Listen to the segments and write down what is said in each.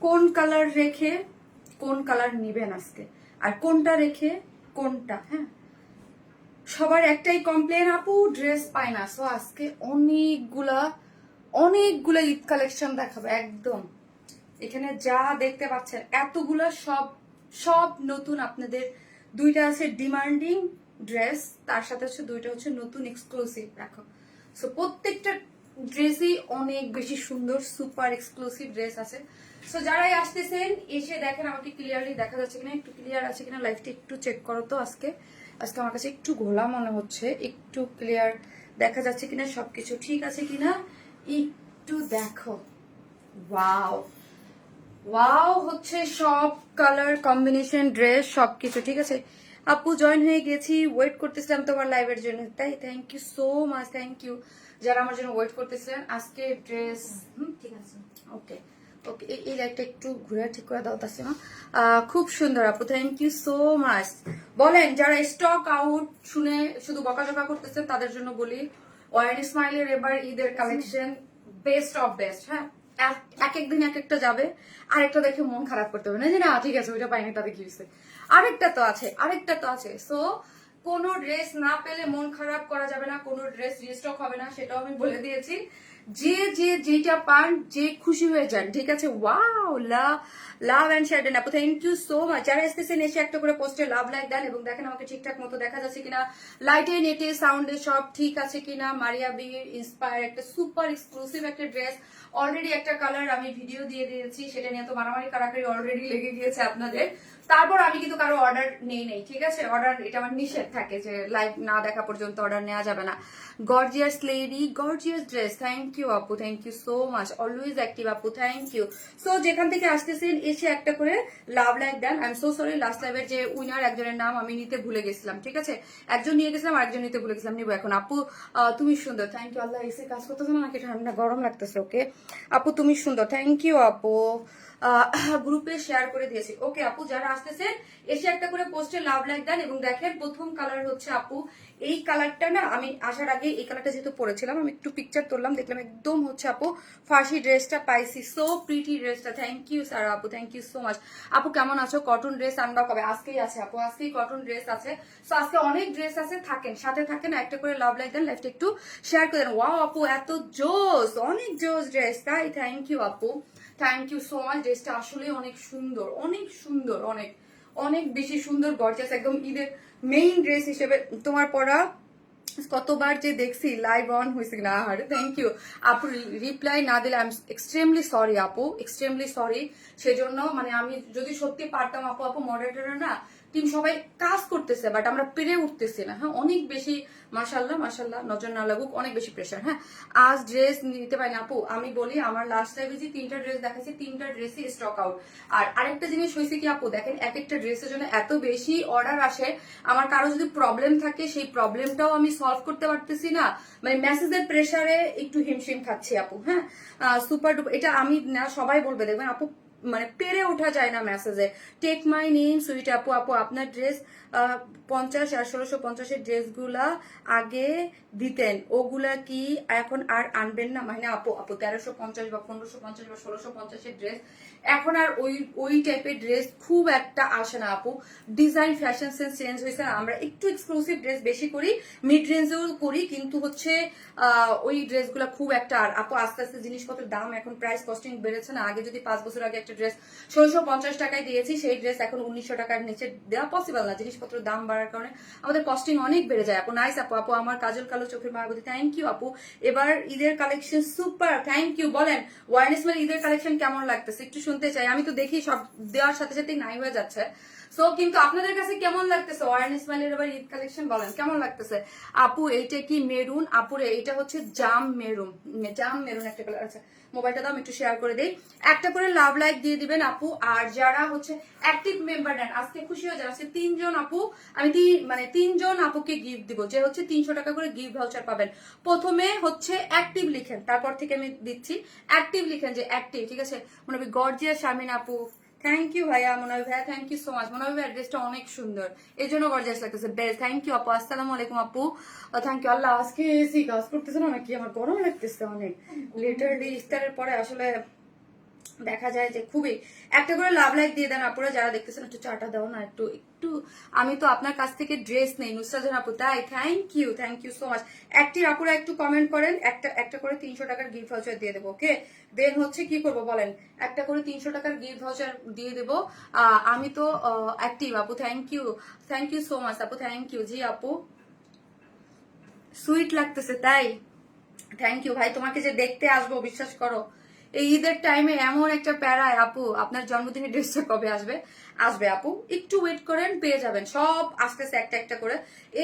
কোন কালার রেখে কোন কালার নিবেন আজকে, আর কোনটা রেখে কোনটা। হ্যাঁ, সবার একটাই কমপ্লেন, আপু ড্রেস পাই না। সো আজকে অনেকগুলা ঈদ কালেকশন দেখাবো। একদম এখানে যা দেখতে পাচ্ছেন এতগুলা সব নতুন। আপনাদের দুইটা আছে ডিমান্ডিং ড্রেস, তার সাথে হচ্ছে দুইটা হচ্ছে নতুন এক্সক্লুসিভ। দেখো, সো প্রত্যেকটা ড্রেসই অনেক বেশি সুন্দর, সুপার এক্সক্লুসিভ ড্রেস আছে। সো যারাই আসতেছেন এসে দেখেন আমাকে ক্লিয়ারলি দেখা যাচ্ছে কিনা, একটু ক্লিয়ার আছে কিনা, লাইভটা একটু চেক করো তো। আজকে আমার কাছে একটু ঘোলা মনে হচ্ছে, একটু ক্লিয়ার দেখা যাচ্ছে কিনা, সবকিছু ঠিক আছে কিনা একটু দেখো। ওয়াও ওয়াও, হচ্ছে সব কালার কম্বিনেশন ড্রেস সবকিছু ঠিক আছে। আপু জয়েন হয়ে গেছি, ওয়েট করতেছিলাম তোমার লাইভের জন্য, তাই thank you so much. Thank you যারা আমার জন্য ওয়েট করতেছিলেন। আজকে ড্রেস ঠিক আছে, ওকে ওকে, এই লাইটটা একটু ঘুরে ঠিক করে দাও তাসিমা। খুব সুন্দর আপু, থ্যাংক ইউ সো মাচ। বলেন যারা স্টক আউট শুনে শুধু বকাঝকা করতেছেন তাদের জন্য বলি, ওয়ান স্মাইলের এবার ঈদের কালেকশন বেস্ট অফ বেস্ট। হ্যাঁ, এক এক দিন এক একটা যাবে, আরেকটা দেখে মন খারাপ করতে হবে না যে না ঠিক আছে ওইটা পাইনি তাতে কি হয়েছে, আরেকটা তো আছে। সো কোনো ড্রেস না পেলে মন খারাপ করা যাবে না, কোনো ড্রেস রিস্টক হবে না, সেটাও আমি বলে দিয়েছি। যেটা পান যে খুশি হয়ে যান, ঠিক আছে। ওয়াও, লাভ এন্ড শেয়ার দেন আপু, থ্যাংক ইউ সো মাচ। যারা এসতেছেন এসে একটা করে পোস্টে লাভ লাইক দেন এবং দেখেন আমাকে ঠিকঠাক মতো দেখা যাচ্ছে কিনা, লাইটে নেটে সাউন্ডে সব ঠিক আছে কিনা। মারিয়া বির ইন্সপায়ার একটা সুপার এক্সক্লুসিভ একটা ড্রেস, অলরেডি একটা কালার আমি ভিডিও দিয়ে দিয়েছি, সেটা নিয়ে তো মারামারি কারাকারি অলরেডি লেগে গিয়েছে আপনাদের। তারপর আমি কিন্তু কারো অর্ডার নেই, ঠিক আছে। অর্ডার এটা আমার নিষেধ থাকে যে লাইভ না দেখা পর্যন্ত অর্ডার নেওয়া যাবে না। Gorgeous lady, gorgeous dress, thank you আপু, thank you so much. Always active আপু, থ্যাংক ইউ। সো যেখান থেকে আসতেছেন এসে একটা করে লাভ লাইক দেন। I am so sorry, last লাইভের যে উইনার একজনের নাম আমি নিতে ভুলে গেছিলাম, ঠিক আছে। একজন নিয়ে গেছিলাম, আরেকজন নিতে ভুলে গেছিলাম, নিবো এখন। আপু তুমি সুন্দর, থ্যাংক ইউ। আল্লাহ এসে কাজ করতেছে না নাকি ঠান্ডা গরম লাগতেছে, ওকে আপু তুমি সুন্দর, থ্যাংক ইউ আপু। গ্রুপে শেয়ার করে দিয়েছি, ওকে আপু। যারা আসতেছে এসে একটা করে পোস্টে লাভ লাইক দেন এবং দেখেন প্রথম কালার হচ্ছে আপু এই কালারটা। না আমি আসার আগে এই কালারটা যেহেতু পরেছিলাম, আমি একটু পিকচার তুললাম, দেখলাম একদম হচ্ছে আপু ফার্সি ড্রেসটা পাইছি। সো প্রিটি ড্রেসটা, থ্যাংক ইউ স্যার আপু, থ্যাংক ইউ সো মাচ। আপু কেমন আছো? কটন ড্রেস আনবা কবে? আজকেই আছে আপু, আজকেই কটন ড্রেস আছে। সো আজকে অনেক ড্রেস আছে, থাকেন সাথে থাকেন, একটা করে লাভ লাইক দেন, লাইভটা একটু শেয়ার করে দেন। ওয়াও আপু এত জোস, অনেক জোস ড্রেস, তাই থ্যাংক ইউ আপু, থ্যাংক ইউ সো মাচ। ড্রেসটা আসলে অনেক সুন্দর, অনেক সুন্দর, অনেক অনেক বেশি সুন্দর, গর্জিয়াস, একদম ঈদের মেইন ড্রেস হিসেবে তোমার পরা। কতবার যে দেখছি লাইভ অন হয়েছে না, আরে থ্যাংক ইউ আপু। রিপ্লাই না দিলে আই এম এক্সট্রিমলি সরি আপু, এক্সট্রিমলি সরি। সেজন্য মানে আমি যদি সত্যি পারতাম আপু মডারেটররা না টিম সবাই কাজ করতেছে, বাট আমরা পেরে উঠতেছি না। হ্যাঁ, অনেক বেশি মাশাল্লাহ মাশাল্লাহ, নজর না লাগুক, অনেক বেশি প্রেশার। হ্যাঁ, আজ ড্রেস নিতে পারি না আপু। আমি বলি আমার লাস্ট লাইভে যে 3টা ড্রেস দেখাচ্ছি, 3টা ড্রেসই স্টক আউট। আর আরেকটা জিনিস হয়েছে কি আপু, দেখেন এক একটা ড্রেসের জন্য এত বেশি অর্ডার আসে, আমার কারো যদি প্রবলেম থাকে সেই প্রবলেমটাও আমি সলভ করতে পারতেছি না, মানে মেসেজের প্রেশারে একটু হিমশিম খাচ্ছি আপু। হ্যাঁ, সুপার ডুপার, এটা আমি না সবাই বলবে, দেখবেন আপু মানে পেরে ওঠা যায় না মেসেজে। টেক মাই নেম সুইট আপু, আপু আপনার ড্রেস 50 আর 1650-এর ড্রেসগুলা আগে দিতেন, ওগুলা কি এখন আর আনবেন না? মানে আপু 1350 বা 1550 বা 1650-এর ড্রেস এখন আর ওই টাইপের ড্রেস খুব একটা আসে না আপু। ডিজাইন ফ্যাশন সেন্স চেঞ্জ হয়েছে, আমরা একটু এক্সক্লুসিভ ড্রেস বেশি করি, মিড রেঞ্জেও করি, কিন্তু হচ্ছে ওই ড্রেসগুলো খুব একটা। আর আপু আস্তে আস্তে জিনিসপত্রের দাম এখন প্রাইস কস্টিং বেড়েছে না, আগে যদি 5 বছর আগে একটা ড্রেস 1650 টাকায় দিয়েছি, সেই ড্রেস এখন 1900 টাকার নিচে দেওয়া পসিবল না, জিনিসপত্রের দাম বাড়ার কারণে আমাদের কস্টিং অনেক বেড়ে যায় আপু। নাইস আপু, আপু আমার কাজল কালো চোখের মায়াবতী, থ্যাংক ইউ আপু। এবার ঈদের কালেকশন সুপার, থ্যাংক ইউ। বলেন ওয়ারনেস মেল ঈদের কালেকশন কেমন লাগতেছে একটু শুনতে চাই। আমি তো দেখি সব দেওয়ার সাথে সাথে নাই হয়ে যাচ্ছে, সো কিন্তু আপনাদের কাছে কেমন লাগতেছে ওয়ারনেস মেলের এবার ঈদ কালেকশন? বলেন কেমন লাগতেছে আপু। এইটা কি মেরুন আপুরে? এটা হচ্ছে জাম মেরুন, জাম মেরুন একটা কালার আছে। মোবাইলটা দাও আমি একটু শেয়ার করে দেই, একটা করে লাভ লাইক দিয়ে দিবেন আপু। আর যারা হচ্ছে অ্যাক্টিভ মেম্বার নেন আজকে খুশি হয়ে যাচ্ছে 3 জন আপু, আমি 3 জন আপুকে গিফট দিব, যে হচ্ছে 300 টাকা করে গিফট ভাউচার পাবেন। প্রথমে হচ্ছে অ্যাক্টিভ লিখেন, তারপর থেকে আমি দিচ্ছি। অ্যাক্টিভ লিখেন যে অ্যাক্টিভ, ঠিক আছে। মনে হবে গর্জিয়াস শারমিন আপু, থ্যাংক ইউ ভাইয়া মনোজ ভাইয়া, thank you so much. Manoj ভাইয়া ড্রেসটা অনেক সুন্দর, এই জন্য গর্জিয়াস লাগতেছে। বেস্ট, থ্যাংক ইউ আপু। আসসালামু আলাইকুম আপু, থ্যাংক ইউ। আল্লাহ, আজকে এসি কাজ করতেছে না নাকি, আমার গরম লাগতেছে অনেক। লিটারলি ইফতারের পরে আসলে দেখা যায় যে খুবই। একটা করে লাভ লাইক দিয়ে দেন আপুরা যারা দেখতেছেন, একটু চাটা দাও না একটু একটু। আমি তো আপনার কাছ থেকে ড্রেস নেই নুসরাত জাহান আপু, তাই থ্যাংক ইউ সো মাচ। একটি আপুরা একটু কমেন্ট করেন, একটা একটা করে 300 টাকার গিফট ভাউচার দিয়ে দেবো, ওকে। দেন হচ্ছে কি করবো বলেন, একটা করে 300 টাকার গিফট ভাউচার দিয়ে দেবো। আমি তো অ্যাক্টিভ আপু, থ্যাংক ইউ সো মাচ আপু, থ্যাংক ইউ। জি আপু, সুইট লাগতেছে তাই, থ্যাংক ইউ ভাই। তোমাকে যে দেখতে আসবো বিশ্বাস করো, এই ঈদের টাইমে এমন একটা প্যারায় আপু। আপনার জন্মদিনের ড্রেসটা কবে আসবে? আসবে আপু, একটু ওয়েট করেন, পেয়ে যাবেন সব আসতেছে একটা একটা করে।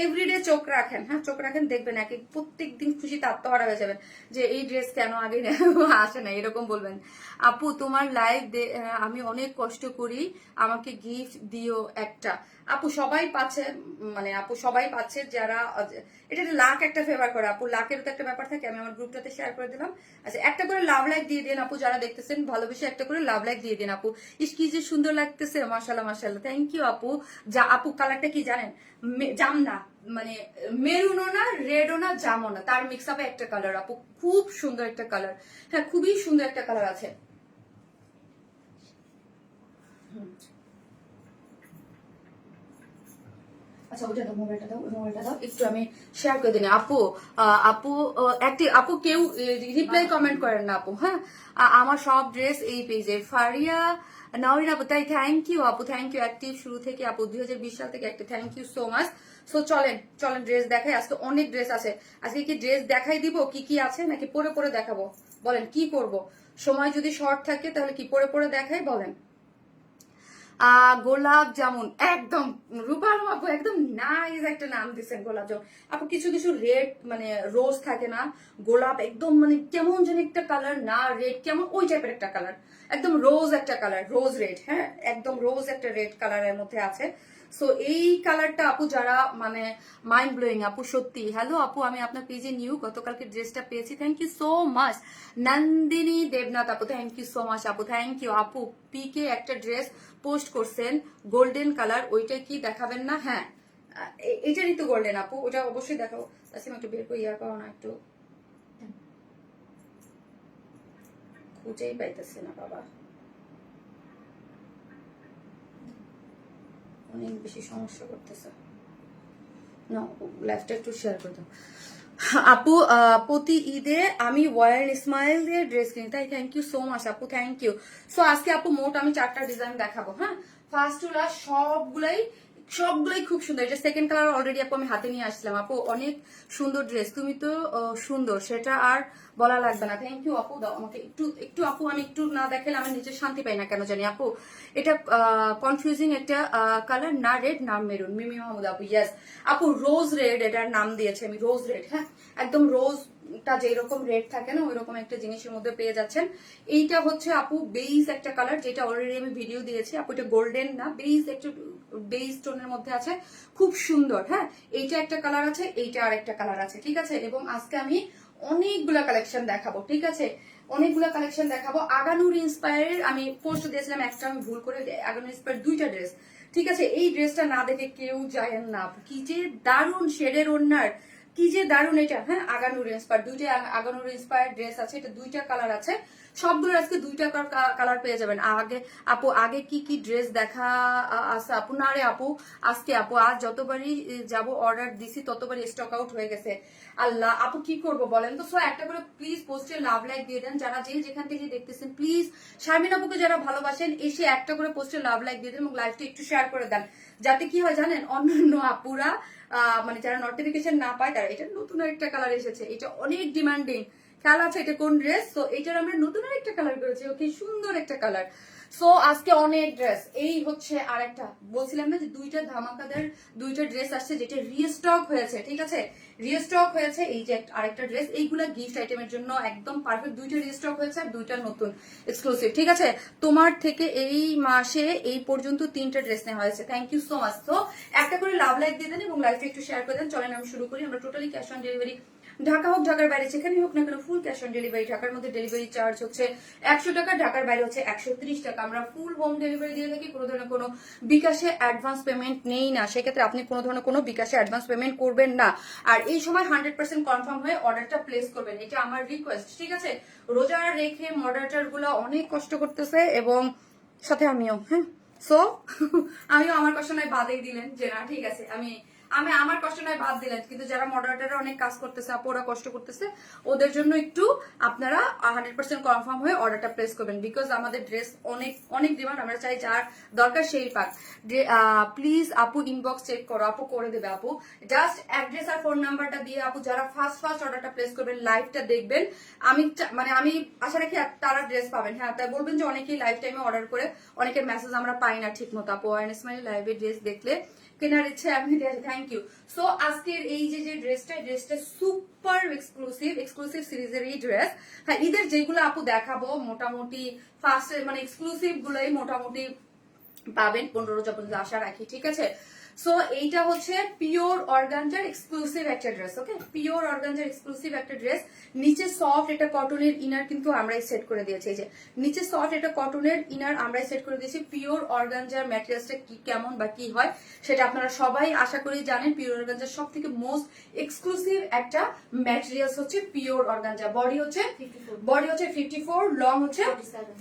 এভরিডে চোখ রাখেন, হ্যাঁ চোখ রাখেন, দেখবেন এক এক প্রত্যেক দিন খুশিতে আত্মহারা হয়ে যাবেন যে এই ড্রেস কেন আগে আসে না, এরকম বলবেন। আপু তোমার লাইভ আমি অনেক কষ্ট করি, আমাকে গিফট দিও একটা। আপু সবাই পাচ্ছে, মানে আপু সবাই পাচ্ছে যারা, এটা লাখ একটা ফেভার করে আপু, লাখের তো একটা ব্যাপার থাকে। আমি আমার গ্রুপটাতে শেয়ার করে দিলাম। আচ্ছা, একটা করে লাভ লাইক দিয়ে দিন আপু, যারা দেখতেছেন ভালোবেসে একটা করে লাভ লাইক দিয়ে দিন আপু। ইস কি যে সুন্দর লাগতেছে, মাশাআল্লাহ মাশাআল্লাহ, থ্যাংক ইউ আপু। যা আপু কালারটা কি জানেন, জামনা, মানে মেরুনও না রেডও না জামও না, তার মিক্স আপে একটা কালার আপু, খুব সুন্দর একটা কালার। হ্যাঁ খুবই সুন্দর একটা কালার আছে। আচ্ছা ওটা দাও, মোবাইলটা দাও, মোবাইলটা দাও, একটু আমি শেয়ার করে দিই। আপু আপু একটি আপু কেউ রিপ্লাই কমেন্ট করেন না আপু, হ্যাঁ। আমার সব ড্রেস এই পেজে। ফারিয়া নাওরিন আপু, তাই থ্যাংক ইউ আপু, থ্যাংক ইউ। অ্যাক্টিভ শুরু থেকে আপু 2020 সাল থেকে একটা, thank you so much. So চলেন চলেন ড্রেস দেখাই, আজকে অনেক ড্রেস আছে। আজকে কি ড্রেস দেখাই দিব কি কি আছে, নাকি পরে পরে দেখাবো বলেন, কি করব? সময় যদি শর্ট থাকে তাহলে কি পরে পরে দেখাই বলেন? গোলাপ জামুন, একদম রূপার আপু, একদম নাইস একটা নাম দিচ্ছেন গোলাপ জামুন আপু। কিছু কিছু রেড মানে রোজ থাকে না, গোলাপ একদম মানে কেমন যেন একটা কালার, না রেড কেমন ওই টাইপের একটা কালার, একদম রোজ একটা কালার, রোজ রেড, হ্যাঁ একদম রোজ একটা রেড কালারের মধ্যে আছে। সো এই কালারটা আপু যারা মানে মাইন্ড ব্লোয়িং আপু, সত্যি। হ্যালো আপু, আমি আপনার পেজে নিউ, গতকালকে ড্রেসটা পেয়েছি, thank you so much. Nandini Debnath আপু, থ্যাংক ইউ সো মাচ আপু, থ্যাংক ইউ আপু। পিকে একটা ড্রেস পোস্ট করছেন গোল্ডেন কালার, ওইটা কি দেখাবেন না? হ্যাঁ এটারই তো গোল্ডেন আপু, ওটা অবশ্যই দেখাবো। তাসিম একটু বের করে ইয়া পাও না, একটু খুঁজেই পাইতেছে না বাবা, অনেক বেশি সমস্যা করতেছে না। লাইফটা একটু শেয়ার করে দাও আপু। প্রতি ঈদে আমি ওয়ার ইসমাইল দিয়ে ড্রেস কিনি, তাই থ্যাংক ইউ সো মাচ আপু, থ্যাংক ইউ। সো আজকে আপু মোট আমি 4টা ডিজাইন দেখাবো, হ্যাঁ। ফার্স্ট টু লাস্ট সবগুলাই সবগুলাই খুব সুন্দর। এটা সেকেন্ড কালার অলরেডি আপু আমি হাতে নিয়ে আসলাম। আপু অনেক সুন্দর ড্রেস, তুমি তো সুন্দর, সেটা আর বলা লাগবে না। থ্যাংক ইউ আপু। দাও আমাকে একটু একটু আপু, আমি একটু না দেখালে আমি নিজের শান্তি পাই না কেন জানি আপু। এটা কনফিউজিং একটা কালার, না রেড না মেরুন। মিমি মাহমুদ আপু, ইয়েস আপু রোজ রেড এটার নাম দিয়েছে আমি, রোজ রেড, হ্যাঁ একদম রোজটা যেরকম রেড থাকে না ওইরকম একটা জিনিসের মধ্যে পেয়ে যাচ্ছেন। এইটা হচ্ছে আপু বেইজ একটা কালার, যেটা অলরেডি আমি ভিডিও দিয়েছি আপু। এটা গোল্ডেন না, বেইজ একটা বেইজ টোনের মধ্যে আছে, খুব সুন্দর, হ্যাঁ। এইটা একটা কালার আছে, এইটা আর একটা কালার আছে, ঠিক আছে। এবং আজকে আমি অনেকগুলা কালেকশন দেখাবো, ঠিক আছে, অনেকগুলা কালেকশন দেখাবো। আগানুর ইন্সপায়ারের আমি পোস্ট দিয়েছিলাম একটা, আমি ভুল করে আগানুর ইন্সপায়ার 2টা ড্রেস, ঠিক আছে। এই ড্রেসটা না দেখে কেউ যায় না, কি যে দারুণ শেডের ওড়নার, কি যে দারুণ এটা, হ্যাঁ। আগানুর ইন্সপায়ার 2টা আগানুর ইন্সপায়ার ড্রেস আছে, এটা 2টা কালার আছে। সবগুলো আজকে 2টা কালার পেয়ে যাবেন। আগে আপু আগে কি কি ড্রেস দেখা আছে আপু? না রে আপু, আজকে আপু আজ যতবারই যাব অর্ডার দিছি ততবারই স্টক আউট হয়ে গেছে। আল্লাহ আপু কি করব বলেন তো। সো একটা করে প্লিজ পোস্টে লাভ লাইক দিয়ে দেন, যারা যে যেখান থেকে দেখতেছেন প্লিজ। শারমিন আপুকে যারা ভালোবাসেন এসে একটা করে পোস্টে লাভ লাইক দিয়ে দেন এবং লাইভটা একটু শেয়ার করে দেন, যাতে কি হয় জানেন, অন্যান্য আপুরা মানে যারা নোটিফিকেশন না পায় তারা। এটা নতুন একটা কালার এসেছে, এটা অনেক ডিমান্ডিং, খেয়াল আছে এটা কোন ড্রেস? তো এটার আমরা নতুন একটা কালার করেছি, ওকে সুন্দর একটা কালার। সো আজকে অনেক ড্রেস। এই হচ্ছে আরেকটা, বলছিলাম না যে 2টা ধামাকাদার 2টা ড্রেস আসছে, যেটা রিস্টক হয়েছে, ঠিক আছে, রিস্টক হয়েছে। এই যে আরেকটা ড্রেস, এইগুলা গিফট আইটেমের জন্য একদম পারফেক্ট। 2টা রিস্টক হয়েছে আর 2টা নতুন এক্সক্লুসিভ, ঠিক আছে। তোমার থেকে এই মাসে এই পর্যন্ত 3টা ড্রেস নেওয়া হয়েছে, থ্যাংক ইউ সো মাচ। তো একটা করে লাভ লাইক দিয়ে দেন এবং লাইভটা একটু শেয়ার করে দেন। চলেন আমি শুরু করি। আমরা totally cash on delivery Dhaka হোক ঢাকার বাইরে যেখানে হোক না কেন ফুল ক্যাশ অন ডেলিভারি। ঢাকার মধ্যে ডেলিভারি চার্জ হচ্ছে 100 টাকা, ঢাকার বাইরে হচ্ছে 130 টাকা। আমরা ফুল হোম ডেলিভারি দিয়ে থাকি, কোনো ধরনের কোনো বিকাশে অ্যাডভান্স পেমেন্ট নেই না, সেক্ষেত্রে আপনি কোনো ধরনের কোনো বিকাশে অ্যাডভান্স পেমেন্ট করবেন না। আর এই সময় 100% কনফার্ম হয়ে অর্ডারটা প্লেস করবেন, এটা আমার রিকোয়েস্ট, ঠিক আছে? রোজা রেখে মডারেটর গুলো অনেক কষ্ট করতেছে এবং সাথে আমিও, হ্যাঁ। সো আমিও আমার কষ্ট নয় বাদেই দিলেন যে না ঠিক আছে, আমি আমি আমার কষ্ট নয় বাদ দিলেন, কিন্তু যারা মডারেটররা অনেক কাজ করতেছে আপু, ওরা কষ্ট করতেছে, ওদের জন্য একটু আপনারা 100% কনফার্ম হয়ে অর্ডারটা প্লেস করবেন, বিকজ আমাদের ড্রেস অনেক অনেক ডিমান্ড, আমরা চাই যার দরকার সেই পাক। প্লিজ আপু ইনবক্স চেক করো, আপু করে দেবে আপু। জাস্ট অ্যাড্রেস আর ফোন নাম্বারটা দিয়ে আপু যারা ফার্স্ট অর্ডারটা প্লেস করবেন, লাইভটা দেখবেন, আমি আশা রাখি তারা ড্রেস পাবেন। হ্যাঁ, তাই বলবেন যে অনেকেই লাইভ টাইমে অর্ডার করে অনেকের মেসেজ আমরা পাই না ঠিক মতো। আপু ওয়ারনেস মানে লাইভে ড্রেস দেখলে কেনার ইচ্ছে আপনি থ্যাংক ইউ। সো আজকের এই যে ড্রেসটা সুপার এক্সক্লুসিভ সিরিজের এই ড্রেস। হ্যাঁ, ঈদের যেগুলো আপু দেখাবো মোটামুটি ফার্স্ট মানে এক্সক্লুসিভ গুলোই মোটামুটি পাবেন 15 রোজা পর্যন্ত আশা রাখি, ঠিক আছে? সো এইটা হচ্ছে পিওর অর্গানজার এক্সক্লুসিভ একটা ড্রেস, ওকে? পিওর অর্গানজার এক্সক্লুসিভ একটা ড্রেস। নিচে সফট এটা কটনের ইনার কিন্তু আমরাই সেট করে দিয়েছি, এই যে নিচে সফট এটা কটনের ইনার আমরাই সেট করে দিয়েছি। পিওর অর্গানজার ম্যাটেরিয়ালসটা কি কেমন বা কি হয় সেটা আপনারা সবাই আশা করি জানেন। পিওর অর্গানজার সব থেকে মোস্ট এক্সক্লুসিভ একটা ম্যাটেরিয়ালস হচ্ছে পিওর অর্গানজা। বডি হচ্ছে 54, লং হচ্ছে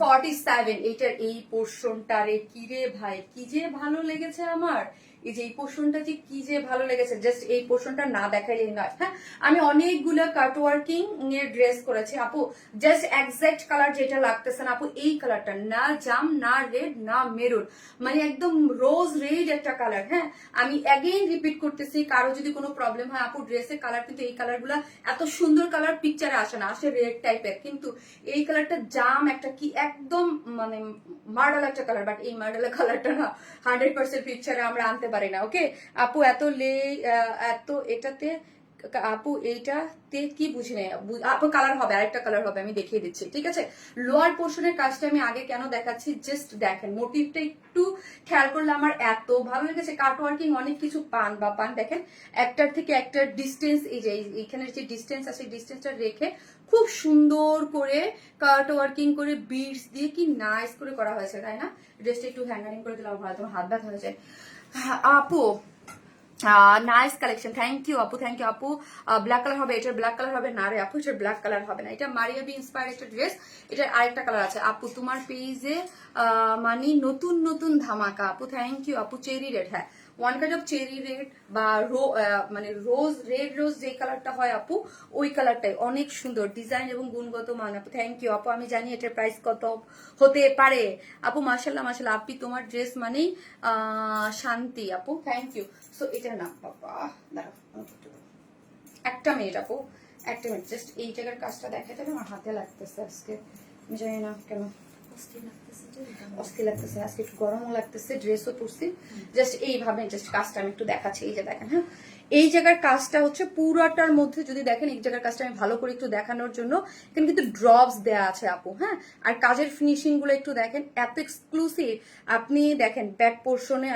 47। এইটার এই পোর্শনটা রে কি রে ভাই, কি যে ভালো লেগেছে আমার, এই যে এই পোর্শনটা যে কি যে ভালো লেগেছে, জাস্ট এই পোর্শনটা না দেখাইলেই নয়। হ্যাঁ, আমি অনেকগুলো কাট ওয়ার্কিং এর ড্রেস করেছি আপু, জাস্ট এক্সাক্ট কালার যেটা লাগতেছে না আপু, এই কালারটা না জাম না রেড না মেরুন, মানে একদম রোজ রেড একটা কালার। হ্যাঁ, আমি অ্যাগেইন রিপিট করতেছি, কারো যদি কোনো প্রবলেম হয় আপু ড্রেসের কালার, কিন্তু এই কালার গুলা এত সুন্দর কালার পিকচারে আসে না, আসে রেড টাইপের, কিন্তু এই কালারটা জাম একটা কি একদম মানে মার্ডাল একটা কালার, বাট এই মার্ডাল কালারটা না 100% পিকচারে আমরা আনতে পারি না, ওকে? আপু এত এটাতে আপু এইটাতে কি বুঝি নাই আপু, কালার হবে, আরেকটা কালার হবে, আমি দেখিয়ে দিচ্ছি, ঠিক আছে? লোয়ার পোর্শনের কাজটা আমি আগে কেন দেখাচ্ছি, জাস্ট দেখেন মোটিভটা একটু খেয়াল করলে আমার এত ভালো লেগেছে। কাট ওয়ার্কিং অনেক কিছু পান দেখেন, একটার থেকে একটার ডিস্টেন্স, এই যে এইখানে যে ডিস্টেন্স আছে ডিস্টেন্সটা রেখে খুব সুন্দর করে কাট ওয়ার্কিং করে বিডস দিয়ে কি নাইস করে করা হয়েছে, তাই না? ড্রেসটা একটু হ্যাঙ্গারিং করে দিলাম, ভালো, তোমার হাত ব্যথা হয়ে যায় আপু। নাইস কালেকশন, থ্যাংক ইউ আপু, থ্যাংক ইউ আপু। ব্ল্যাক কালার হবে, এটার ব্ল্যাক কালার হবে না রে আপু, এটার ব্ল্যাক কালার হবে না, এটা মারিয়া বি ইন্সপায়ার একটা ড্রেস, এটার আরেকটা কালার আছে আপু। তোমার পেজে মানে নতুন নতুন ধামাকা আপু, থ্যাংক ইউ আপু। চেরি রেড, হ্যাঁ, one kind of cherry red বা মানে রেড রোজ যে কালারটা হয় আপু, ওই কালারটাই অনেক সুন্দর ডিজাইন এবং গুণগত মান আপু, থ্যাংক ইউ আপু। আমি জানি এটার প্রাইস কত হতে পারে আপু, মাশাল্লাহ মাশাল্লাহ আপনি, তোমার ড্রেস মানেই শান্তি আপু, থ্যাংক ইউ। সো এটা না বাবা, দাঁড়াও একটা মিনিট আপু, একটা মিনিট, জাস্ট এই জায়গার কাজটা দেখাতে আমার হাতে লাগতেছে আজকে, জানি না কেন অস্থির লাগতেছে আজকে, একটু গরমও লাগতেছে, ড্রেসও পরছি, জাস্ট এইভাবে জাস্ট কাজটা আমি একটু দেখাচ্ছি। এই যে দেখেন, হ্যাঁ, এই জায়গার কাজটা হচ্ছে পুরাটার মধ্যে, যদি দেখেন এই জায়গার কাজটা আমি ভালো করে একটু দেখানোর জন্য এখানে কিন্তু ড্রপস দেয়া আছে আপু। হ্যাঁ, আর কাজের ফিনিশিং গুলো একটু দেখেন, এত এক্সক্লুসিভ। আপনি দেখেন ব্যাক পোর্শনে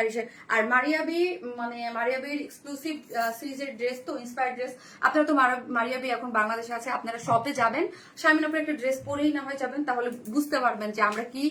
আর মারিয়াবির এক্সক্লুসিভ সিরিজের ড্রেস, তো ইন্সপায়ার ড্রেস। আপনারা তো মারিয়াবি এখন বাংলাদেশে আছে, আপনারা শপে যাবেন, শারমিন আপুর একটা ড্রেস পরেই না হয় যাবেন, তাহলে বুঝতে পারবেন যে আমরা কি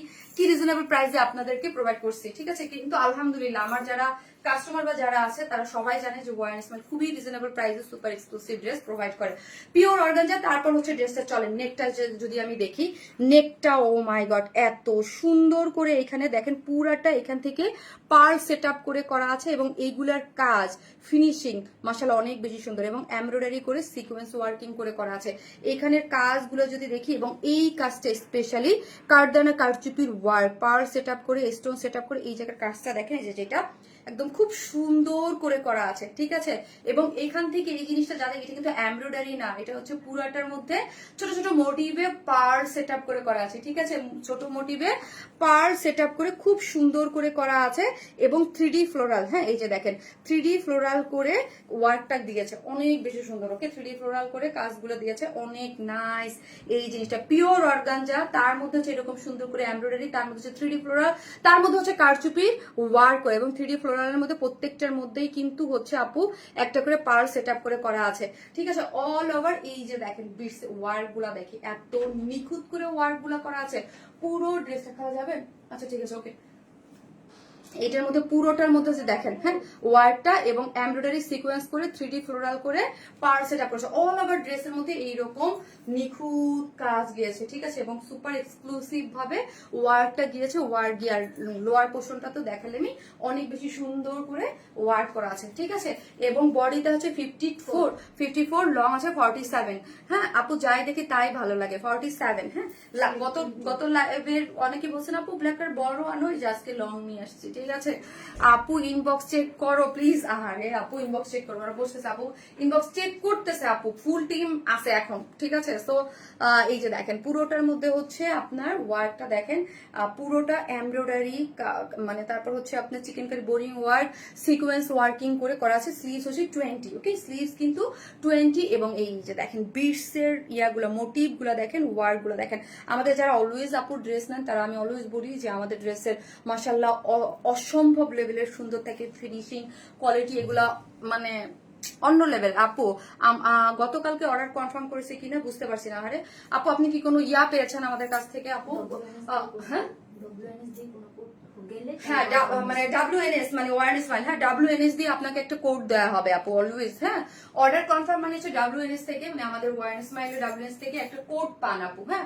রিজনেবল প্রাইসে আপনাদেরকে প্রোভাইড করছি, ঠিক আছে? কিন্তু আলহামদুলিল্লাহ আমার যারা কাস্টমার বা যারা আছে তারা সবাই জানে যে ওয়ান স্মাইল খুবই রিজনেবল প্রাইসে সুপার এক্সক্লুসিভ ড্রেস প্রোভাইড করে, পিওর অর্গানজা। তারপর হচ্ছে ড্রেসটা চলে নেকটা, যদি আমি দেখি নেকটা, ও মাই গড এত সুন্দর করে এখানে দেখেন, পুরাটা এখান থেকে পার্ল সেট আপ করে করা আছে এবং এইগুলার কাজ ফিনিশিং মাশাআল্লাহ অনেক বেশি সুন্দর, এবং এমব্রয়ডারি করে সিকোয়েন্স ওয়ার্কিং করে করা আছে এখানের কাজগুলো যদি দেখি, এবং এই কাজটা স্পেশালি কারদানা কারচুপির ওয়ার্ক, পার্ল সেট আপ করে স্টোন সেট আপ করে এই জায়গার কাজটা দেখেন, এই যে যেটা একদম খুব সুন্দর করে করা আছে, ঠিক আছে? এবং এখান থেকে এই জিনিসটা যাদের, এটা কিন্তু এমব্রয়ডারি না, এটা হচ্ছে পুরাটার মধ্যে ছোট ছোট মোটিভে পার্ল সেট আপ করে করা আছে, ঠিক আছে? ছোট মোটিভে পার্ল সেট আপ করে খুব সুন্দর করে করা আছে, এবং 3D ফ্লোরাল, হ্যাঁ এই যে দেখেন 3D ফ্লোরাল করে ওয়ার্কটা দিয়েছে, অনেক বেশি সুন্দর, ওকে? 3D ফ্লোরাল করে কাজগুলো দিয়েছে, অনেক নাইস। এই জিনিসটা পিওর অর্গানজা, তার মধ্যে হচ্ছে এরকম সুন্দর করে এমব্রয়ডারি, তার মধ্যে হচ্ছে 3D ফ্লোরাল, তার মধ্যে হচ্ছে কারচুপির ওয়ার্ক, এবং 3D ফ্লোরাল ফ্লোরালের মধ্যে প্রত্যেকটার মধ্যেই কিন্তু হচ্ছে আপু একটা করে পার্ল সেট আপ করে করা আছে, ঠিক আছে। অল ওভার এই যে দেখেন বিটস ওয়ার্ক গুলা দেখি এত নিখুঁত করে ওয়ার্ক গুলা করা আছে। পুরো ড্রেসটা খাওয়া যাবে? আচ্ছা ঠিক আছে, ওকে। এটার মধ্যে পুরোটার মধ্যে যে দেখেন, হ্যাঁ, ওয়ার্কটা এবং এমব্রয়ডারি সিকোয়েন্স করে 3D ফ্লোরাল করে পার সেট আপ করেছে। অল ওভার ড্রেসের মধ্যে এইরকম নিখুঁত কাজ গিয়েছে, ঠিক আছে, এবং সুপার এক্সক্লুসিভ ভাবে ওয়ার্কটা গিয়েছে। ওয়ার্ক গিয়ার লোয়ার পোর্শনটা তো দেখালেনি, অনেক বেশি সুন্দর করে ওয়ার্ক করা আছে, ঠিক আছে। এবং বডিটা হচ্ছে 54, লং আছে 47। হ্যাঁ আপু, যাই দেখি তাই ভালো লাগে, 47। হ্যাঁ, গত লাইভের অনেকে বলছেন আপু ব্ল্যাক আর বড় আনো, আজকে লং নিয়ে আসছি, ঠিক আছে। আপু ইনবক্স চেক করো প্লিজ। আরে আপু ইনবক্স চেক করো, ওরা বসতেছে, আপু ইনবক্স চেক করতেছে, আপু ফুল টিম আছে এখন, ঠিক আছে। তো এই যে দেখেন পুরোটার মধ্যে হচ্ছে আপনার ওয়ার্কটা দেখেন, পুরোটা এমব্রয়ডারি, মানে তারপর হচ্ছে আপনার chicken curry boring work sequence working করে করা আছে। স্লিভস হচ্ছে 20, ওকে, স্লিভস কিন্তু 20। এবং এই যে দেখেন বিটস এর ইয়াগুলো, মোটিভ গুলা দেখেন, ওয়ার্ক গুলো দেখেন। আমাদের যারা অলওয়েজ আপুর ড্রেস নেন তারা আমি অলওয়েজ বলি যে আমাদের ড্রেসের মাশাল্লাহ অসম্ভব লেভেলের সুন্দর থাকে, ফিনিশিং কোয়ালিটি এগুলা মানে অন্য লেভেল। আপু গতকালকে অর্ডার কনফার্ম করেছে কিনা বুঝতে পারছি না। আরে আপু আপনি কি কোনো ইয়া পেয়েছেন আমাদের কাছ থেকে আপু? হ্যাঁ হ্যাঁ, মানে WNS মানে ওয়ারনেস ফাইল, হ্যাঁ WNS দিয়ে আপনাকে একটা কোড দেওয়া হবে আপু অলওয়েজ। হ্যাঁ, অর্ডার কনফার্ম মানে হচ্ছে WNS থেকে, মানে আমাদের ওয়ারনেস মাইলের WNS থেকে একটা কোড পান আপু। হ্যাঁ,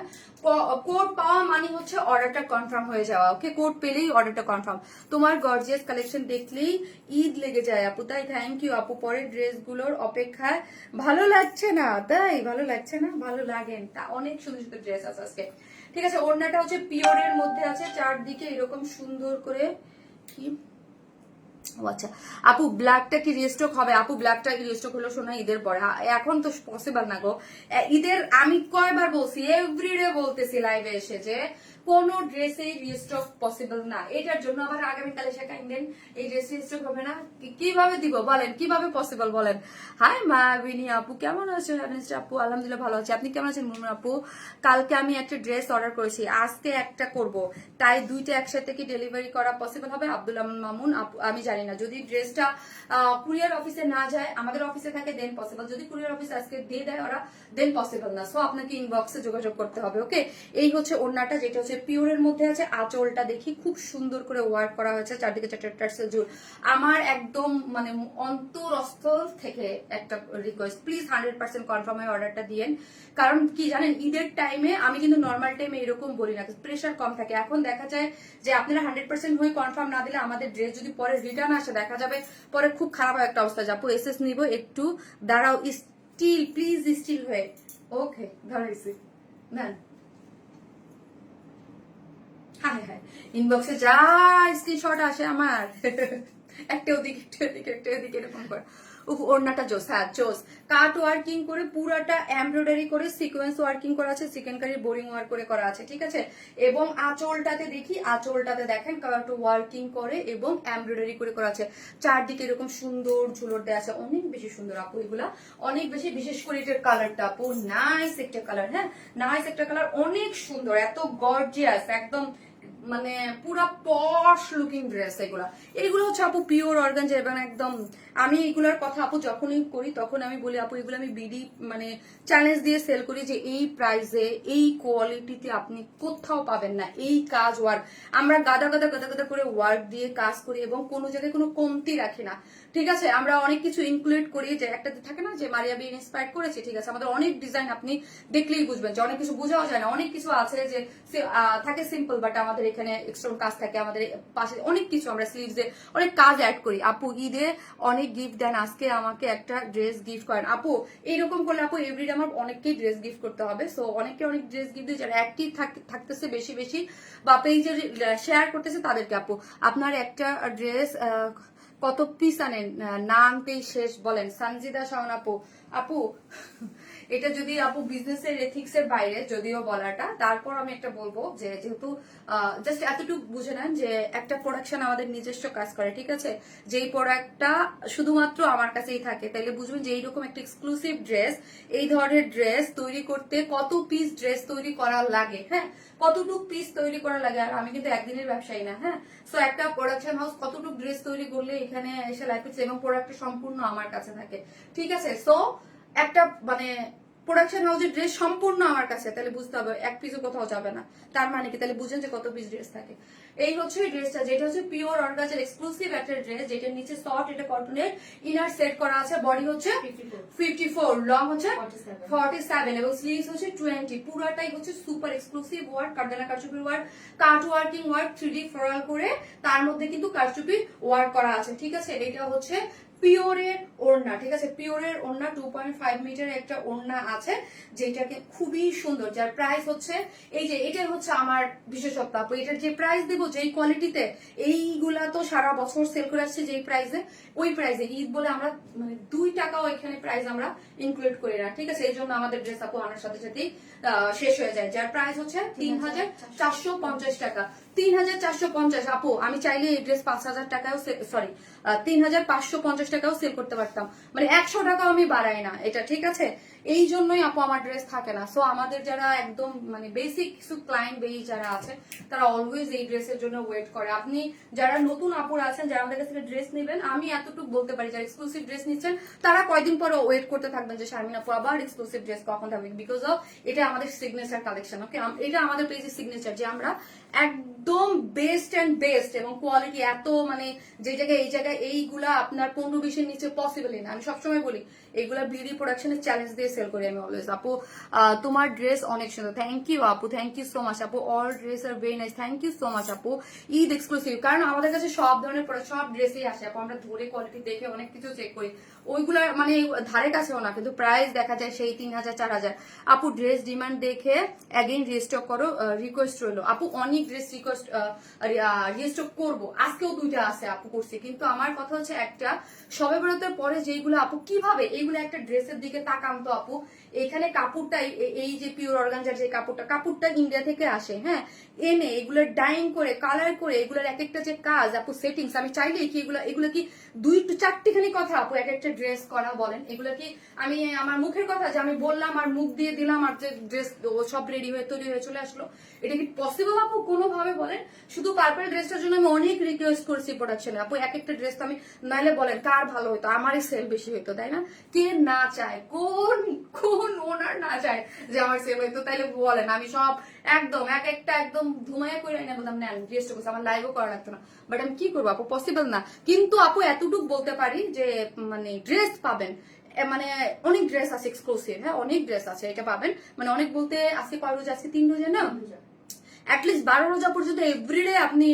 কোড পাওয়া মানে হচ্ছে অর্ডারটা কনফার্ম হয়ে যাওয়া, ওকে। কোড পেলেই অর্ডারটা কনফার্ম। তোমার গর্জিয়াস কালেকশন দেখলেই ঈদ লেগে যায় আপু, তাই থ্যাংক ইউ আপু। পরের ড্রেসগুলোর অপেক্ষায় ভালো লাগছে না, তাই ভালো লাগছে না, ভালো লাগেন তা, অনেক সুন্দর সুন্দর ড্রেস আছে আজকে, ঠিক আছে। ওড়নাটা হচ্ছে পিওরের মধ্যে আছে, চারদিকে এরকম সুন্দর করে কি, আচ্ছা আপু ব্ল্যাকটা কি রিস্টক হবে? আপু ব্ল্যাকটা কি রিস্টক হলো শোনা ঈদের পরে? এখন তো পসিবল না গো ঈদের। আমি কয়বার বলছি, এভরিডে বলতেছি লাইভে এসে যে কোন ড্রেসেই রিস্টক পসিবল না। এটার জন্য আবার আগামীকালে সে কাইন্দেন এই ড্রেস রিস্টক হবে না, কিভাবে দিব বলেন, কিভাবে পসিবল বলেন? হাই মা বিনি আপু, কেমন আছো? আপু আলহামদুলিল্লাহ ভালো আছি, আপনি কেমন আছেন? মুনমুন আপু, কালকে আমি একটা ড্রেস অর্ডার করেছি, আজকে একটা করব, তাই দুইটা একসাথে কি ডেলিভারি করা পসিবল হবে? আব্দুল মামুন আপু, আমি জানি না, যদি ড্রেসটা কুরিয়ার অফিসে না যায়, আমাদের অফিসে থাকে দেন পসিবল, যদি কুরিয়ার অফিসে আজকে দিয়ে দেয় ওরা দেন পসিবল না। সো আপনাকে ইনবক্সে যোগাযোগ করতে হবে, ওকে। এই হচ্ছে ওড়নাটা, যেটা হচ্ছে পিওরের মধ্যে আছে। আঁচলটা দেখি খুব সুন্দর করে ওয়ার্ক করা হয়েছে, চারদিকে চারটা টার্সেল জুল। আমার একদম মানে অন্তরস্থল থেকে একটা রিকোয়েস্ট, প্লিজ 100% কনফার্ম হয়ে অর্ডারটা দিয়েন। কারণ কি জানেন, ঈদের টাইমে আমি কিন্তু নর্মাল টাইমে এরকম বলি না, প্রেশার কম থাকে। এখন দেখা যায় যে আপনারা 100% হয়ে কনফার্ম না দিলে আমাদের ড্রেস যদি পরে রিটার্ন আসে, দেখা যাবে পরে খুব খারাপ একটা অবস্থা। যাবো এসএস নিব, একটু দাঁড়াও, স্টিল প্লিজ, স্টিল হয়ে, ওকে ধরেছি না। হ্যাঁ হ্যাঁ, ইনবক্সে যা স্ক্রিনশট আসে আমার একটা ওদিকে একটা ওদিকে একটা ওদিকে এরকম করে। ওড়নাটা জোস, হ্যাঁ জোস। কাট ওয়ার্কিং করে পুরাটা এমব্রয়ডারি করে সিকোয়েন্স ওয়ার্কিং করা আছে, চিকেন কারি বোরিং ওয়ার্ক করে করা আছে, ঠিক আছে। এবং আঁচলটাতে দেখি, আঁচলটাতে দেখেন কাট ওয়ার্কিং করে এবং এমব্রয়ডারি করে করা আছে, চারদিকে এরকম সুন্দর ঝুলর দেওয়া আছে, অনেক বেশি সুন্দর আপু এগুলা, অনেক বেশি। বিশেষ করে এটার কালারটা আপু নাইস একটা কালার, হ্যাঁ নাইস একটা কালার, অনেক সুন্দর, এত গর্জিয়াস, একদম মানে পুরা পশ লুকিং ড্রেস। এগুলো হচ্ছে আপু পিওর অর্গানজা, এবং একদম আমি এগুলোর কথা আপু যখনই করি তখন আমি বলি আপু এগুলো আমি বিডি মানে চ্যালেঞ্জ দিয়ে সেল করি যে এই প্রাইসে এই কোয়ালিটিতে আপনি কোথাও পাবেন না। এই কাজ ওয়ার্ক আমরা গাদা গাদা গাদা গাদা করে ওয়ার্ক দিয়ে কাজ করি এবং কোনো জায়গায় কোনো কমতি রাখি না, ঠিক আছে। আমরা অনেক কিছু ইনক্লুড করি, যে একটা থাকে না যে মারিয়া বি ইন্সপায়ার করেছে, ঠিক আছে। আমাদের অনেক ডিজাইন আপনি দেখলেই বুঝবেন যে অনেক কিছু বোঝাও যায় না, অনেক কিছু আছে যে থাকে সিম্পল, বাট আমাদের এখানে এক্সট্রা কাজ থাকে, আমাদের পাশে অনেক কিছু আমরা স্লিভসে অনেক কাজ অ্যাড করি। আপু ঈদে অনেক গিফট দেন, আজকে আমাকে একটা ড্রেস গিফট করেন। আপু এইরকম করলে আপু এভরিডে আমার অনেককেই ড্রেস গিফট করতে হবে, সো অনেকে অনেক ড্রেস গিফট দিয়ে যারা অ্যাক্টিভ থাকতেছে বেশি বেশি বা পেজে শেয়ার করতেছে তাদেরকে। আপু আপনার একটা ড্রেস কত পিস আনেন না আনতেই শেষ বলেন? সানজিদা শাওন আপু, আপু এটা যদি আপু বিজনেসের এথিক্স এর বাইরে যদিও বলাটা, তারপর আমি একটা বলবো যে যেহেতু জাস্ট এতটুকু বুঝে নেন যে একটা প্রোডাকশন আমাদের নিজস্ব কাজ করে, ঠিক আছে। যেই প্রোডাক্টটা শুধুমাত্র আমার কাছেই থাকে, তাইলে বুঝবেন যে এইরকম একটা এক্সক্লুসিভ ড্রেস, এই ধরনের ড্রেস তৈরি করতে কত পিস ড্রেস তৈরি করা লাগে, হ্যাঁ কতটুক পিস তৈরি করা লাগে। আর আমি কিন্তু একদিনের ব্যবসায়ী না, হ্যাঁ। সো একটা প্রোডাকশন হাউস কতটুক ড্রেস তৈরি করলে এখানে এসে লাইভ করছি এবং প্রোডাক্ট সম্পূর্ণ আমার কাছে থাকে, ঠিক আছে। সো একটা মানে প্রোডাকশন হাউসের ড্রেস সম্পূর্ণ আমার কাছে, তাহলে বুঝতে হবে এক পিসও কোথাও যাবে না। তার মানে কি, তাহলে বুঝেন যে কত পিস ড্রেস থাকে। এই হচ্ছে ড্রেসটা, যেটা হচ্ছে পিওর অর্গানজার এক্সক্লুসিভ একটা ড্রেস, যেটা নিচে শর্ট, এটা কটনের ইনার সেট করা আছে, বডি হচ্ছে 54, লং হচ্ছে 47 এবং স্লিভস হচ্ছে 20। পুরোটাই হচ্ছে সুপার এক্সক্লুসিভ ওয়ার্ক, কারদানা কারচুপির ওয়ার্ক, কাট ওয়ার্কিং ওয়ার্ক, 3D ফ্লোরাল করে তার মধ্যে কিন্তু কারচুপি ওয়ার্ক করা আছে, ঠিক আছে। এটা হচ্ছে পিওরের ওড়না, ঠিক আছে, পিওরের ওড়না 2.5 মিটার একটা ওড়না আছে, যেটাকে খুবই সুন্দর, যার প্রাইস হচ্ছে এই যে, এটা হচ্ছে আমার বিশেষত্ব আপু। এটার যে প্রাইস দেবো যেই কোয়ালিটিতে, এইগুলা তো সারা বছর সেল করে আসছে যেই প্রাইসে, ওই প্রাইসে ঈদ বলে আমরা মানে 2 টাকাও এখানে প্রাইস আমরা ইনক্লুড করি না, ঠিক আছে। এই জন্য আমাদের ড্রেস আপু আনার সাথে সাথেই শেষ হয়ে যায়, যার প্রাইস হচ্ছে 3450 টাকা। 3450 আপু, আমি চাইলে এই ড্রেস 5000 টাকাও, সরি 3550 টাকাও সেল করতে পারতাম, মানে 100 টাকাও আমি বাড়াই না এটা, ঠিক আছে। এই জন্যই আপু আমার ড্রেস থাকে না। সো আমাদের যারা একদম মানে বেসিক কিছু ক্লায়েন্ট বেস যারা আছে, তারা অলওয়েজ এই ড্রেসের জন্য ওয়েট করে। আপনি যারা নতুন আপুরা আছেন, যারা আমাদের কাছ থেকে ড্রেস নেবেন, আমি এতটুকু বলতে পারি, যারা এক্সক্লুসিভ ড্রেস নিচ্ছেন, তারা কয়দিন পরে ওয়েট করতে থাকবেন যে শারমিন আপু আবার এক্সক্লুসিভ ড্রেস কখন থাকবে, বিকজ অফ এটা আমাদের সিগনেচার কালেকশন, ওকে। এটা আমাদের পেজের সিগনেচার, যে আমরা একদম বেস্ট এন্ড বেস্ট এবং কোয়ালিটি এত মানে যে জায়গায় এই জায়গায় এইগুলা আপনার 15-20 এর নিচে পসিবলই না। আমি সবসময় বলি এগুলা বিউটি প্রোডাকশনের চ্যালেঞ্জ দিয়ে সেল করি আমি অলওয়েজ। আপু তোমার ড্রেস অনেক সুন্দর, থ্যাংক ইউ আপু, থ্যাংক ইউ সো মাচ আপু, all dress are very nice, thank you so much আপু। ঈদ এক্সক্লুসিভ, কারণ আমাদের কাছে সব ধরনের প্রোডাক্ট, সব ড্রেসই আসে আপু, আমরা ধরে কোয়ালিটি দেখে অনেক কিছু চেক করি, ওইগুলা মানে ধারে কাছেও না, কিন্তু প্রাইস দেখা যায় সেই 3000 4000। আপু ড্রেস ডিমান্ড দেখে অ্যাগেইন রিস্টক করো, রিকোয়েস্ট রইলো আপু, অনেক ড্রেস রিকোয়েস্ট রিস্টক করবো, আজকেও 2টা আছে আপু করছি, কিন্তু আমার কথা হচ্ছে একটা, সবে বরাতের পরে যেইগুলো আপু কিভাবে এইগুলো একটা ড্রেসের দিকে তাকান তো আপু, এখানে কাপড়টাই এই যে পিওর অর্গানজার যে কাপড়টা ইন্ডিয়া থেকে আসে, হ্যাঁ, এনে এগুলো ডাইং করে কালার করে এগুলোর এক একটা যে কাজ আপু, সেটিংস, আমি চাইলে কি এগুলো কি 2-4টিখানি কথা আপু এক একটা ড্রেস করা, বলেন এগুলো কি আমি আমার মুখের কথা যে আমি বললাম আর মুখ দিয়ে দিলাম আর যে ড্রেস সব রেডি হয়ে তৈরি হয়ে চলে আসলো, এটা কি পসিবল আপু কোনোভাবে, বলেন। শুধু পার্পল ড্রেসটার জন্য আমি অনেক রিকোয়েস্ট করছি প্রোডাকশনে আপু, এক একটা ড্রেস তো আমি নাইলে বলেন কার ভালো হতো, আমারই সেল বেশি হইতো, তাই না? কে না চায়, কোন কোন ওনার না চায় যে আমার সেল হইতো, তাইলে বলেন। আমি সব একদম এক একটা একদম ধুমাইয়া করে এনে বলতাম নেন ড্রেসটা করছে, আমার লাইভও করা লাগতো না, বাট আমি কি করবো আপু, পসিবল না। কিন্তু আপু এতটুকু বলতে পারি যে মানে ড্রেস পাবেন, মানে অনেক ড্রেস আছে এক্সক্লুসিভ, হ্যাঁ অনেক ড্রেস আছে, এটা পাবেন। মানে অনেক বলতে আজকে কয় রোজা, আজকে 3 রোজা না, অ্যাটলিস্ট 12 রোজা পর্যন্ত এভরিডে আপনি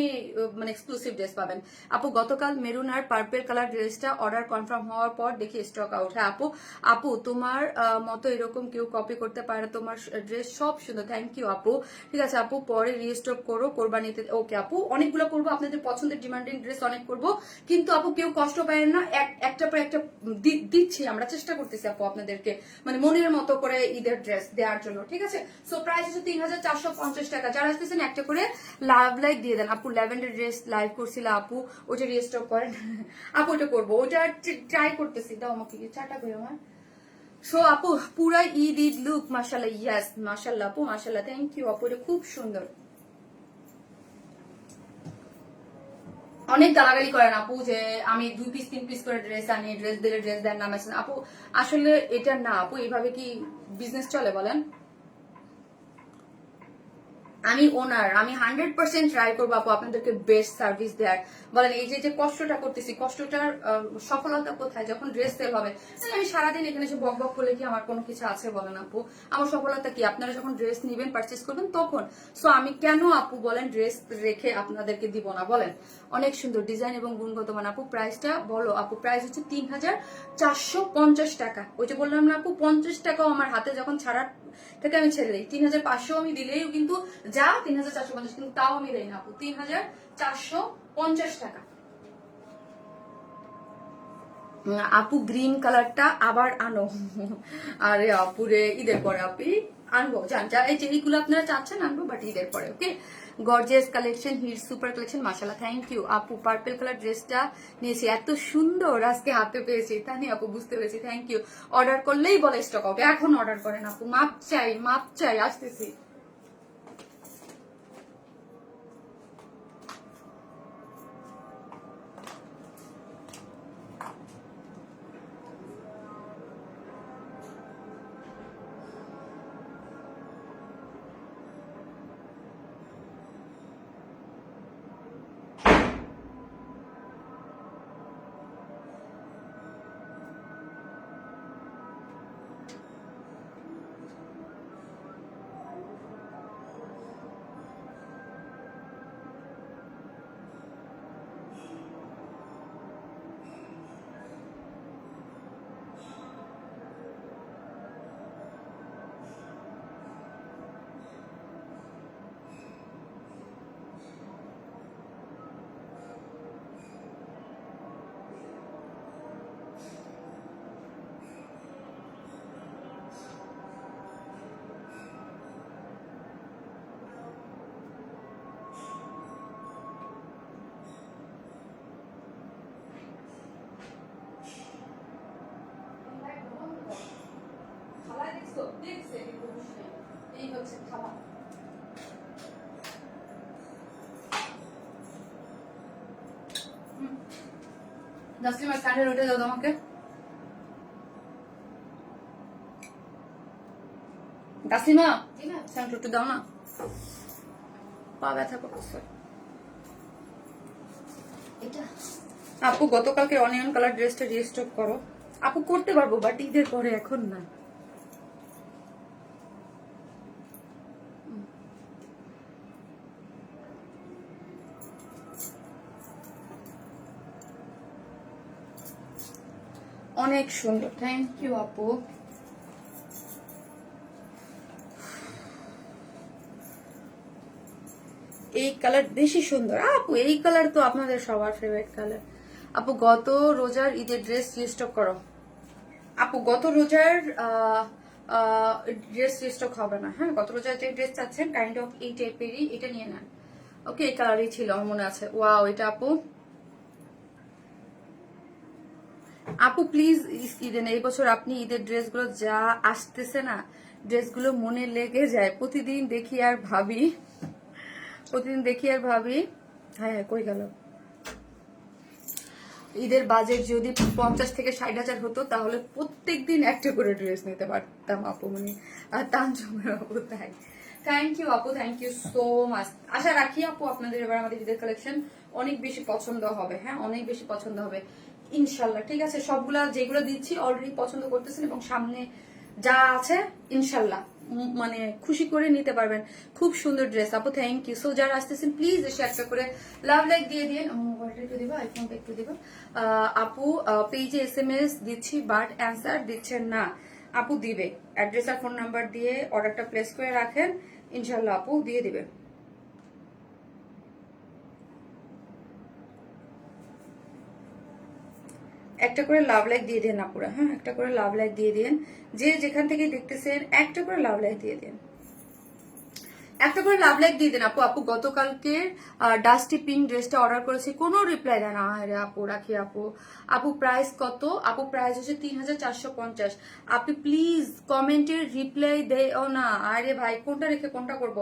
মানে এক্সক্লুসিভ ড্রেস পাবেন আপু। গতকাল মেরুন আর পার্পল কালার ড্রেসটা অর্ডার কনফার্ম হওয়ার পর দেখি স্টক আউট। হ্যাঁ আপু, আপু তোমার মতো এরকম কেউ কপি করতে পারে, তোমার ড্রেস সব সুন্দর, থ্যাংক ইউ আপু। ঠিক আছে আপু, পরে রিস্টক করো কোরবানিতে, ওকে আপু, অনেকগুলো করবো, আপনাদের পছন্দের ডিমান্ডিং ড্রেস অনেক করবো, কিন্তু আপু কেউ কষ্ট পায় না, একটা পর একটা দিচ্ছি, আমরা চেষ্টা করতেছি আপু আপনাদেরকে মানে মনের মতো করে ঈদের ড্রেস দেওয়ার জন্য, ঠিক আছে। সো প্রাইস হচ্ছে 3450 টাকা। যারা আসতেছেন একটা করে লাভ লাইক দিয়ে দেন আপু। ল্যাভেন্ডার ড্রেস লাইভ করছিল আপু, ওটা রিস্টক করেন আপু, ওটা করবো, ওটা ট্রাই করতেছি, দাও আমাকে চাটা করে আমার। সো আপু পুরা ঈদ লুক, মাশাআল্লাহ, ইয়েস মাশাআল্লাহ আপু, মাশাআল্লাহ, থ্যাংক ইউ আপু, এটা খুব সুন্দর। অনেক গালাগালি করেন আপু যে আমি 2 পিস 3 পিস করে ড্রেস আনি, ড্রেস দিলে ড্রেস দেন না, আপু আসলে এটা না আপু, এইভাবে কি বিজনেস চলে বলেন? আমি ওনার, আমি 100% ট্রাই করবো আপু আপনাদেরকে বেস্ট সার্ভিস দেওয়ার। বলেন এই যে কষ্টটা করতেছি, কষ্টটার সফলতা কোথায়? যখন ড্রেস সেল হবে, আমি সারাদিন এখানে এসে বক বক করলে কি আমার কোনো কিছু আছে বলেন আপু? আমার সফলতা কি? আপনারা যখন ড্রেস নিবেন পারচেস করবেন তখন। সো আমি কেন আপু বলেন ড্রেস রেখে আপনাদেরকে দিব না বলেন? অনেক সুন্দর ডিজাইন এবং গুণগত মান। আপু প্রাইসটা বলো আপু। প্রাইস হচ্ছে 3450 টাকা। ওই যে বললাম না আপু, 50 টাকাও আমার হাতে যখন ছাড়ার থেকে আমি ছেড়ে দিই। 3500 আমি দিলেও কিন্তু যা 3450, কিন্তু তাও আমি দেই না আপু, 3450 টাকা। আপু গ্রিন কালারটা আবার আনো। আরে আপুরে ঈদের পরে আপনি আনবো, জান যা এই যে এইগুলো আপনারা চাচ্ছেন আনবো, বাট ঈদের পরে, okay. Gorgeous collection, hit super collection, মাশাআল্লাহ, থ্যাংক ইউ আপু। পার্পল কালার ড্রেসটা নিয়েছি, এত সুন্দর আজকে হাতে পেয়েছি, তাই আপু বুঝতে পেরেছি, থ্যাংক ইউ। অর্ডার করলেই বলে স্টক আউট, এখন অর্ডার করেন আপু, মাপ চাই, আসতেছি। এই হচ্ছে খাবার। জাসলিমা স্ট্যান্ডে উঠে দাও তোমাকে। জাসলিমা স্ট্যান্ড উঠে দাও না, পা ব্যথা করছে। আপু গতকালকে অনিয়ন কালার ড্রেসটা রিস্টক করো। আপু করতে পারবো, বাট ঈদের পরে, এখন না। অনেক সুন্দর, থ্যাংক ইউ আপু। এই কালার বেশি সুন্দর আপু, এই কালার তো আপনাদের সবার ফেভারিট কালার। আপু গত রোজার ঈদের ড্রেস রিস্টক করো। আপু গত রোজার ড্রেস রিস্টক হবে না, হ্যাঁ। গত রোজার যে ড্রেস চাচ্ছেন কাইন্ড অফ এই টাইপেরই, এটা নিয়ে নেন। ওকে, এই কালারই ছিল আমার মনে আছে। ওয়াও, এটা আপু। আপু প্লিজ ঈদে এই বছর আপনি ঈদের ড্রেসগুলো যা আসতেছে না, ড্রেসগুলো মনে লেগে যায়। প্রতিদিন দেখি আর ভাবি, হ্যাঁ হ্যাঁ, কই গেল। ঈদের বাজেট যদি 50 থেকে 60,000 হতো তাহলে প্রত্যেকদিন একটা করে ড্রেস নিতে পারতাম আপু, মানে তানজমের আপু। তাই থ্যাংক ইউ আপু, থ্যাংক ইউ সো মাচ। আশা রাখি আপু আপনাদের এবার আমাদের ঈদের কালেকশন অনেক বেশি পছন্দ হবে, হ্যাঁ, অনেক বেশি পছন্দ হবে ইনশাল্লাহ। ঠিক আছে, সবগুলা যেগুলো দিচ্ছি অলরেডি পছন্দ করতেছেন, এবং সামনে যা আছে ইনশাল্লাহ মানে খুশি করে নিতে পারবেন। খুব সুন্দর ড্রেস আপু, থ্যাংক ইউ। সো যারা আসতেছেন প্লিজ এসে একটা করে লাভ লাইক দিয়ে দিন। মোবাইলটা একটু দিবা, আইফোনটা একটু দিবা। আপু পেজে SMS দিচ্ছি বাট অ্যান্সার দিচ্ছেন না। আপু দিবে, অ্যাড্রেস আর ফোন নাম্বার দিয়ে অর্ডারটা প্লেস করে রাখেন, ইনশাল্লাহ আপু দিয়ে দিবে। একটা করে লাভ লাইক দিয়ে দেন আপুরা, হ্যাঁ, একটা করে লাভ লাইক দিয়ে দিন। যে যেখান থেকে দেখতেছেন একটা করে লাভ লাইক দিয়ে দেন, একটা করে লাভ লাইক দিয়ে দেন আপু। আপু গতকালকে ডাস্টি পিঙ্ক ড্রেসটা অর্ডার করেছি, কোনো রিপ্লাই দেয় না। আরে আপু রাখি আপু। আপু প্রাইস কত? আপু প্রাইস হচ্ছে 3450। আপনি প্লিজ কমেন্টের রিপ্লাই দেও না। আরে ভাই, কোনটা রেখে কোনটা করব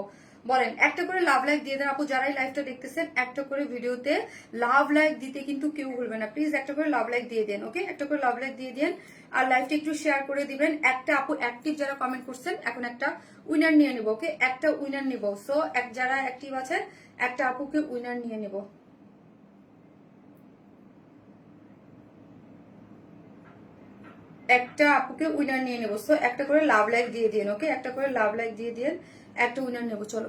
বলেন? একটা করে লাভ লাইক দিয়ে দেন আপু। যারাই লাইভটা দেখতেছেন একটা করে ভিডিওতে লাভ লাইক দিতে কিন্তু কেউ ভুলবেন না, প্লিজ একটা করে লাভ লাইক দিয়ে দেন। ওকে, একটা করে লাভ লাইক দিয়ে দেন, আর লাইভটা একটু শেয়ার করে দিবেন। একটা আপু অ্যাক্টিভ যারা কমেন্ট করছেন, এখন একটা উইনার নিয়ে নিব। ওকে, একটা উইনার নিব। সো যারা অ্যাক্টিভ আছেন একটা আপুকে উইনার নিয়ে নিব। একটা আপুকে উইনার নিয়ে নেবো। সো একটা করে লাভ লাইক দিয়ে দিন। ওকে, একটা করে লাভ লাইক দিয়ে দিন, একটা উইনার নেবো। চলো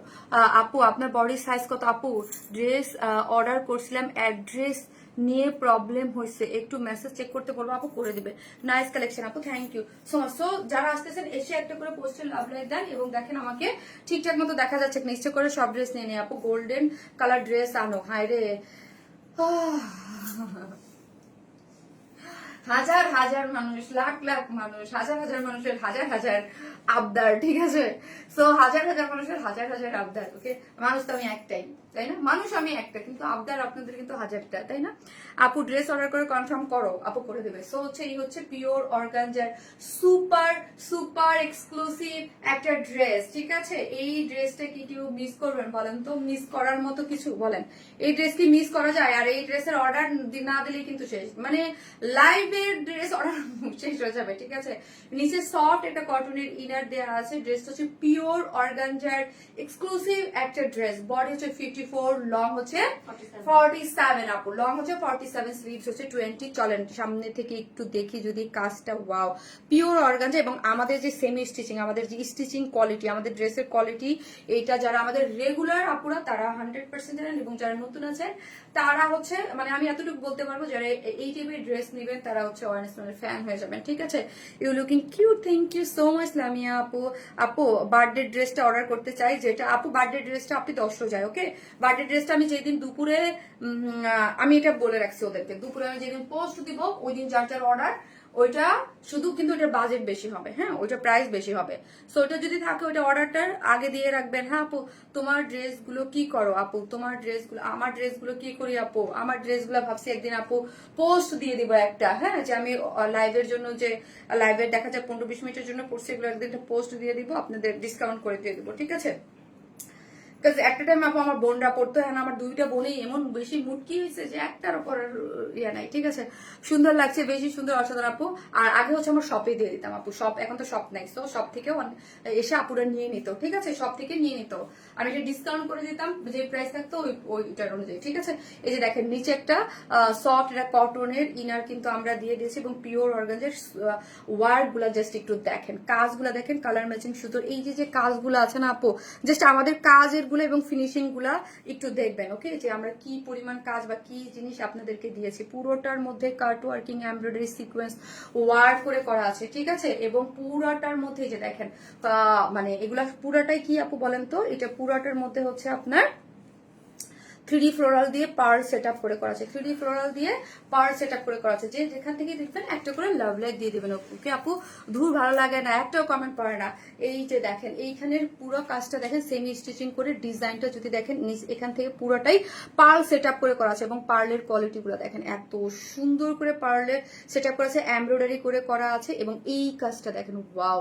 আপু আপনার বডি সাইজ কত? আপু ড্রেস অর্ডার করছিলাম, অ্যাড্রেস নিয়ে প্রবলেম হয়েছে, একটু মেসেজ চেক করতে বলবো আপু, করে দিবে। নাইস কালেকশন আপু, thank you so much. So যারা আসতেছেন এসে একটা করে পোস্টে লাভ লাইক দেন, এবং দেখেন আমাকে ঠিকঠাক মতো দেখা যাচ্ছে নিশ্চয় করে সব ড্রেস নিয়ে নেই আপু। গোল্ডেন কালার ড্রেস আনো, হায় রে। হাজার হাজার মানুষ, লাখ লাখ মানুষ, হাজার হাজার মানুষের হাজার হাজার আবদার, ঠিক আছে। সো হাজার হাজার মানুষের হাজার হাজার আবদার। ওকে, মানুষ তো আমি একটাই, তাই না? মানুষ আমি একটা, কিন্তু আবদার আপনাদের কিন্তু হাজারটা, তাই না? আপু ড্রেস অর্ডার করে কনফার্ম করো, আপু করে দেবে। সো হচ্ছে এই হচ্ছে pure organza super super exclusive একটা ড্রেস, ঠিক আছে। এই ড্রেসটা কি কেউ মিস করবেন বলেন তো? মিস করার মতো কিছু বলেন? এই ড্রেস কি মিস করা যায়? আর এই ড্রেসের অর্ডার না দিলে কিন্তু শেষ, মানে লাইভের ড্রেস অর্ডার শেষ হয়ে যাবে, ঠিক আছে। নিচে সফট একটা কটনের ইনার দেওয়া আছে। ড্রেসটা হচ্ছে পিওর অর্গানজার এক্সক্লুসিভ একটা ড্রেস। বডি হচ্ছে 54, লং হচ্ছে 47 আপু, লং হচ্ছে 47, স্লিভস হচ্ছে 20। চলেন সামনে থেকে একটু দেখি যদি কাজটা। Wow, pure organza. এবং আমাদের যে সেমি স্টিচিং, আমাদের যে স্টিচিং কোয়ালিটি, আমাদের ড্রেসের কোয়ালিটি, এইটা যারা আমাদের রেগুলার আপুরা তারা 100% জানেন, এবং যারা নতুন আছেন তারা হচ্ছে, মানে আমি এতটুকু বলতে পারবো, যারা এই টাইপের ড্রেস নেবেন তারা হচ্ছে অনেস্টলি ফ্যান হয়ে যাবেন, ঠিক আছে। You looking cute, thank you so much Lamia আপু। আপু বার্থডে ড্রেসটা অর্ডার করতে চাই, যেটা আপু বার্থডে ড্রেসটা আপনি 10 রোজায়। ওকে, বার্থডে ড্রেসটা আমি যেদিন দুপুরে, আমি এটা বলে রাখছি ওদেরকে, দুপুরে আমি যেদিন পোস্ট দিব ওই দিন যার যার অর্ডার ওইটা শুধু কিন্তু ওটার বাজেট বেশি হবে, হ্যাঁ ওইটা প্রাইস বেশি হবে। সো ওটা যদি থাকে ওইটা অর্ডারটার আগে দিয়ে রাখবেন। হ্যাঁ আপু তোমার ড্রেসগুলো কি করো আপু, তোমার ড্রেসগুলো, আমার ড্রেসগুলো কি করি আপু, আমার ড্রেসগুলো ভাবছি একদিন আপু পোস্ট দিয়ে দিব একটা, হ্যাঁ যে আমি লাইভের জন্য যে লাইভের দেখা যায় 15-20 মিনিটের জন্য পড়ছি, এগুলো একদিন একটা পোস্ট দিয়ে দিব, আপনাদের ডিসকাউন্ট করে দিয়ে দিব, ঠিক আছে? একটা টাইম আপু আমার বোনরা পড়তো, হ্যাঁ আমার দুইটা বোনেই এমন বেশি মুটকি হয়েছে যে একটার উপর ইয়ে নাই, ঠিক আছে? সুন্দর লাগছে, বেশি সুন্দর, অসাধারণ আপু। আর আগে হচ্ছে আমার শপে দিয়ে দিতাম আপু, শপ এখন তো শপ নাই, তো শপ থেকেও এসে আপুরা নিয়ে নিত, ঠিক আছে? শপ থেকে নিয়ে নিত, আমি এটা ডিসকাউন্ট করে দিতাম, যে প্রাইস থাকতো ওইটার অনুযায়ী, ঠিক আছে? এই যে দেখেন নিচে একটা সফট, এটা কটনের ইনার কিন্তু আমরা দিয়ে দিয়েছি, এবং পিওর অর্গানজার ওয়ার্ক গুলা জাস্ট একটু দেখেন, কাজগুলা দেখেন, কালার ম্যাচিং সুতোর এই যে কাজগুলো আছে না আপু, জাস্ট আমাদের কাজের গুলো এবং ফিনিশিং গুলা একটু দেখবেন, ওকে? যে আমরা কি পরিমাণ কাজ বা কি জিনিস আপনাদেরকে দিয়েছি, পুরোটার মধ্যে কাট ওয়ার্কিং, এমব্রয়ডারি, সিকোয়েন্স ওয়ার্ক করে করা আছে, ঠিক আছে? এবং পুরাটার মধ্যে যে দেখেন মানে এগুলা পুরাটাই কি আপু বলেন তো, এটা পুরাটার মধ্যে হচ্ছে আপনার 3D ফ্লোরাল দিয়ে পার সেট আপ করে করা আছে, 3D ফ্লোরাল দিয়ে পার সেট আপ করে করা আছে, যে যেখান থেকে দেখবেন একটা করে লাভ লাইক দিয়ে দিবেন, ওকে আপু? ধূর ভালো লাগে না, একটাও কমেন্ট পড়ে না। এই যে দেখেন এইখানের পুরো কাজটা দেখেন, সেমি স্টিচিং করে ডিজাইনটা যদি দেখেন, এখান থেকে পুরোটাই পার্ল সেট আপ করে করা আছে, এবং পার্লের কোয়ালিটি গুলো দেখেন, এত সুন্দর করে পার্লের সেট আপ করা আছে, এমব্রয়ডারি করে করা আছে, এবং এই কাজটা দেখেন, ওয়াও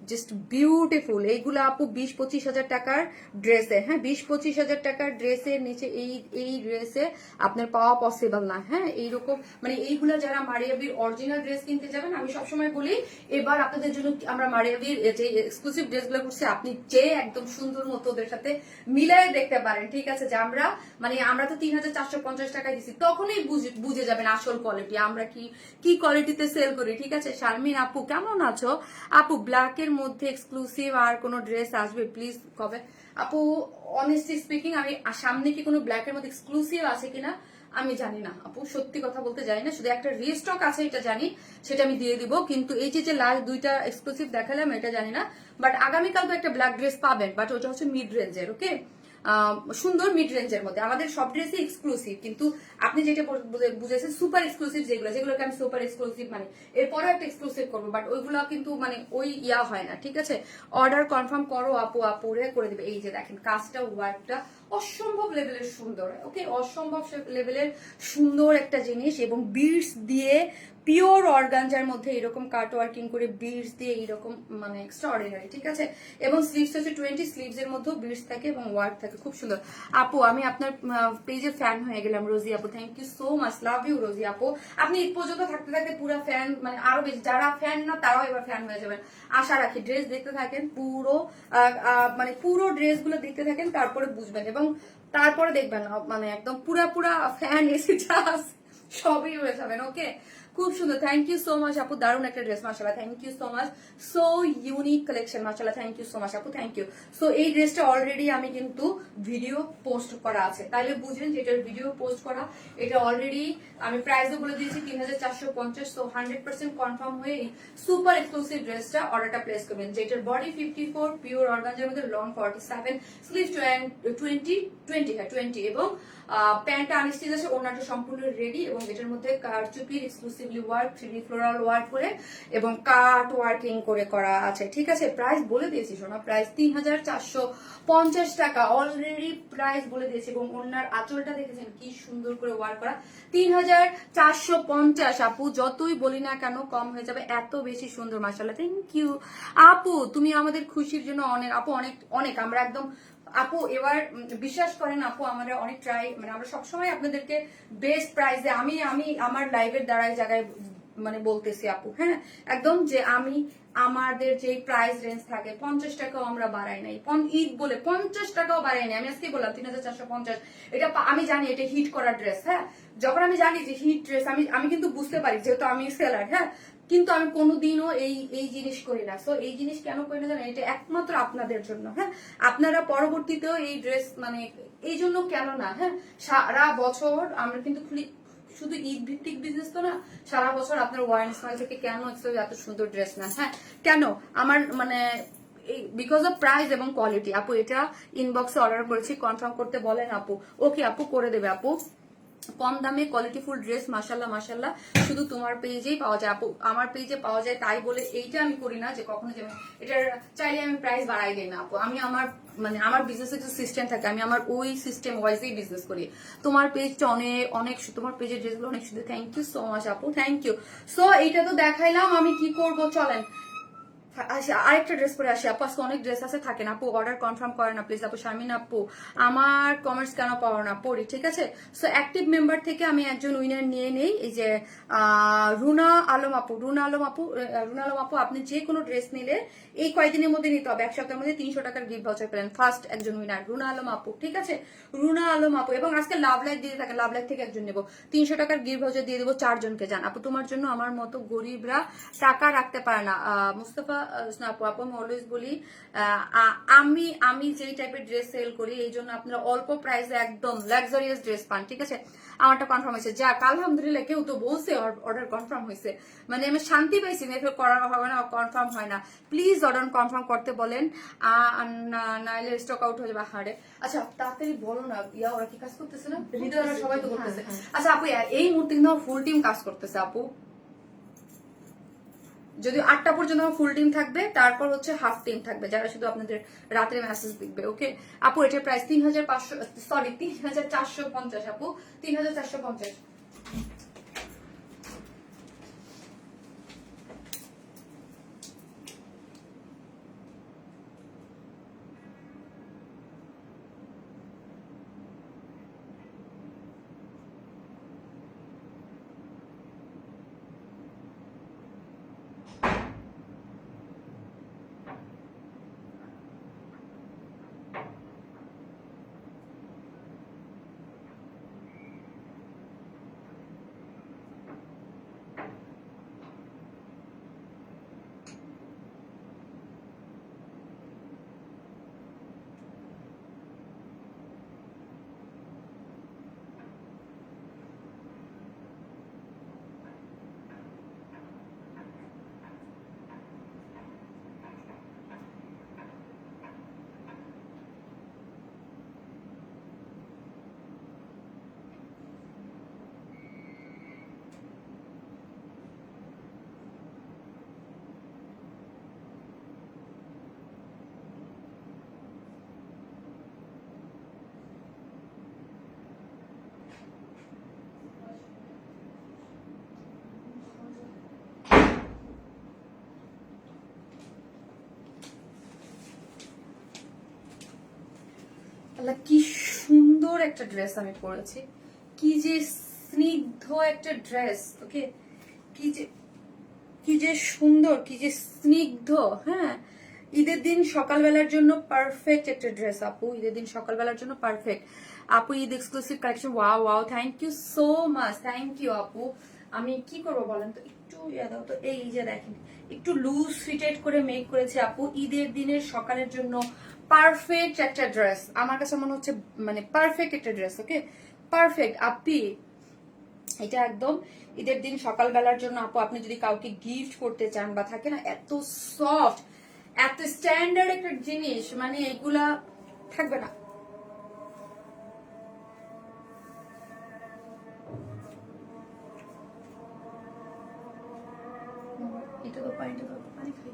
জাস্ট বিউটিফুল। এইগুলো আপু 20-25 হাজার টাকার ড্রেসে, হ্যাঁ 20-25 হাজার টাকার ড্রেসের নিচে এই ড্রেসে আপনার পাওয়া পসিবল না, হ্যাঁ এইরকম মানে এইগুলা যারা মারিয়াবির অরিজিনাল ড্রেস কিনতে যাবেন, আমি সবসময় বলি এবার আপনাদের জন্য আমরা মারিয়াবির যে এক্সক্লুসিভ ড্রেসগুলো করছি, আপনি যে একদম সুন্দর মতো ওদের সাথে মিলাই দেখতে পারেন, ঠিক আছে? যে আমরা তো 3450 টাকায় দিচ্ছি, তখনই বুঝে যাবেন আসল কোয়ালিটি, আমরা কি কোয়ালিটিতে সেল করি, ঠিক আছে? শারমিন আপু কেমন আছো আপু? ব্ল্যাকের মধ্যে এক্সক্লুসিভ আর কোনো ড্রেস আসবে প্লিজ কবে আপু? অনেস্টলি স্পিকিং আমি সামনে কি কোনো ব্ল্যাকের মধ্যে এক্সক্লুসিভ আছে কিনা আমি জানি না আপু, সত্যি কথা বলতে জানি না, শুধু একটা রিস্টক আছে এটা জানি, সেটা আমি দিয়ে দিব। কিন্তু এই যে লাস্ট দুইটা এক্সক্লুসিভ দেখালাম এটা জানি না, বাট আগামীকাল তো একটা ব্ল্যাক ড্রেস পাবেন, বাট ওটা হচ্ছে মিড রেঞ্জের, ওকে? সুন্দর মিড রেঞ্জের মধ্যে। আমাদের সব ড্রেসই এক্সক্লুসিভ, কিন্তু আপনি যেটা বুঝেছেন সুপার এক্সক্লুসিভ যেগুলোকে আমি সুপার এক্সক্লুসিভ মানে এরপরে একটা এক্সক্লুসিভ করবো, বাট ওইগুলো কিন্তু মানে ওই ইয়া হয় না, ঠিক আছে? অর্ডার কনফার্ম করো আপু, আপুরে করে দিবে। এই যে দেখেন কাজটা, ওয়ার্কটা অসম্ভব লেভেলের সুন্দর, ওকে? অসম্ভব লেভেলের সুন্দর একটা জিনিস, এবং বিডস দিয়ে পিওর অর্গানজার মধ্যে এরকম কাট ওয়ার্কিং করে বিডস দিয়ে এইরকম মানে এক্সট্রাঅর্ডিনারি, ঠিক আছে? এবং স্লিভস হচ্ছে 20, স্লিভস এর মধ্যেও বিডস থাকে এবং ওয়ার্ক থাকে, খুব সুন্দর। আপু আমি আপনার পেজে ফ্যান হয়ে গেলাম রোজি আপু, thank you so much, love you Rozy আপু। আপনি ঈদ পর্যন্ত থাকতে থাকতে পুরো ফ্যান, মানে আরো বেশি, যারা ফ্যান না তারাও এবার ফ্যান হয়ে যাবেন আশা রাখি। ড্রেস দেখতে থাকেন, মানে পুরো ড্রেসগুলো দেখতে থাকেন, তারপরে বুঝবেন, এবং তারপরে দেখবেন মানে একদম পুরা ফ্যান এসি সবই হয়ে যাবেন, ওকে? খুব সুন্দর, থ্যাংক ইউ সো মাচ আপু, দারুণ একটা ড্রেস মাশাআল্লাহ, thank you so much, so unique collection মাশাআল্লাহ, থ্যাংক ইউ সো মাচ আপু, থ্যাংক ইউ। সো এই ড্রেসটা অলরেডি আমি কিন্তু ভিডিও পোস্ট করা আছে, তাইলে বুঝবেন যে এটার ভিডিও পোস্ট করা, এটা অলরেডি আমি প্রাইসও বলে দিয়েছি 3450। সো 100% কনফার্ম হয়ে এই সুপার এক্সক্লুসিভ ড্রেসটা অর্ডারটা প্লেস করবেন, যেটার বডি 54, পিওর অর্গানজার মধ্যে লং 47, স্লিভ 20 এবং প্যান্টটা আনস্টিচ আছে, ওনাটা সম্পূর্ণ রেডি, এবং এটার মধ্যে কারচুপির exclusively work, 3D floral work করে এবং কাট ওয়ার্কিং করে করা আছে, ঠিক আছে? প্রাইস বলে দিয়েছি সোনা, প্রাইস 3450 টাকা অলরেডি প্রাইস বলে দিয়েছি, এবং ওনার আঁচলটা দেখেছেন কি সুন্দর করে ওয়ার্ক করা, 3450 আপু। যতই বলি না কেন কম হয়ে যাবে, এত বেশি সুন্দর মাশাআল্লাহ, থ্যাংক ইউ আপু। তুমি আমাদের খুশির জন্য অনেক আপু, অনেক অনেক আমরা একদম আপু এবার বিশ্বাস করেন আপু, আমরা অনেক ট্রাই, মানে আমরা সবসময় আপনাদেরকে বেস্ট প্রাইসে, আমি আমার লাইভের দ্বারাই জায়গায় মানে বলতেছি আপু, হ্যাঁ একদম, যে আমি আমাদের যে প্রাইস রেঞ্জ থাকে 50 টাকাও আমরা বাড়াই নাই, ঈদ বলে 50 টাকাও বাড়াই নাই। আমি আজকে বললাম 3450, এটা আমি জানি এটা হিট করা ড্রেস, হ্যাঁ যখন আমি জানি যে হিট ড্রেস, আমি কিন্তু বুঝতে পারি যেহেতু আমি সেলার, হ্যাঁ কিন্তু আমি কোনোদিনও এই জিনিস করি না। সো এই জিনিস কেন করি না জানেন, এটা একমাত্র আপনাদের জন্য, হ্যাঁ আপনারা পরবর্তীতেও এই ড্রেস মানে এই জন্য কেন না, হ্যাঁ সারা বছর আমরা কিন্তু শুধু ঈদ ভিত্তিক বিজনেস তো না, সারা বছর আপনার ওয়ারেন্স মাল থেকে কেন এত সুন্দর ড্রেস না, হ্যাঁ কেন আমার মানে বিকজ অফ প্রাইস এবং কোয়ালিটি। আপু এটা ইনবক্সে অর্ডার করেছি, কনফার্ম করতে বলেন আপু, ওকে আপু করে দেবে আপু। কম দামে কোয়ালিটিফুল ড্রেস মাশাল্লাহ মাশাল্লাহ শুধু তোমার পেজেই পাওয়া যায় আপু। আমার পেজে পাওয়া যায় তাই বলে এইটা আমি করি না যে কখনো যে এটার চাইলে আমি প্রাইস বাড়াই দিই না আপু। আমি আমার মানে আমার বিজনেসের যে সিস্টেম থাকে আমি আমার ওই সিস্টেম ওয়াইজেই বিজনেস করি। তোমার পেজটা অনেক অনেক তোমার পেজের ড্রেসগুলো অনেক সুন্দর। থ্যাংক ইউ সো মাচ আপু, থ্যাংক ইউ। সো এইটা তো দেখাইলাম, আমি কি করব চলেন আরেকটা ড্রেস পরে আসি আপু। আজকে অনেক ড্রেস আছে, থাকেন আপু, অর্ডার কনফার্ম করেন না প্লিজ আপু। শারমিন আপু আমার কমেন্টস কেন পাওয়া না, পড়ি ঠিক আছে। সো অ্যাক্টিভ মেম্বার থেকে আমি একজন উইনার নিয়ে নেই, এই যে রুনা আলম আপু। রুনা আলম আপু আপনি যে কোনো ড্রেস নিলে এই কয়েকদিনের মধ্যে নিতে হবে, এক সপ্তাহের মধ্যে 300 টাকার গিফট ভাউচার পেলেন। ফার্স্ট একজন উইনার রুনা আলম আপু, ঠিক আছে। রুনা আলম আপু, এবং আজকে লাভ লাইক দিয়ে থাকে, লাভ লাইক থেকে একজন নেবো, 300 টাকার গিফট ভাউচার দিয়ে দেবো 4 জনকে। যান আপু, তোমার জন্য আমার মতো গরিবরা টাকা রাখতে পারে না। মুস্তাফা আপু, আপু আমি অলওয়েজ বলি আমি আমি যেই টাইপের ড্রেস সেল করি এই জন্য আপনারা অল্প প্রাইসে একদম লাক্সারিয়াস ড্রেস পান, ঠিক আছে। আমারটা কনফার্ম হয়েছে, যাক আলহামদুলিল্লাহ। কেউ তো বলছে অর্ডার কনফার্ম হয়েছে, মানে আমি শান্তি পাইছি। মেফেল করা হবে না, কনফার্ম হয় না। প্লিজ অর্ডার কনফার্ম করতে বলেন, নাইলে স্টক আউট হয়ে যাবে। হারে আচ্ছা তাড়াতাড়ি বলো না, ইয়া ওরা কি কাজ করতেছে না, হৃদয় ওরা সবাই তো করতেছে। আচ্ছা আপু এই মুহূর্তে কিন্তু ফুল টিম কাজ করতেছে আপু। যদি 8টা পর্যন্ত ফুল টিম থাকবে, তারপর হচ্ছে হাফ টিম থাকবে যারা শুধু আপনাদের রাতের মেসেজ দেখবে, ওকে আপু। এটার প্রাইস 3500, সরি 3450 আপু, 3450। কি সুন্দর একটা ড্রেস আমি পরেছি, কি যে স্নিগ্ধ একটা ড্রেস, ওকে। কি যে সুন্দর, কি যে স্নিগ্ধ। হ্যাঁ, ঈদের দিন সকালবেলার জন্য পারফেক্ট একটা ড্রেস আপু, ঈদের দিন সকালবেলার জন্য পারফেক্ট আপু। Eid exclusive collection, wow wow, thank you so much, thank you আপু। আমি কি করবো বলেন তো, একটু ইয়ে দাও তো। এই যে দেখেন একটু লুজ ফিটেড করে মেক করেছে আপু, ঈদের দিনের সকালের জন্য পারফেক্ট একটা ড্রেস। আমার কাছে মনে হচ্ছে মানে পারফেক্ট একটা ড্রেস, ওকে পারফেক্ট আপি। এটা একদম ঈদের দিন সকালবেলার জন্য আপু। আপনি যদি কাউকে গিফট করতে চান বা থাকে না, এত সফট এত স্ট্যান্ডার্ড একটা জিনিস, মানে এগুলা থাকবে না। এটা তো পানিটা তো পানি খাই।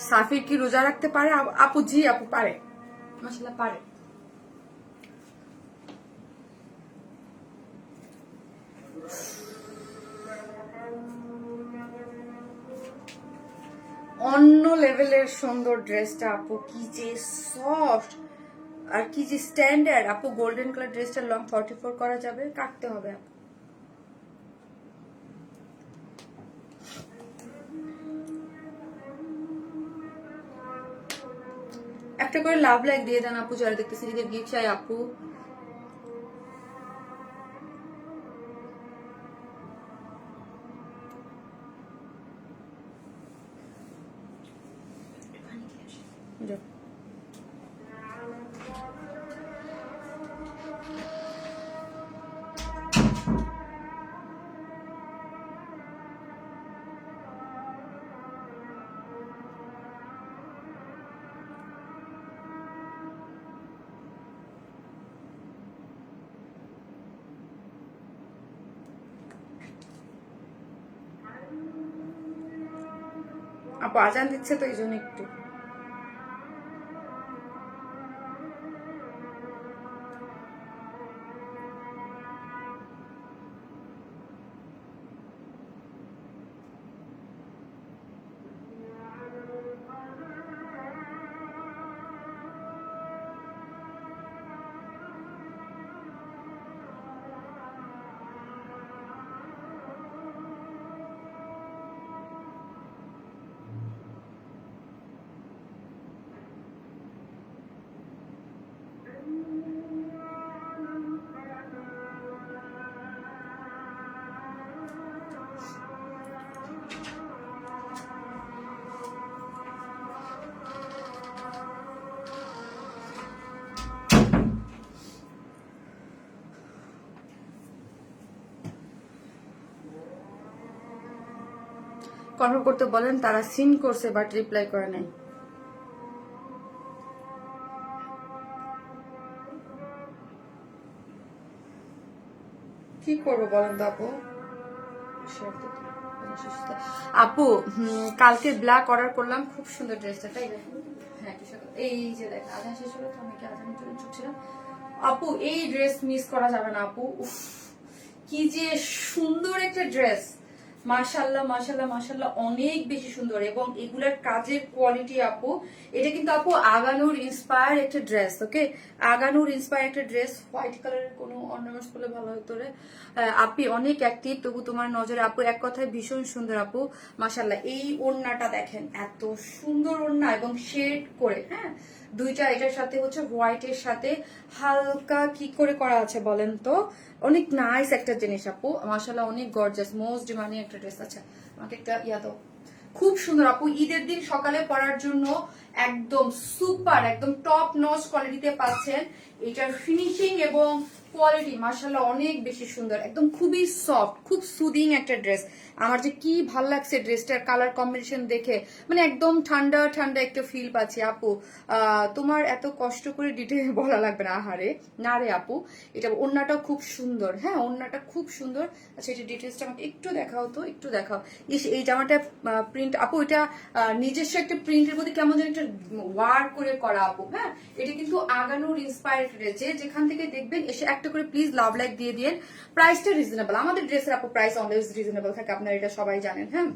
সাফির কি রোজা রাখতে পারে আপু? জি আপু পারে, মাশাআল্লাহ পারে। অন্য লেভেলের সুন্দর ড্রেসটা আপু, কি যে সফট আর কি যে স্ট্যান্ডার্ড আপু। গোল্ডেন কালার ড্রেসটা লং 44 করা যাবে, কাটতে হবে আপু। একটা করে লাভ লাইক দিয়ে দেন আপু যারা দেখতেছি, যদি গিফট চাই আপু। আপু আজান দিচ্ছে তো এই জন্য একটু। কনফার্ম করতে বলেন, তারা সিন করছে বাট রিপ্লাই করে নাই। কি করবো বলেন তো আপু। আপু কালকে ব্ল্যাক অর্ডার করলাম, খুব সুন্দর ড্রেসটা, তাই হ্যাঁ এই যে দেখ আজান শেষ হলো তো আমি কি আজানের জন্য ছুটছিলাম। আপু এই ড্রেস মিস করা যাবে না আপু, কি যে সুন্দর একটা ড্রেস, মাশাআল্লাহ মাশাআল্লাহ মাশাআল্লাহ, অনেক বেশি সুন্দর। এবং এগুলার কাজের কোয়ালিটি আপু, এটা কিন্তু আপু আগানুর ইন্সপায়ার একটা ড্রেস। ওকে, আগানুর ইন্সপায়ার একটা ড্রেস, হোয়াইট কালারের কোনো অর্নামেন্টস করলে ভালো হতো রে। আপনি অনেক অ্যাক্টিভ, তবু তোমার নজরে আপু এক কথায় ভীষণ সুন্দর আপু, মাশাআল্লাহ। এই ওড়নাটা দেখেন, এত সুন্দর ওড়না এবং শেড করে, হ্যাঁ দুইটা, এটার সাথে হচ্ছে হোয়াইটের সাথে হালকা কি করে করা আছে বলেন তো, অনেক নাইস একটা জিনিস আপু, মাশাআল্লাহ অনেক গর্জাস, মোস্ট ডিমান্ডিং একটা ড্রেস। আচ্ছা আমাকে একটা ইয়া দাও, খুব সুন্দর আপু, ঈদের দিন সকালে পরার জন্য একদম সুপার, একদম টপ নচ কোয়ালিটিতে পাচ্ছেন। এটার ফিনিশিং এবং কোয়ালিটি মাশাআল্লাহ অনেক বেশি সুন্দর, একদম খুবই সফট, খুব সুদিং একটা ড্রেস। আমার যে কি ভাল লাগছে ড্রেসটার কালার কম্বিনেশন দেখে, মানে একদম ঠান্ডা ঠান্ডা একটা ফিল পাচ্ছি আপু। তোমার এত কষ্ট করে ডিটেইল বলা লাগবে না, আহারে না রে আপু। এটা ওড়নাটাও খুব সুন্দর, হ্যাঁ ওড়নাটা খুব সুন্দর। আচ্ছা এটা ডিটেলসটা আমাকে একটু দেখাও তো, একটু দেখাও। এই জামাটা প্রিন্ট আপু, এটা নিজস্ব একটা প্রিন্টের মধ্যে কেমন যেন একটা ওয়ার্ক করে করা আপু। হ্যাঁ এটা কিন্তু আগানুর ইন্সপায়ার্ড ড্রেস, যেখান থেকে দেখবেন এসে একটা করে প্লিজ লাভ লাইক দিয়ে দিন। প্রাইসটা রিজনেবল, আমাদের ড্রেসের আপু প্রাইস অলওয়েজ রিজনেবল থাকে, আপনারা এটা সবাই জানেন। হ্যাঁ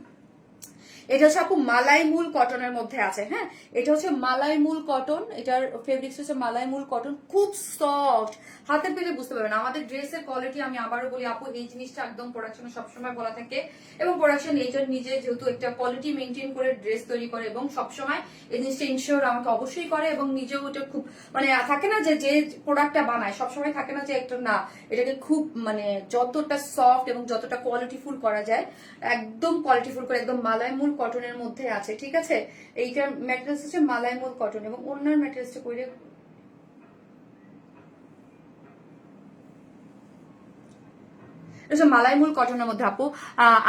এটা হচ্ছে আপু মালাই মুল কটনের মধ্যে আছে। হ্যাঁ এটা হচ্ছে মালাই মুল কটন, এটার ফেব্রিক্স হচ্ছে মালাই মুল কটন, খুব সফট, হাতে পেলে বুঝতে পারবেন আমাদের ড্রেসের কোয়ালিটি। আমি আবারও বলি আপু, এই জিনিসটা একদম প্রোডাকশনে সবসময় বলা থাকে, এবং প্রোডাকশন এইটার নিজে যেহেতু একটা কোয়ালিটি মেনটেন করে ড্রেস তৈরি করে এবং সবসময় এই জিনিসটা ইনশিওর আমাকে অবশ্যই করে, এবং নিজেও এটা খুব মানে থাকে না যে যে প্রোডাক্টটা বানায় সবসময় থাকে না যে একটা না, এটাকে খুব মানে যতটা সফট এবং যতটা কোয়ালিটিফুল করা যায় একদম কোয়ালিটিফুল করে, একদম মালাইমুল কটনের মধ্যে আছে। ঠিক আছে, এইটার ম্যাটেরিয়ালস হচ্ছে মালাইমুল কটন এবং অন্যান্য ম্যাটেরিয়ালসটা কইরে মালাইমুল কটনের মধ্যে আপু।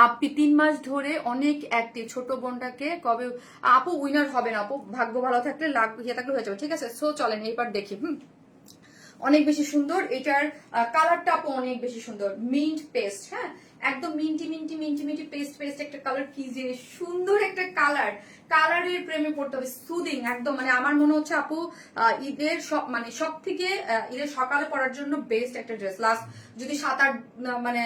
আপনি 3 মাস ধরে অনেক অ্যাক্টিভ, ছোট বোনটাকে কবে আপু উইনার হবে না আপু, ভাগ্য ভালো থাকলে লাগ ইয়ে থাকলে হয়ে যাবে। ঠিক আছে, সো চলেন এইবার দেখি। অনেক বেশি সুন্দর, এটার কালারটা আপু অনেক বেশি সুন্দর, মিন্ট পেস্ট, হ্যাঁ একদম minty minty minty minty paste paste একটা কালার, কি যে সুন্দর একটা কালার, কালারের প্রেমে পড়তে হবে, সুদিং একদম। মানে আমার মনে হচ্ছে আপু ঈদের সব থেকে ঈদের সকালে পরার জন্য বেস্ট একটা ড্রেস। লাস্ট যদি 7-8 মানে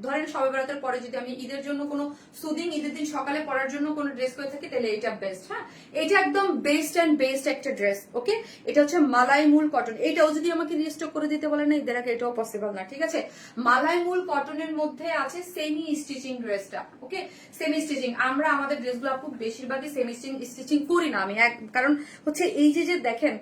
ধরেন শবে বরাতের পরে যদি আমি ঈদের জন্য কোনো সুদিং ঈদের দিন সকালে পরার জন্য কোনো ড্রেস করে থাকি তাহলে এটা বেস্ট। হ্যাঁ, এটা একদম বেস্ট এন্ড বেস্ট একটা ড্রেস। ওকে, এটা হচ্ছে মালাই মূল কটন। এটাও যদি আমাকে রিস্টক করে দিতে বলে না ঈদের আগে, এটাও পসিবল না। ঠিক আছে, মালাই মূল কটনের মধ্যে আছে সেমি স্টিচিং ড্রেসটা। ওকে, সেমি স্টিচিং। আমরা আমাদের ড্রেসগুলো আপু বেশিরভাগই সেমি স্টিচিং করি না আমি, কারণ হচ্ছে এই যে দেখেন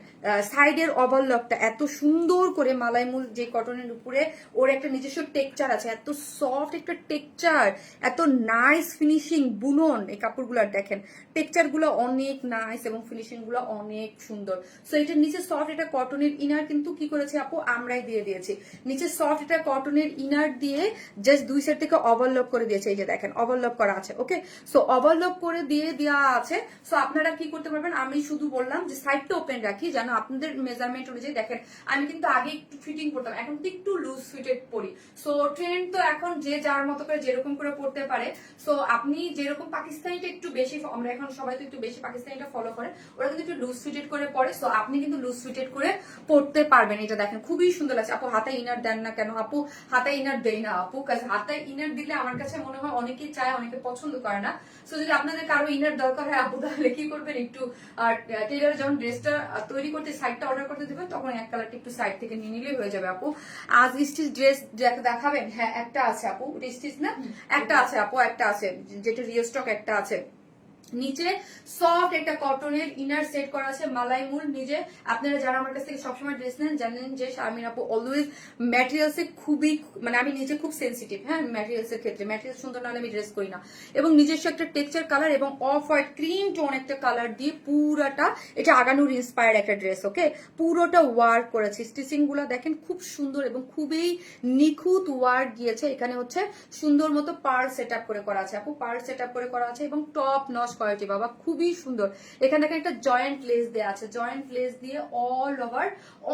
সাইডের ওভারলকটা এত সুন্দর করে মালাই মূল যে কটনের উপরে ওর একটা নিজস্ব টেক্সচার আছে, এত সফট একটা টেক্সচার, এত নাইস ফিনিশিং বুনন। এই কাপড়গুলোর দেখেন টেক্সচার গুলো অনেক নাইস এবং ফিনিশিং গুলো অনেক সুন্দর। সো এটা নিচে সফট এটা কটনের ইনার কিন্তু কি করেছে আপু আমরাই দিয়ে দিয়েছি। নিচে সফট এটা কটনের ইনার দিয়ে জাস্ট দুই সাইড থেকে ওভারলক করে দিয়েছে। এই যে দেখেন ওভারলক করা আছে। ওকে, সো ওভারলক করে দিয়ে দেওয়া আছে। সো আপনারা কি করতে পারবেন, আমি শুধু বললাম যে সাইডটা ওপেন রাখি যেন আপনাদের মেজারমেন্ট অনুযায়ী। দেখেন আমি কিন্তু আগে একটু ফিটিং করতাম, এখন তো একটু লুজ ফিটেড পরি। সো ট্রেন্ড তো এখন যে যার মতো করে যেরকম করে পড়তে পারে। সো আপনি যেরকম পাকিস্তানিটা একটু বেশি, আমরা এখন সবাই তো একটু বেশি পাকিস্তানিটা ফলো করে, ওরা কিন্তু একটু লুজ ফিটেড করে পড়ে। সো আপনি কিন্তু লুজ ফিটেড করে পড়তে পারবেন। এটা দেখেন খুবই সুন্দর লাগছে। আপু হাতায় ইনার দেন না কেন? আপু হাতায় ইনার দেই না আপু, কাজ হাতায় ইনার দিলে আমার কাছে মনে হয় অনেকেই চায়, অনেকে পছন্দ করে না। সো যদি আপনাদের কারো ইনার দরকার হয় আপু তাহলে কি করবেন, একটু টেলার যখন ড্রেসটা তৈরি করতে সাইডটা অর্ডার করতে দেবেন তখন এক কালারটা একটু সাইড থেকে নিয়ে নিলেই হয়ে যাবে আপু। আজ স্টিচ ড্রেস দেখাবেন? হ্যাঁ একটা আছে আপু, স্টিচ না একটা আছে আপু, একটা আছে যেটা রিস্টক একটা আছে। নিচে সফট একটা কটনের ইনার সেট করা আছে মালাই মূল। নিজে আপনারা যারা আমার কাছ থেকে সবসময় ড্রেস নেন জানেন যে শারমিন আপু অলওয়েজ ম্যাটেরিয়ালসে খুবই, মানে আমি নিজে খুব সেন্সিটিভ। হ্যাঁ, ম্যাটেরিয়ালসের ক্ষেত্রে ম্যাটেরিয়াল সুন্দর না হলে আমি ড্রেস করি না। এবং নিজস্ব একটা টেক্সচার কালার এবং অফ হোয়াইট ক্রিম টোন একটা কালার দিয়ে পুরাটা, এটা আগানুর ইন্সপায়ার্ড একটা ড্রেস। ওকে, পুরোটা ওয়ার্ক করেছে। স্টিচিং গুলা দেখেন খুব সুন্দর এবং খুবই নিখুঁত ওয়ার্ক গিয়েছে। এখানে হচ্ছে সুন্দর মতো পার্ল সেট আপ করে করা আছে আপু, পার্ল সেট আপ করে করা আছে এবং টপ নচ কোয়ালিটি বাবা, খুবই সুন্দর। এখানে দেখেন একটা জয়েন্ট লেস দেওয়া আছে, জয়েন্ট লেস দিয়ে অল ওভার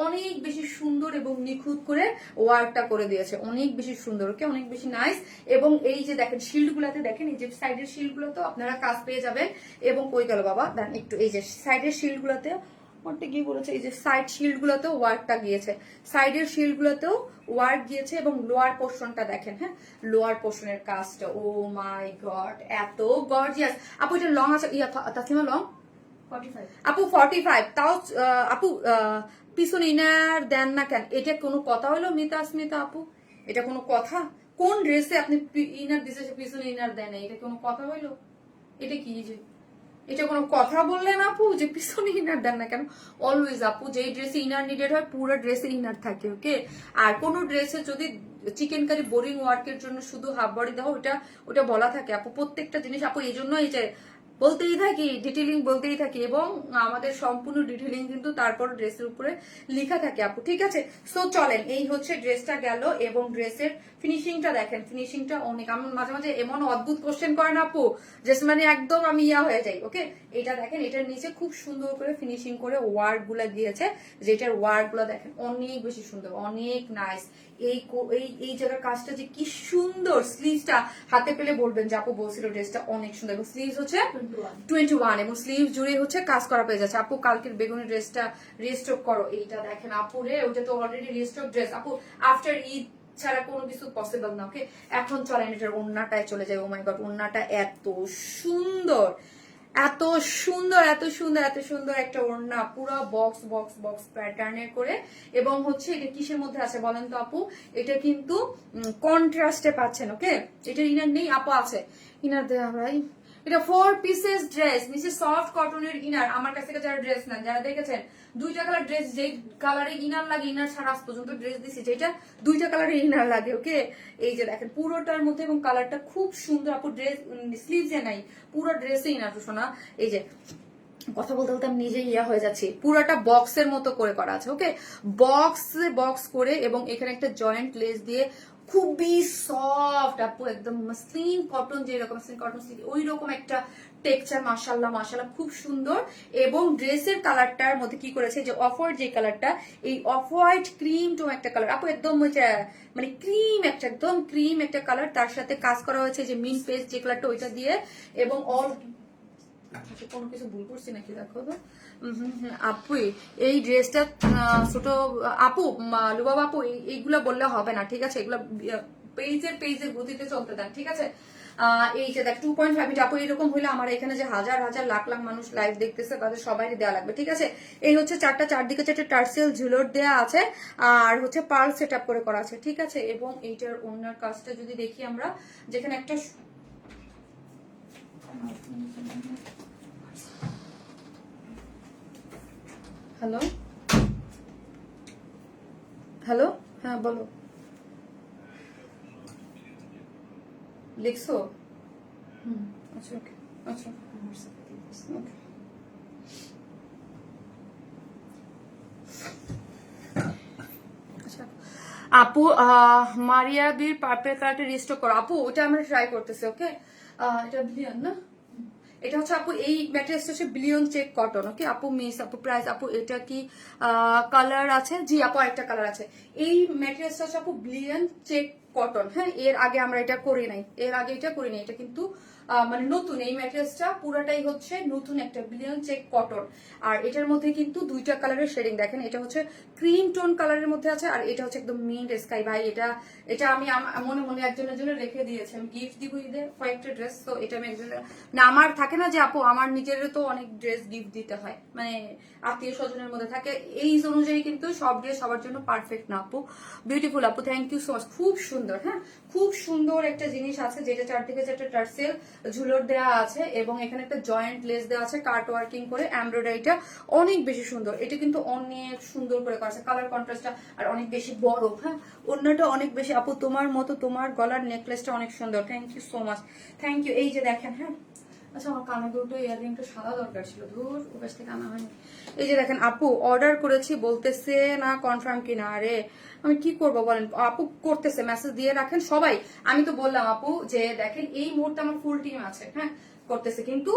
অনেক বেশি সুন্দর এবং নিখুঁত করে ওয়ার্কটা করে দিয়েছে, অনেক বেশি সুন্দর। ওকে, অনেক বেশি নাইস। এবং এই যে দেখেন শিল্ড গুলাতে দেখেন, এই যে সাইডের শিল্ড গুলোতেও আপনারা কাজ পেয়ে যাবেন। এবং কই গেল বাবা, দেন একটু এই যে সাইডের শিল্ড গুলাতে কি বলেছে, এই যে সাইড শিল্ড গুলোতেও ওয়ার্কটা গিয়েছে, সাইডের শিল্ড গুলোতেও ওয়ার্ক গিয়েছে। এবং লোয়ার পোর্শনটা দেখেন, হ্যাঁ লোয়ার পোর্শনের কাজটা ও মাই গড এত গর্জিয়াস। আপু এটা লং আছে, তাসলিমা লং 45 আপু 45, তাও আপু পিছনে ইনার দেন না কেন? এটা কোনো কথা হলো স্মিতা আপু? এটা কোনো কথা? কোন ড্রেসে আপনি ইনার দিছে পিছনে ইনার দেন? এটা কোনো কথা হইলো? এটা কি যে এটা কোনো কথা বললেন আপু যে পিছনে ইনার দেন না কেন? অলওয়েজ আপু যেই ড্রেসে ইনার নিডেড হয় পুরো ড্রেসে ইনার থাকে। ওকে, আর কোন ড্রেসে যদি চিকেন কারি বোরিং ওয়ার্কের জন্য শুধু হাফ বডি দাও, ওটা বলা থাকে আপু। প্রত্যেকটা জিনিস আপু এই জন্য এই যে বলতেই থাকি, ডিটেলিং বলতেই থাকি, এবং আমাদের সম্পূর্ণ ডিটেলিং কিন্তু তারপর ড্রেসের উপরে লেখা থাকে আপু। ঠিক আছে, সো চলেন এই হচ্ছে ড্রেসটা গেল। এবং ড্রেসের ফিনিশিংটা দেখেন, ফিনিশিংটা অনেক, আমি মাঝে মাঝে এমন অদ্ভুত কোশ্চেন করেন আপু ড্রেস মানে একদম আমি হয়ে যাই। ওকে, এটা দেখেন, এটার নিচে খুব সুন্দর করে ফিনিশিং করে ওয়ার্ক গুলা দিয়েছে, যেটার ওয়ার্ক গুলা দেখেন অনেক বেশি সুন্দর, অনেক নাইস। এই জায়গার কাজটা যে কি সুন্দর, স্লিভসটা হাতে পেলে বলবেন যে আপু বলছিল ড্রেসটা অনেক সুন্দর। এবং স্লিভস হচ্ছে 21 এবং স্লিভ জুড়ে হচ্ছে কাজ করা পেয়ে যাচ্ছে আপু। কালকের বেগুনি ড্রেসটা রিস্টক করো, এইটা দেখেন আপু রে, ওটা তো অলরেডি রিস্টক ড্রেস আপু, আফটার ঈদ ছাড়া কোনো কিছু পসিবল না। ওকে, এখন চলেন এটার ওড়নাটায় চলে যায়। ও মাই গড, ওড়নাটা এত সুন্দর, এত সুন্দর, এত সুন্দর, এত সুন্দর একটা ওড়না, পুরো বক্স বক্স বক্স প্যাটার্নের করে। এবং হচ্ছে এটা কিসের মধ্যে আছে বলেন তো আপু? এটা কিন্তু কন্ট্রাস্টে পাচ্ছেন। ওকে, এটা ইনার নেই আপু, আছে ইনার দেওয়া ভাই। এটা 4 পিসেস ড্রেস, নিচে সফট কটনের ইনার। আমার কাছ থেকে যারা ড্রেস নেন, যারা দেখেছেন 2টা কালার ড্রেস, যেই কালারে ইনার লাগে, ইনার ছাড়া আজ পর্যন্ত ড্রেস দিছি যেটা 2টা কালারে ইনার লাগে। ওকে, এই যে দেখেন পুরোটার মধ্যে, এবং কালারটা খুব সুন্দর আপু। ড্রেস স্লিভসে নাই, পুরো ড্রেসে ইনার শোনা। এই যে কথা বলতে বলতে আমি নিজেই হয়ে যাচ্ছি। পুরোটা বক্সের মতো করে করা আছে। ওকে, বক্স করে, এবং এখানে একটা জয়েন্ট লেস দিয়ে খুবই সফট আপু, একদম মসলিন কটন, যেরকম মসলিন কটন ওই রকম একটা টেক্সচার। মাশাআল্লাহ মাশাআল্লাহ, খুব সুন্দর। এবং ড্রেসের কালারটার মধ্যে কি করেছে, যে অফ হোয়াইট যে কালারটা, এই অফ হোয়াইট ক্রিম টো একটা কালার আপু, একদম মানে ক্রিম একটা, একদম ক্রিম একটা কালার। তার সাথে কাজ করা হয়েছে যে মিন পেস্ট যে কালারটা, ওইটা দিয়ে। এবং অল কোনো কিছু ভুল করছি নাকি দেখো তো। আপু এই ড্রেসটা ছোট আপু, লুবাব আপু, এইগুলা বললে হবে না, ঠিক আছে? এগুলা পেজের গতিতে চলতে দেন, ঠিক আছে? এই যে দেখ 2.5 মিনিট আপু, এরকম হইলে আমার এখানে যে হাজার হাজার লাখ লাখ মানুষ লাইভ দেখতেছে তাদের সবাই দেওয়া লাগবে, ঠিক আছে? এই হচ্ছে চারদিকে 4টে টার্সেল ঝুলট দেওয়া আছে, আর হচ্ছে পার্ল সেট আপ করে করা আছে, ঠিক আছে? এবং এইটার ওনার কাজটা যদি দেখি আমরা, যেখানে একটা হ্যালো হ্যালো, হ্যাঁ বলো, লিখছো? আচ্ছা ওকে, আচ্ছা ওকে। আচ্ছা আপু, মারিয়া বির পার্পল কালারটা রিস্টোর করো আপু, ওটা আমরা ট্রাই করতেছি, ওকে? এটা বিলিয়ন না, এটা হচ্ছে আপু, এই ম্যাটেরিয়ালসটা হচ্ছে বিলিয়ন চেক কটন, ওকে আপু? মিস আপু প্রাইস আপু, এটা কি কালার আছে? জি আপু, একটা কালার আছে। এই ম্যাটেরিয়ালসটা হচ্ছে আপু বিলিয়ন চেক কটন, হ্যাঁ? এর আগে আমরা এটা করি নাই, এটা কিন্তু মানে নতুন, এই ম্যাটেরিয়ালসটা পুরাটাই হচ্ছে নতুন একটা বিলিয়ন চেক কটন। আর এটার মধ্যে কিন্তু 2টা কালারের শেডিং দেখেন, এটা হচ্ছে ক্রিম টোন কালারের মধ্যে আছে, আর এটা হচ্ছে একদম মিন্ট স্কাই। ভাই এটা আমি মনে মনে একজনের জন্য রেখে দিয়েছি, আমি গিফট দিব ঈদের কয়েকটা ড্রেস, তো এটা আমি একজনের, না আমার থাকে না যে আপু, আমার নিজেরও তো অনেক ড্রেস গিফট দিতে হয়, মানে আত্মীয় স্বজনের মধ্যে থাকে, এই অনুযায়ী কিন্তু সব ড্রেস সবার জন্য পারফেক্ট না আপু। বিউটিফুল আপু, থ্যাংক ইউ সো মাচ, খুব সুন্দর। হ্যাঁ, খুব সুন্দর একটা জিনিস আছে, যেটা চারদিকে 4টে টার্সেল ঝুলর দেওয়া আছে, এবং এখানে একটা জয়েন্ট লেস দেওয়া আছে কাট ওয়ার্কিং করে, এমব্রয়ডারিটা অনেক বেশি সুন্দর, এটা কিন্তু অনেক সুন্দর করে করা আছে, কালার কন্ট্রাস্টটা আর অনেক বেশি বড়। হ্যাঁ, ওড়নাটা অনেক বেশি আপু, তোমার মতো তোমার গলার নেকলেসটা অনেক সুন্দর, thank you so much, thank you. এই যে দেখেন, হ্যাঁ, আচ্ছা আমার কানে দুটো ইয়াররিংটা সাদা দরকার ছিল, ধুর ওপাশ থেকে আনা হয়নি। এই যে দেখেন আপু, অর্ডার করেছি বলতেছে না কনফার্ম কিনা, আরে আমি কি করবো বলেন আপু? করতেছে, মেসেজ দিয়ে রাখেন সবাই। আমি তো বললাম আপু যে দেখেন এই মুহূর্তে আমার ফুল টিম আছে, হ্যাঁ, করতেছে, কিন্তু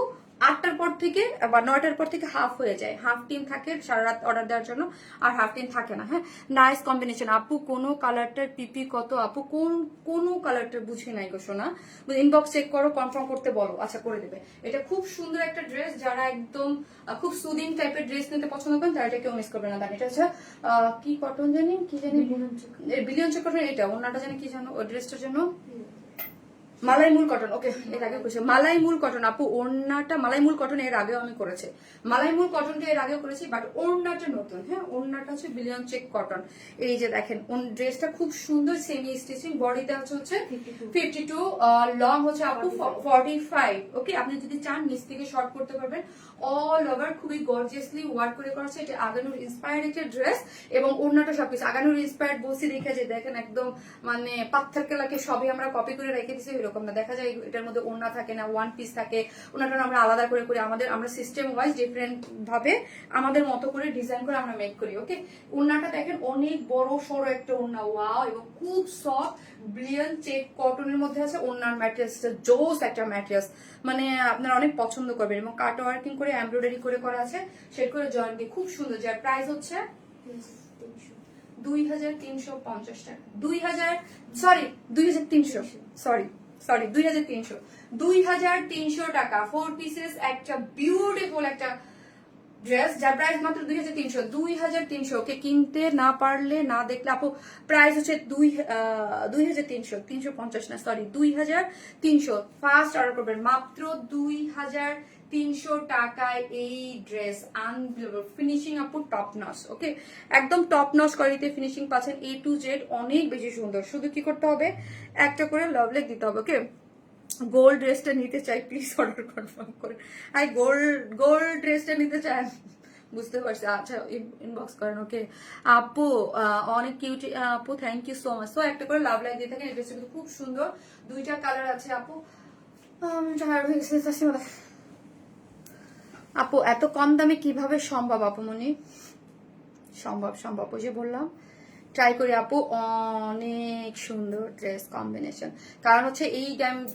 8টার পর থেকে বা 9টার পর থেকে হাফ হয়ে যায়, হাফ টিম থাকে সারা রাত অর্ডার দেওয়ার জন্য, আর হাফ টিম থাকে না। হ্যাঁ, নাইস কম্বিনেশন আপু, কোনো কালারটার পিপি কত আপু? কোনো কালারটার বুঝি নাই গো সোনা, ইনবক্স চেক করো, কনফার্ম করতে বলো, আচ্ছা করে দেবে। এটা খুব সুন্দর একটা ড্রেস, যারা একদম খুব সুদিং টাইপের ড্রেস নিতে পছন্দ করেন তারা এটা কেউ মিস করবে না। এটা হচ্ছে কি কটন জানি, কি জানি, বিলিয়ন চেক কটন। এটা ওনাটা জানি কি জানো, ওই ড্রেসটার জন্য মালাইমুল কটন, ওকে, এর আগে করেছে মালাইমুল কটন আপু, ওড়নাটা মালাইমুল কটন এর আগেও আমি করেছি, মালাইমুল কটনটা এর আগেও করেছি, বাট ওড়নাটা নতুন। হ্যাঁ, ওড়নাটা হচ্ছে বিলিয়ন চেক কটন। এই যে দেখেন ড্রেসটা খুব সুন্দর, সেমি স্টিচিং, বডিতে হচ্ছে 52, লং হচ্ছে আপু 45। ওকে, আপনি যদি চান নিচ থেকে শর্ট করতে পারবেন, অল ওভার খুবই গর্জিয়াসলি ওয়ার্ক করে করা আছে। এটা আগানুর ইন্সপায়ার্ড একটা ড্রেস, এবং ওড়নাটা সবকিছু আগানুর ইন্সপায়ার্ড বলছি দেখে যে দেখেন একদম মানে পাথর কেলাকে সবই আমরা কপি করে রেখে দিচ্ছি, এরকম না, দেখা যায় এটার মধ্যে ওড়না থাকে না, ওয়ান পিস থাকে, ওড়নাটা আমরা আলাদা করে করি, আমরা সিস্টেম ওয়াইজ ডিফারেন্ট ভাবে আমাদের মতো করে ডিজাইন করে আমরা মেক করি। ওকে, ওড়নাটা দেখেন অনেক বড় সড়ো একটা ওড়না, ওয়াও, এবং খুব সফট ব্রিলিয়ান চেক কটনের মধ্যে আছে। ওড়নার ম্যাটেরিয়ালসটা জোস একটা ম্যাটেরিয়ালস, মানে আপনারা অনেক পছন্দ করবেন, এবং কাট ওয়ার্কিং করে এমব্রয়ডারি করে করা আছে, সেট করে জয়েন্ট দিয়ে খুব সুন্দর, যার প্রাইস হচ্ছে 2350 টাকা, 2300 টাকা, 4 পিসেস একটা বিউটিফুল একটা ড্রেস, যার প্রাইস মাত্র 2300। ওকে, কিনতে না পারলে না দেখলে আপু, প্রাইস হচ্ছে 2350 না, সরি 2300। ফার্স্ট অর্ডার করবেন মাত্র 2300 টাকায় এই ড্রেস, আনবিলিভেবল ফিনিশিং আপু, টপ নচ। ওকে, একদম টপ নচ কোয়ালিটি ফিনিশিং পাচ্ছেন, A to Z অনেক বেশি সুন্দর। শুধু কি করতে হবে, একটা করে লাভ লেখ দিতে হবে। ওকে, গোল্ড ড্রেসটা নিতে চাই, প্লিজ অর্ডার কনফার্ম করে। আই গোল্ড ড্রেসটা নিতে চান, বুঝতে পারছি, আচ্ছা ইনবক্স করেন। ওকে আপু, অনেক কিউট আপু, থ্যাংক ইউ সো মাচ। তো একটা করে লাভ লাইক দিয়ে থাকেন, এই ড্রেসটা কিন্তু খুব সুন্দর, 2টা কালার আছে আপু। আপু এত কম দামে কিভাবে সম্ভব আপু মনি? সম্ভব ওই যে বললাম, ট্রাই করি আপু, অনেক সুন্দর ড্রেস কম্বিনেশন। কারণ হচ্ছে এই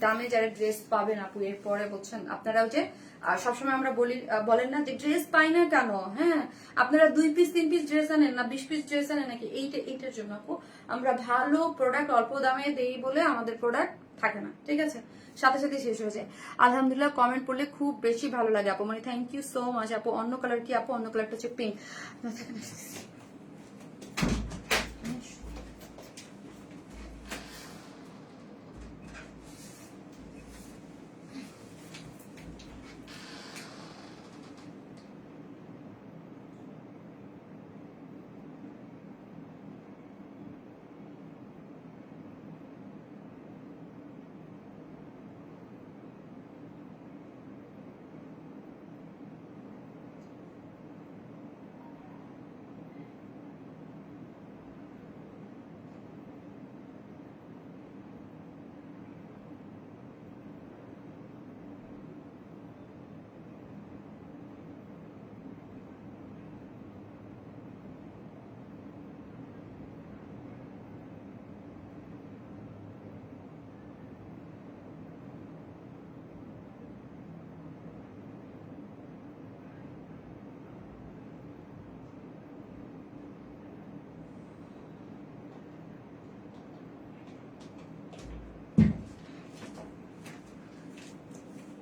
দামে যারা ড্রেস পাবেন আপু, এরপরে বলছেন আপনারাও যে আর সবসময় আমরা বলি বলেন না যে ড্রেস পাই না কেন, হ্যাঁ আপনারা 2 পিস 3 পিস ড্রেস আনেন না 20 পিস ড্রেস আনেন নাকি, এইটার জন্য আপু আমরা ভালো প্রোডাক্ট অল্প দামে দেই বলে আমাদের প্রোডাক্ট থাকে না, ঠিক আছে, সাথে সাথে শেষ হয়ে যায়। আলহামদুলিল্লাহ কমেন্ট পড়লে খুব বেশি ভালো লাগে আপু, মানে থ্যাংক ইউ সো মাচ আপু। অন্য কালার কি আপু? অন্য কালারটা হচ্ছে পিঙ্ক।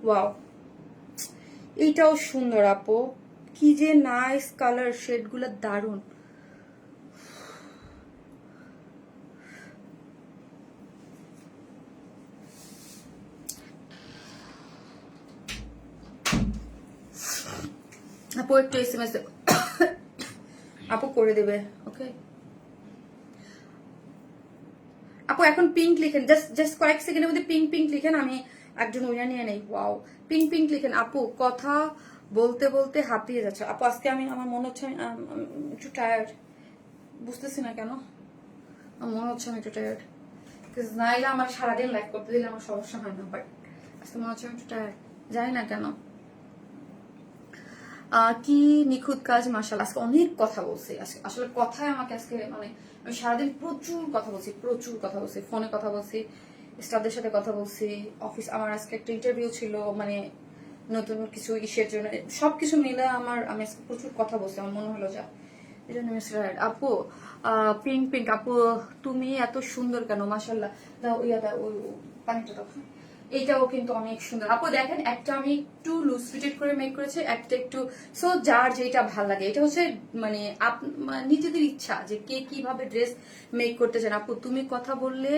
ওয়াও, এইটাও সুন্দর আপু, কি যে নাইস কালার, শেড গুলো দারুন। আপু একটু এসএমএস আপু করে দেবে, ওকে আপু। এখন পিঙ্ক লিখেন, জাস্ট কয়েক সেকেন্ডের মধ্যে পিঙ্ক পিঙ্ক লিখেন, আমি একজন উইনার নিয়ে নেই। ওয়াও, পিঙ্ক পিঙ্ক লিখেন আপু। কথা বলতে বলতে হাঁপিয়ে যাচ্ছে আপু আজকে। আমার মনে হচ্ছে আমি একটু টায়ার্ড, বুঝতেছি না কেন, আমার মনে হচ্ছে আমি একটু টায়ার্ড। নাইলে আমার সারাদিন লাইভ করতে দিলে আমার সমস্যা হয় না, বাট আজকে মনে হচ্ছে আমি একটু টায়ার্ড, জানি না কেন। কি নিখুঁত কাজ, মাশাআল্লাহ। আজকে অনেক কথা বলছি, আসলে কথায় আমাকে আজকে মানে আমি সারাদিন প্রচুর কথা বলছি, ফোনে কথা বলছি, স্টাফদের সাথে কথা বলছি, অফিস আমার আজকে একটা ইন্টারভিউ ছিল, মানে নতুন কিছু ইসের জন্য, সবকিছু মিলে আমি আজকে প্রচুর কথা বলছি, আমার মনে হলো যা এই জন্য মিস রাইট। আপু পিঙ্ক পিঙ্ক আপু তুমি এত সুন্দর কেন, মাশাআল্লাহ। দাও ওই পানিটা দাও। এইটাও কিন্তু অনেক সুন্দর আপু। দেখেন একটা আমি একটু লুজ ফিটেড করে মেক করেছি, একটা একটু, সো যার যেটা ভাল লাগে, এটা হচ্ছে মানে নিজেদের ইচ্ছা যে কে কিভাবে ড্রেস মেক করতে চান। আপু তুমি কথা বললে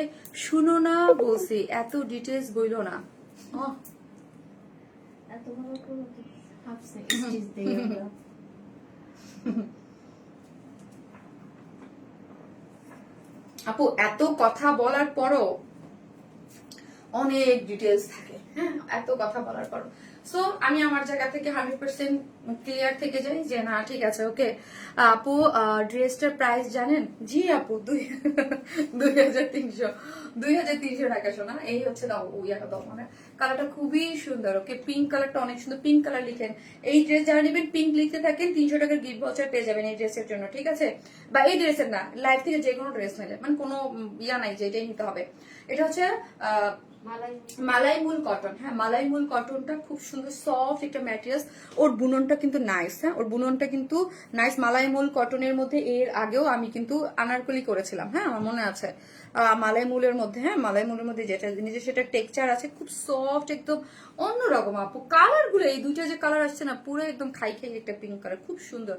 শুনো না বলছি, এত ডিটেলস বইলো না। এত বড় করে হাফ সেকেন্ড দেই আমরা। আপু এত কথা বলার পরও অনেক ডিটেলস থাকে, হ্যাঁ এত কথা বলার পর। সো আমি আমার জায়গা থেকে 100% ক্লিয়ার থেকে যাই যে না ঠিক আছে, ওকে। আপু ড্রেসটার প্রাইস জানেন? জি আপু 2300 টাকা। শোনা এই হচ্ছে দাও ইয়াটা দাও, মানে কালারটা খুবই সুন্দর, ওকে। পিঙ্ক কালারটা অনেক সুন্দর, পিঙ্ক কালার লিখেন। এই ড্রেস যারা নেবেন পিঙ্ক লিখতে থাকেন, 300 টাকার গিফট ভাউচার পেয়ে যাবেন এই ড্রেসের জন্য, ঠিক আছে। বা এই ড্রেসের না, লাইভ থেকে যে কোনো ড্রেস নিলে, মানে কোনো ইয়া নাই যে এটাই নিতে হবে। এটা হচ্ছে মালাই মূল কটন, হ্যাঁ মালাই মূল কটনটা খুব সুন্দর সফট একটা ম্যাটেরিয়াল। ওর বুননটা কিন্তু নাইস, হ্যাঁ ওর বুননটা কিন্তু নাইস। মালাই মূল কটনের মধ্যে এর আগেও আমি কিন্তু আনারকলি করেছিলাম, হ্যাঁ আমার মনে আছে। মালাই মূলের মধ্যে, হ্যাঁ মালাই মূলের মধ্যে যেটা নিজে সেটা টেক্সচার আছে, খুব সফট একদম অন্যরকম আপু। কালার গুলো এই দুইটা যে কালার আসছে না, পুরো একদম খাই একটা পিঙ্ক কালার, খুব সুন্দর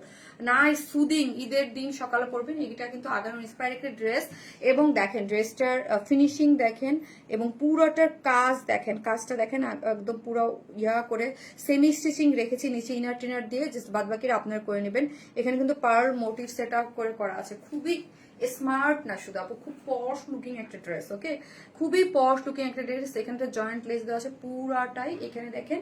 নাইস সুদিং। ঈদের দিন সকালে পরবেন, এটা কিন্তু আগানো ইন্সপায়ার একটা ড্রেস। এবং দেখেন ড্রেসটার ফিনিশিং দেখেন, এবং পুরোটার কাজ দেখেন, কাজটা দেখেন একদম পুরো ইয়া করে সেমি স্টিচিং রেখেছি নিচে ইনার টিনার দিয়ে, জাস্ট বাদ বাকিরা আপনারা করে নেবেন। এখানে কিন্তু পার্ল মোটিভ সেট আপ করে করা আছে, খুবই স্মার্ট না শুধু আপু, খুব পশ লুকিং একটা ড্রেস, ওকে খুবই পশ লুকিং একটা ড্রেস। এখানটা জয়েন্ট লেস দেওয়া আছে পুরাটাই, এখানে দেখেন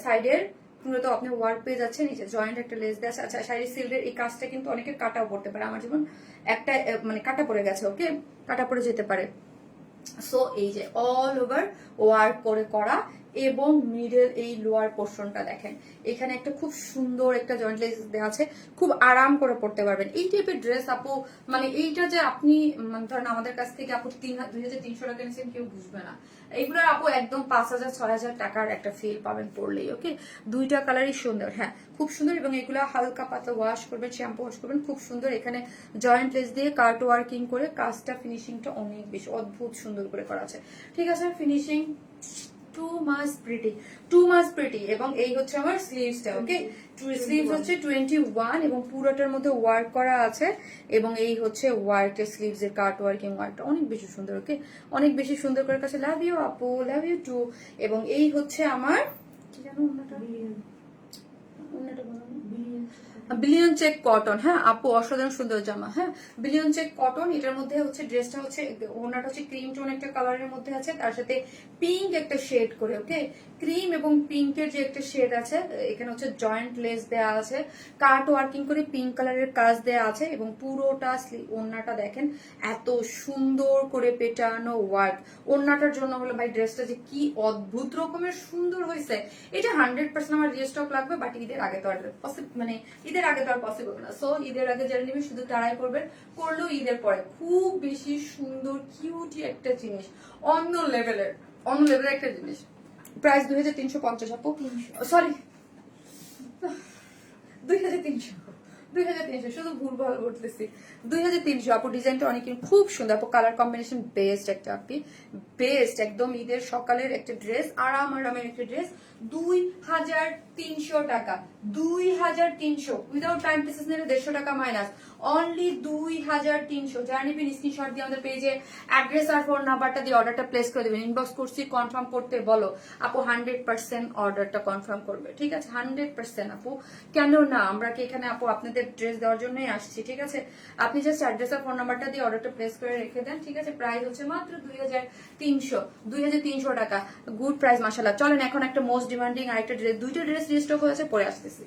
সাইডের পুরো তো আপনি ওয়ার্ক পেয়ে যাচ্ছেন, নিচে জয়েন্ট একটা লেস দেওয়া আছে। আচ্ছা শাড়ি সিল্ডের এই কাজটা কিন্তু অনেকের কাটাও পড়তে পারে, আমার যেমন একটা মানে কাটা পড়ে গেছে, ওকে কাটা পড়ে যেতে পারে। সো এই যে অল ওভার ওয়ার্ক করে করা এবং মিডল এই লোয়ার পোর্শনটা দেখেন, এখানে একটা খুব সুন্দর একটা জয়েন্ট লেস দেওয়া আছে, খুব আরাম করে পড়তে পারবেন। এই টাইপের ড্রেস আপু মানে এইটা যে আপনি ধরেন আমাদের কাছ থেকে আপু 2300 টাকা নিয়েছেন, কেউ বুঝবে না। এইগুলোর আপু একদম 5000-6000 টাকার একটা ফিল পাবেন পড়লেই। ওকে, দুইটা কালারই সুন্দর, হ্যাঁ খুব সুন্দর। এবং এগুলো হালকা পাতলা ওয়াশ করবেন, শ্যাম্পু ওয়াশ করবেন, খুব সুন্দর। এখানে জয়েন্ট লেস দিয়ে কাট ওয়ার্কিং করে কাজটা ফিনিশিংটা অনেক বেশি অদ্ভুত সুন্দর করে করা আছে। ঠিক আছে, ফিনিশিং টু মাস প্রিটি। এবং এই হচ্ছে আমার স্লিভসটা। ওকে, স্লিভস হচ্ছে 21 এবং পুরোটার মধ্যে ওয়ার্ক করা আছে। এবং এই হচ্ছে ওয়ার্কের স্লিভস এর কাট ওয়ার্কিং ওয়ার্কটা অনেক বেশি সুন্দর। ওকে, অনেক বেশি সুন্দর করে কাছে। লাভ ইউ আপু, লাভ ইউ টু। এবং এই হচ্ছে আমার কি জানো অন্যটা বিলিয়ন চেক কটন। হ্যাঁ আপু, অসাধারণ সুন্দর জামা। হ্যাঁ, বিলিয়ন চেক কটন। এটার মধ্যে হচ্ছে ড্রেসটা হচ্ছে ওনাটা হচ্ছে ক্রিম টোন একটা কালারের মধ্যে আছে, তার সাথে পিঙ্ক একটা শেড করে। ওকে, ক্রিম এবং পিঙ্কের যে একটা শেড আছে, এখানে হচ্ছে জয়েন্ট লেস দেওয়া আছে, কাট ওয়ার্কিং করে পিঙ্ক কালারের কাজ দেওয়া আছে। এবং পুরোটা ওড়নাটা দেখেন এত সুন্দর করে পেটানো ওয়ার্ক। ওড়নাটার জন্য হলো ভাই ড্রেসটা যে কি অদ্ভুত রকমের সুন্দর হয়েছে। এটা 100% আমার রিস্টক লাগবে, বাট ঈদের আগে তো আর মানে ঈদের আগে তো আর পসিবল না। সো ঈদের আগে যারা নিবে শুধু তারাই করবেন, করলেও ঈদের পরে। খুব বেশি সুন্দর কিউটি একটা জিনিস, অন্য লেভেলের একটা জিনিস। প্রাইস 2350 আপু, সরি 2300 শুধু ভুল ভাল করতেছি। 2300 আপু। ডিজাইনটা অনেক খুব সুন্দর আপু, কালার কম্বিনেশন বেস্ট একটা আপনি, বেস্ট একদম ঈদের সকালের একটা ড্রেস, আরামের একটা ড্রেস। 2300 টাকা, 2300 উইদাউট টাইম পিসেস নিলে 150 টাকা মাইনাস, অনলি 2300। যারা নিবেন স্ক্রিনশট দিয়ে আমাদের পেজে অ্যাড্রেস আর ফোন নাম্বারটা দিয়ে অর্ডারটা প্লেস করে দেবেন। ইনবক্স করছি কনফার্ম করতে বলো আপু, 100% অর্ডারটা কনফার্ম করবে। ঠিক আছে, 100% আপু। কেন না, আমরা কি এখানে আপু আপনাদের ড্রেস দেওয়ার জন্যই আসছি। ঠিক আছে, আপনি জাস্ট অ্যাড্রেস আর ফোন নাম্বারটা দিয়ে অর্ডারটা প্লেস করে রেখে দেন। ঠিক আছে, প্রাইস হচ্ছে মাত্র 2300 টাকা। গুড প্রাইস মাশাআল্লাহ। চলেন এখন একটা মোস্ট ডিমান্ডিং আরেকটা ড্রেস, দুইটা ড্রেস রিস্টক হয়েছে, পরে আসতেছি।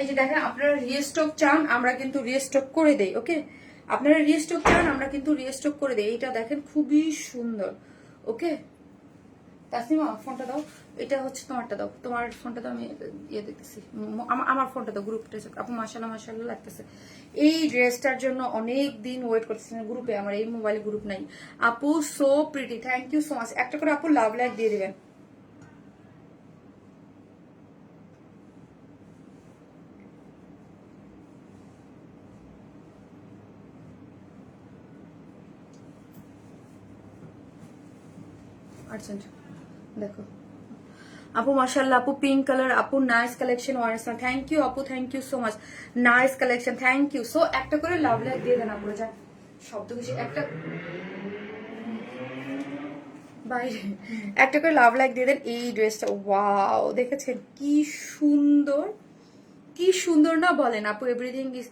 এই যে দেখেন, আপনারা রিস্টক চান, আমরা কিন্তু রিস্টক করে দেই। ওকে, আপনারা রিস্টক চান, আমরা কিন্তু রিস্টক করে দেই। এটা দেখেন খুবই সুন্দর। ওকে, তাসনিমা ফোনটা দাও, এটা হচ্ছে তোমারটা দাও, তোমার ফোনটা দাও, আমি ইয়ে দেখতেছি, আমার ফোনটা দাও, গ্রুপটা আপু। মাশাআল্লাহ লাগতেছে। এই ড্রেসটার জন্য অনেক দিন ওয়েট করতেছি গ্রুপে, আমার এই মোবাইলে গ্রুপ নাই আপু। So pretty, thank you so much. একটা করে আপু লাভ লাইক দিয়ে দিবেন। আর্জেন্ট দেখো আপু, মাশাআল্লাহ আপু, পিঙ্ক কালার আপু, nice collection once. Thank you আপু, thank you so much, nice collection, thank you. So একটা করে লাভ লাইক দিয়ে দেন আপু। যা শব্দ কিছু একটা বাইরে, একটা করে লাভ লাইক দিয়ে দেন। এই ড্রেসটা ওয়াও, দেখেছেন কি সুন্দর, কি সুন্দর না বলেন আপু? এভরিথিং ইজ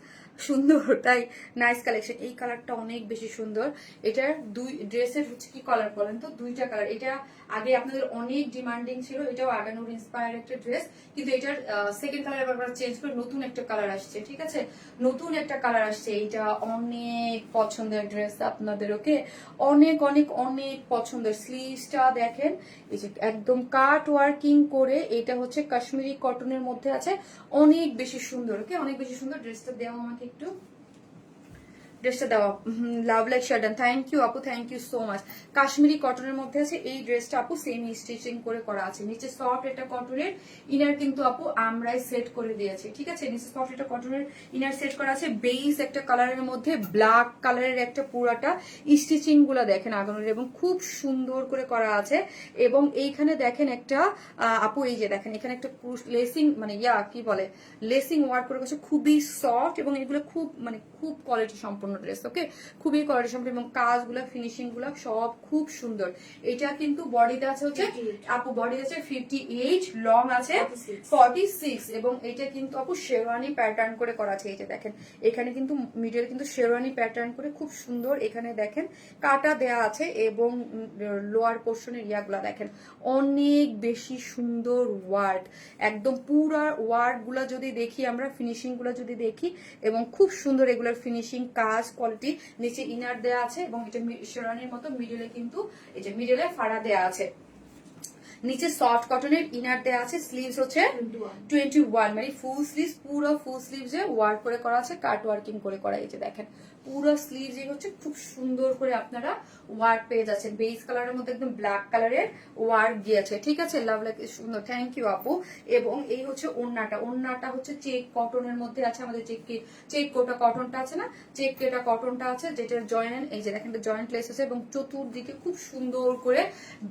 সুন্দর, তাই নাইস কালেকশন। এই কালারটা অনেক বেশি সুন্দর। এটার দুই ড্রেসের হচ্ছে কি কালার বলেন তো, দুইটা কালার। এটা আগে আপনাদের অনেক ডিমান্ডিং ছিল, এটাও আগানোর ইন্সপায়ার একটা ড্রেস, কিন্তু এটার সেকেন্ড কালার আবার চেঞ্জ করে নতুন একটা কালার আসছে, ঠিক আছে, নতুন একটা কালার আসছে। এটা অনেক পছন্দের ড্রেস আপনাদের, ওকে, অনেক অনেক অনেক পছন্দের। স্লিভসটা দেখেন, এই যে একদম কাট ওয়ার্কিং করে, এটা হচ্ছে কাশ্মীরি কটনের মধ্যে আছে, অনেক বেশি সুন্দর, ওকে, অনেক বেশি সুন্দর। ড্রেসটা দেওয়া আমাকে একটু, ড্রেসটা দেওয়া, লাভ লাইক শার্ডান, থ্যাংক ইউ আপু, thank you so much. Kashmiri কটনের মধ্যে আছে এই ড্রেসটা আপু, সেমি স্টিচিং করে করা আছে, নিচে সফট এটা কটনের ইনার কিন্তু আপু আমরাই সেট করে দিয়েছি, ঠিক আছে, নিচে সফট এটা কটনের ইনার সেট করা আছে, বেইজ একটা কালারের মধ্যে ব্ল্যাক কালারের একটা পুরাটা স্টিচিং গুলা দেখেন আগানোর, এবং খুব সুন্দর করে করা আছে। এবং এইখানে দেখেন একটা আপু, এই যে দেখেন এখানে একটা লেসিং, মানে কি বলে, লেসিং ওয়ার্ক করে গেছে, খুবই সফট, এবং এগুলো খুব মানে খুব কোয়ালিটি সম্পন্ন ড্রেস, ওকে, খুবই কোয়ালিটি সম্পন্ন, এবং কাজগুলা ফিনিশিং গুলা সব খুব সুন্দর। এটা কিন্তু বডিতে আছে হচ্ছে আপু, বডি আছে 58, লং আছে 46, এবং এটা কিন্তু আপু শেরওয়ানি প্যাটার্ন করে করা আছে। এই যে দেখেন এখানে কিন্তু মিডল কিন্তু শেরওয়ানি প্যাটার্ন করে খুব সুন্দর, এখানে দেখেন কাটা দেয়া আছে, এবং লোয়ার পোর্শনের ইয়াগুলা দেখেন অনেক বেশি সুন্দর ওয়ার্ক, একদম পুরা ওয়ার্ক গুলা যদি দেখি আমরা, ফিনিশিং গুলা যদি দেখি, এবং খুব সুন্দর এগুলোর ফিনিশিং কাজ কোয়ালিটি। নিচে ইনার দেয়া আছে, এবং এটা শেরওয়ানির মতো মিডলে কিন্তু এই যে মিডলে ফাড়া দেয়া আছে, নিচে সফট কটনের ইনার দেয়া আছে, স্লিভস হচ্ছে 21, মানে ফুল স্লিভস, পুরো ফুল স্লিভস এ ওয়ার্ক করে করা আছে, কাট ওয়ার্কিং করে করা। এই যে দেখেন পুরো স্লিভস এ হচ্ছে খুব সুন্দর করে আপনারা ওয়ার্ক পেয়ে যাচ্ছেন, বেজ কালারের মধ্যে একদম ব্ল্যাক কালারের ওয়ার্ক দিয়েছে, ঠিক আছে, লাভ লাইক, সুন্দর, থ্যাংক ইউ আপু। এবং এই হচ্ছে ওড়নাটা, ওড়নাটা হচ্ছে চেক কটনের মধ্যে আছে, আমাদের চেক কোটা কটনটা আছে না, চেক কেটা কটনটা আছে, যেটার জয়েন্ট, এই যে দেখেন জয়েন্ট লেস আছে, এবং চতুর্দিকে খুব সুন্দর করে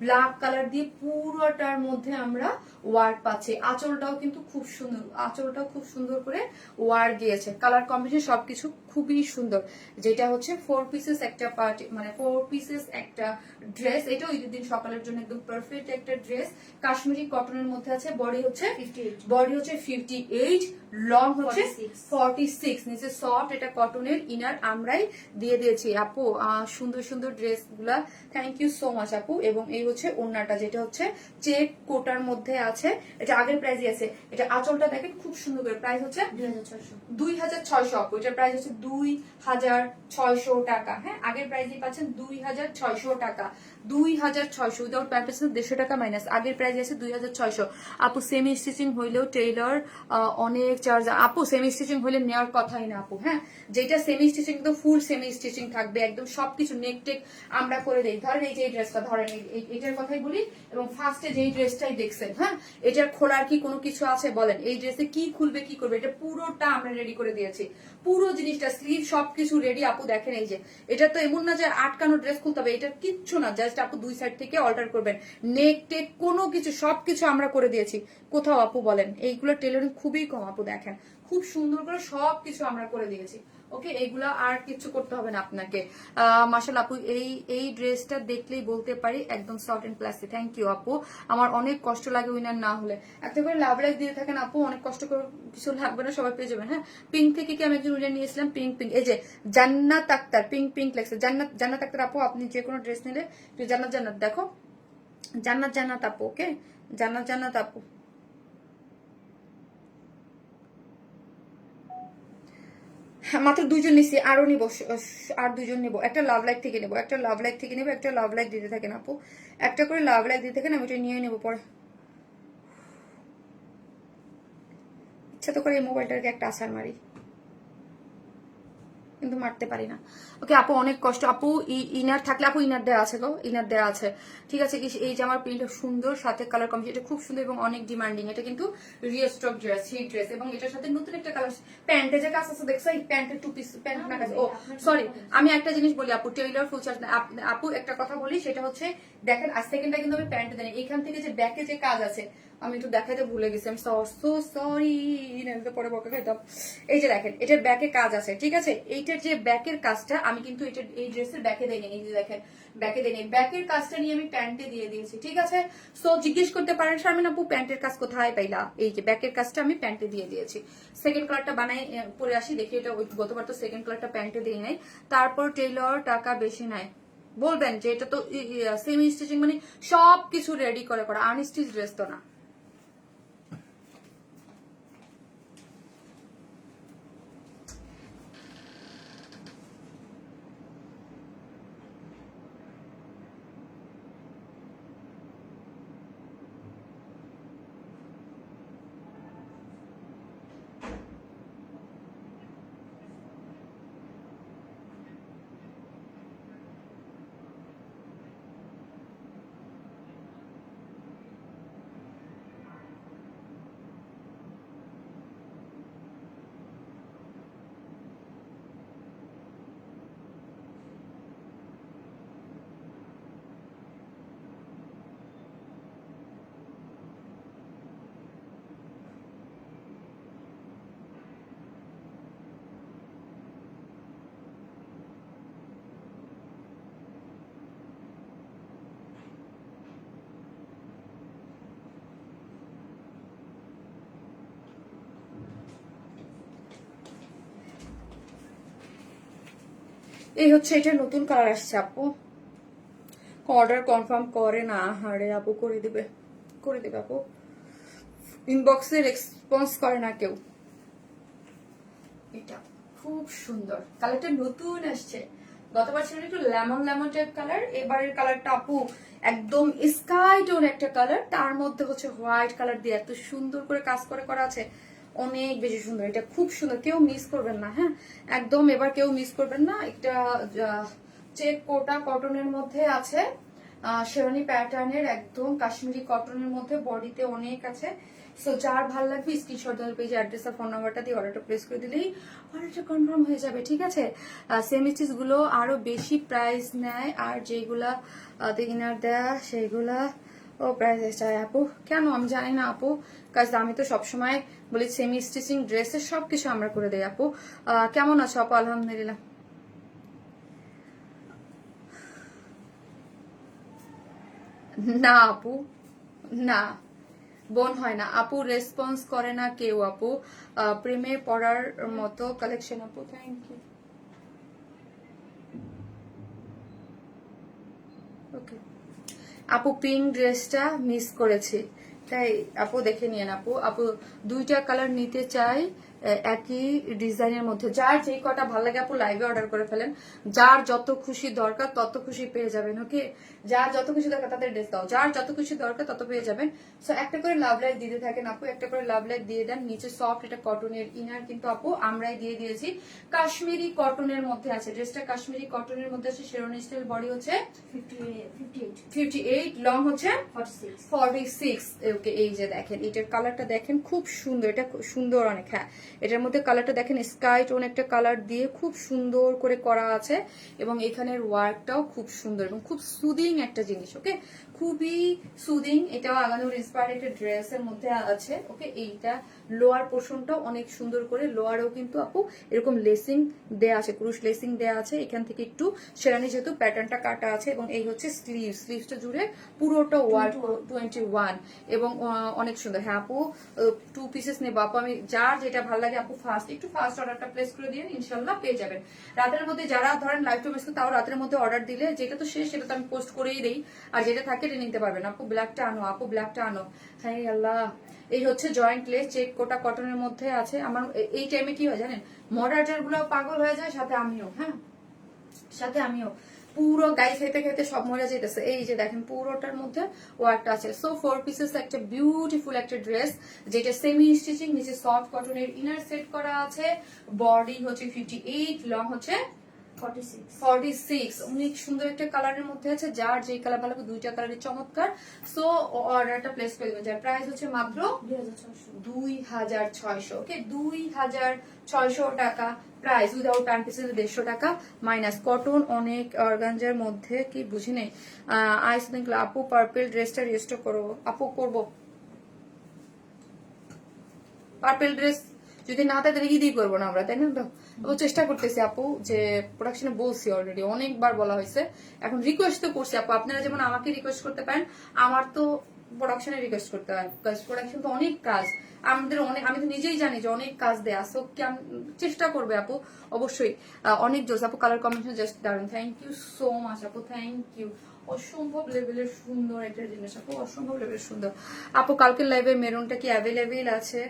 ব্ল্যাক কালার দিয়ে পুরোটার মধ্যে আমরা ওয়ার্ক পাচ্ছি। আঁচলটাও কিন্তু খুব সুন্দর, আঁচলটাও খুব সুন্দর করে ওয়ার্ক দিয়েছে, কালার কম্বিনেশন সবকিছু খুবই সুন্দর। যেটা হচ্ছে 4 পিসেস একটা পার্টি, মানে 4 পিসেস একটা ড্রেস, এটাও ঈদের দিন সকালের জন্য একদম পারফেক্ট একটা ড্রেস, কাশ্মীরি কটনের মধ্যে আছে, বডি হচ্ছে 58, লং হচ্ছে 46, নিচে সফট এটা কটনের ইনার আমরাই দিয়ে দিয়েছি আপু। সুন্দর সুন্দর ড্রেস গুলা, থ্যাংক ইউ সো মাচ আপু। এবং এই হচ্ছে ওড়নাটা, যেটা হচ্ছে চেক কোটার মধ্যে আছে, এটা আগের প্রাইসই আছে। এটা আঁচলটা দেখেন খুব সুন্দর করে, প্রাইস হচ্ছে 2600 আপু, এটার প্রাইস হচ্ছে 2600 টাকা, হ্যাঁ, আগের প্রাইসই পাচ্ছেন 2600 টাকা, 2600 উইদাউট প্যাম্পাস 150 টাকা মাইনাস, আগের প্রাইস আছে 2600 আপু। সেমি স্টিচিং হইলেও টেইলর অনেক চার্জ আপু, সেমি স্টিচিং হইলে নেওয়ার কথাই না আপু, হ্যাঁ, যেটা সেমি স্টিচিং তো ফুল সেমি স্টিচিং থাকবে, একদম সবকিছু নেক টেক আমরা করে দেই। ধরেন এই যে এই ড্রেসটা ধরেন, এটার কথাই বলি, এবং ফার্স্টে যেই ড্রেসটাই দেখছেন, হ্যাঁ, এটার খোলার কি কোনো কিছু আছে বলেন, এই ড্রেসে কি খুলবে কি করবে, এটা পুরোটা আমরা রেডি করে দিয়েছি, পুরো জিনিসটা স্লিভ সবকিছু রেডি আপু। দেখেন এই যে এটা তো এমন না যে আটকানো ড্রেস খুলতে হবে, এটা কিচ্ছু না, জাস্ট আপু দুই সাইড থেকে অল্টার করবেন, নেক টেক কোনো কিছু সবকিছু আমরা করে দিয়েছি। কোথাও আপু বলেন এইগুলো টেলারিং খুবই কম আপু, দেখেন খুব সুন্দর করে সবকিছু আমরা করে দিয়েছি, ওকে, এইগুলা আর কিছু করতে হবে না আপনাকে। মাশাআল্লাহ আপু, এই ড্রেসটা দেখলেই বলতে পারি একদম সফট এন্ড প্লাস্টি, থ্যাংক ইউ আপু। আমার অনেক কষ্ট লাগে উইনার না হলে, একটা করে লাভ লাইক দিয়ে থাকেন আপু, অনেক কষ্ট করে কিছু লাগবে না, সবাই পেয়ে যাবেন, হ্যাঁ। পিঙ্ক থেকে কি আমি একজন উইনার নিয়েছিলাম, পিঙ্ক, এই যে জান্নাত আক্তার, পিঙ্ক লেগছে, জান্নাত আক্তার আপু, আপনি যে কোনো ড্রেস নিলে জান্নাত দেখো, জান্নাত আপু, ওকে, জান্নাত আপু। মাত্র 2জন নিচ্ছি, আরো নিবো, আর 2জন নিবো, একটা লাভ লাইক থেকে নেবো, একটা লাভ লাইক দিতে থাকেন আপু, একটা করে লাভ লাইক দিতে থাকেন, আমি এটা নিয়ে নেবো পরে। ইচ্ছা তো করে এই মোবাইলটাকে একটা আছাড় মারি, কিন্তু মারতে পারি না, ওকে আপু, অনেক কষ্ট আপু। ইনার থাকলে আপু, ইনার দেওয়া আছে গো, ইনার দেওয়া আছে, ঠিক আছে। এই জামার প্রিন্টটা সুন্দর, সাথে কালার কম্বিনেশন এটা খুব সুন্দর এবং অনেক ডিমান্ডিং, এটা কিন্তু রিস্টক ড্রেস, হিট ড্রেস, এবং এটার সাথে নতুন একটা কালার প্যান্টে যে কাজ আছে দেখছো, এই প্যান্টের 2 পিস প্যান্ট না কাজ, ও সরি, আমি একটা জিনিস বলি আপু, টেইলর ফুল চার্জ আপু, একটা কথা বলি, সেটা হচ্ছে দেখেন আজ সেকেন্ডটা কিন্তু আমি প্যান্ট দেন, এখান থেকে যে ব্যাকে যে কাজ আছে আমি একটু দেখাইতে ভুলে গেছি, আমি সো সরি, পরে বকা খাইতাম। এই যে দেখেন, এটার ব্যাকে কাজ আছে, ঠিক আছে? এইটার যে ব্যাকের কাজটা আমি কিন্তু এটা এই ড্রেসের ব্যাকে দেইনি, এই যে দেখেন ব্যাকে দেইনি, ব্যাকের কাজটা নিয়ে আমি প্যান্টে দিয়ে দিয়েছি, ঠিক আছে? সো জিজ্ঞেস করতে পারেন শারমিন আপু প্যান্টের কাজ কোথায় পাইলা, এই যে ব্যাকের কাজটা আমি প্যান্টে দিয়ে দিয়েছি। সেকেন্ড কালারটা বানাই পরে আসি, দেখি এটা গতবার তো সেকেন্ড কালারটা প্যান্টে দিই নাই। তারপর টেইলর টাকা বেশি নেয়, বলবেন যে এটা তো সেমি স্টিচিং, মানে সবকিছু রেডি করে করা, আনস্টিচ ড্রেস তো না। এই হচ্ছে এটা নতুন কালার আসছে আপু, অর্ডার কনফার্ম করে না, আরে আপু করে দিবে আপু, ইনবক্সে রেসপন্স করে না কেউ। এটা খুব সুন্দর কালারটা, নতুন আসছে, গতবার ছিল একটু লেমন লেমন টাইপ কালার, এবারের কালারটা আপু একদম স্কাই টোন একটা কালার, তার মধ্যে হচ্ছে হোয়াইট কালার দিয়ে এত সুন্দর করে কাজ করে করা আছে, অনেক বেশি সুন্দর, এটা খুব সুন্দর, কেউ মিস করবেন না, হ্যাঁ একদম এবার কেউ মিস করবেন না। একটা চেক কোটা কটনের মধ্যে আছে, শেরওয়ানি প্যাটার্নের একদম কাশ্মীরি কটনের মধ্যে, বডিতে অনেক আছে। সো যার ভালো লাগবে স্ক্রিনশট দেওয়ার পেজে অ্যাড্রেস আর ফোন নাম্বারটা দিয়ে অর্ডারটা প্লেস করে দিলেই অর্ডারটা কনফার্ম হয়ে যাবে, ঠিক আছে? সেমিস্টিস গুলো আরো বেশি প্রাইস নেয়, আর যেগুলা ইনার দেয়া সেইগুলা ও প্রাইস চাই আপু, কেন আমি জানি না আপু, কাজ আমি তো সবসময় বলি সেমি স্টিচিং ড্রেসের সবকিছু আমরা করে দেই আপু। কেমন আছো আপু? আলহামদুলিল্লাহ। না আপু, না বোন হয় না আপু, রেসপন্স করে না কেউ আপু, প্রেমে পড়ার মতো কালেকশন আপু, থ্যাংক ইউ। ওকে আপু, পিঙ্ক ড্রেসটা মিস করেছি, তাই আপু দেখে নিয়েন আপু। আপু দুইটা কালার নিতে চাই একই ডিজাইনের মধ্যে, যার যেই কটা ভালো লাগে আপু লাইভে অর্ডার করে ফেলেন, যার যত খুশি দরকার তত খুশি পেয়ে যাবেন, ওকে? যার যত খুশি দরকার তাদের ড্রেস দাও, যার যত খুশি দরকার তত পেয়ে যাবেন। সো একটা করে লাভ লাইট দিতে থাকেন আপু, একটা করে লাভ লাইট দিয়ে দেন। নিচে সফট এটা কটনের ইনার কিন্তু আপু আমরাই দিয়ে দিয়েছি, কাশ্মীরি কটনের মধ্যে আছে ড্রেসটা, কাশ্মীরি কটনের মধ্যে আছে, শেরওয়ানি স্টাইল, বডি হচ্ছে 58, লং হচ্ছে 46। ওকে এই যে দেখেন এটার কালারটা দেখেন, খুব সুন্দর, এটা সুন্দর অনেক, হ্যাঁ এটার মধ্যে কালারটা দেখেন স্কাই টোন একটা কালার দিয়ে খুব সুন্দর করে করা আছে, এবং এখানের ওয়ার্কটাও খুব সুন্দর এবং খুব সুদিং একটা জিনিস, ওকে খুবই সুদিং। এটাও আগানোর ইন্সপায়ার একটা ড্রেসের মধ্যে আছে, ওকে এইটা লোয়ার পোর্শনটাও অনেক সুন্দর করে, লোয়ারেও কিন্তু আপু এরকম লেসিং দেয়া আছে, ক্রুশ লেসিং দেয়া আছে, এখান থেকে একটু শেরানি যেহেতু প্যাটার্নটা কাটা আছে, এবং এই হচ্ছে স্লিভসটা জুড়ে পুরোটা ওয়ার্ক 21, এবং অনেক সুন্দর। হ্যাঁ আপু 2 পিসেস নেবো আপু, আমি যার যেটা ভালো লাগে আপু একটু ফার্স্ট অর্ডারটা প্লেস করে দিয়ে ইনশাল্লাহ পেয়ে যাবেন। রাতের মধ্যে যারা ধরেন লাইভ টু মেসকে তাও রাতের মধ্যে অর্ডার দিলে, যেটা তো শেষ সেটা তো আমি পোস্ট করেই দেই, আর যেটা থাকে এটা নিতে পারবেন আপু। ব্ল্যাকটা আনো আপু, ব্ল্যাকটা আনো, হ্যাঁ আল্লাহ। এই হচ্ছে জয়েন্ট লেস চেক কোটা কটনের মধ্যে আছে। আমার এই টাইমে কি হয় জানেন, মডারেটর গুলো পাগল হয়ে যায়, সাথে আমিও, হ্যাঁ সাথে আমিও, পুরো গায়ে খেতে খেতে সব মরে যেতেছে। এই যে দেখেন পুরোটার মধ্যে ওয়ার্কটা আছে। সো 4 পিসেস একটা বিউটিফুল একটা ড্রেস, যেটা সেমি স্টিচিং, নিচে সফট কটনের ইনার সেট করা আছে, বডি হচ্ছে 58, লং হচ্ছে 46, অনেক সুন্দর একটা কালারের মধ্যে আছে, যার যেই কালার ভালো, দুইটা কালারের চমৎকার। সো অর্ডারটা প্লেস করে দেবেন, যার প্রাইস হচ্ছে মাত্র 2600, ওকে 2600 টাকা প্রাইস, উইদাউট প্যান্ট পিসেস 150 টাকা মাইনাস। কটন অনেক অর্গানজার মধ্যে, কি বুঝি নেই। আইস আপু পার্পল ড্রেসটা রেজিস্টার করো আপু, করবো পার্পেল ড্রেস যদি না থাকে তাহলে ঈদই করবো না আমরা, তাই না? তো চেষ্টা করতেছি আপু, যে প্রোডাকশনে বলছি অলরেডি, অনেকবার বলা হয়েছে, এখন রিকোয়েস্ট তো করছি আপু, আপনারা যেমন আমাকে রিকোয়েস্ট করতে পারেন, আমার তো প্রোডাকশনে রিকোয়েস্ট করতে হয়, প্রোডাকশন তো অনেক কাজ আমাদের, অনেক, আমি তো নিজেই জানি যে অনেক কাজ দেয়া, সো চেষ্টা করবে আপু অবশ্যই। অনেক জোস আপু, কালার কম্বিনেশন জাস্ট দারুন, থ্যাংক ইউ সো মাচ আপু, থ্যাংক ইউ। অসম্ভব লেভেলের সুন্দর একটা জিনিস আপু, অসম্ভব লেভেলের সুন্দর আপু। কালকের লাইভে মেরুনটা কি অ্যাভেলেবেল আছে?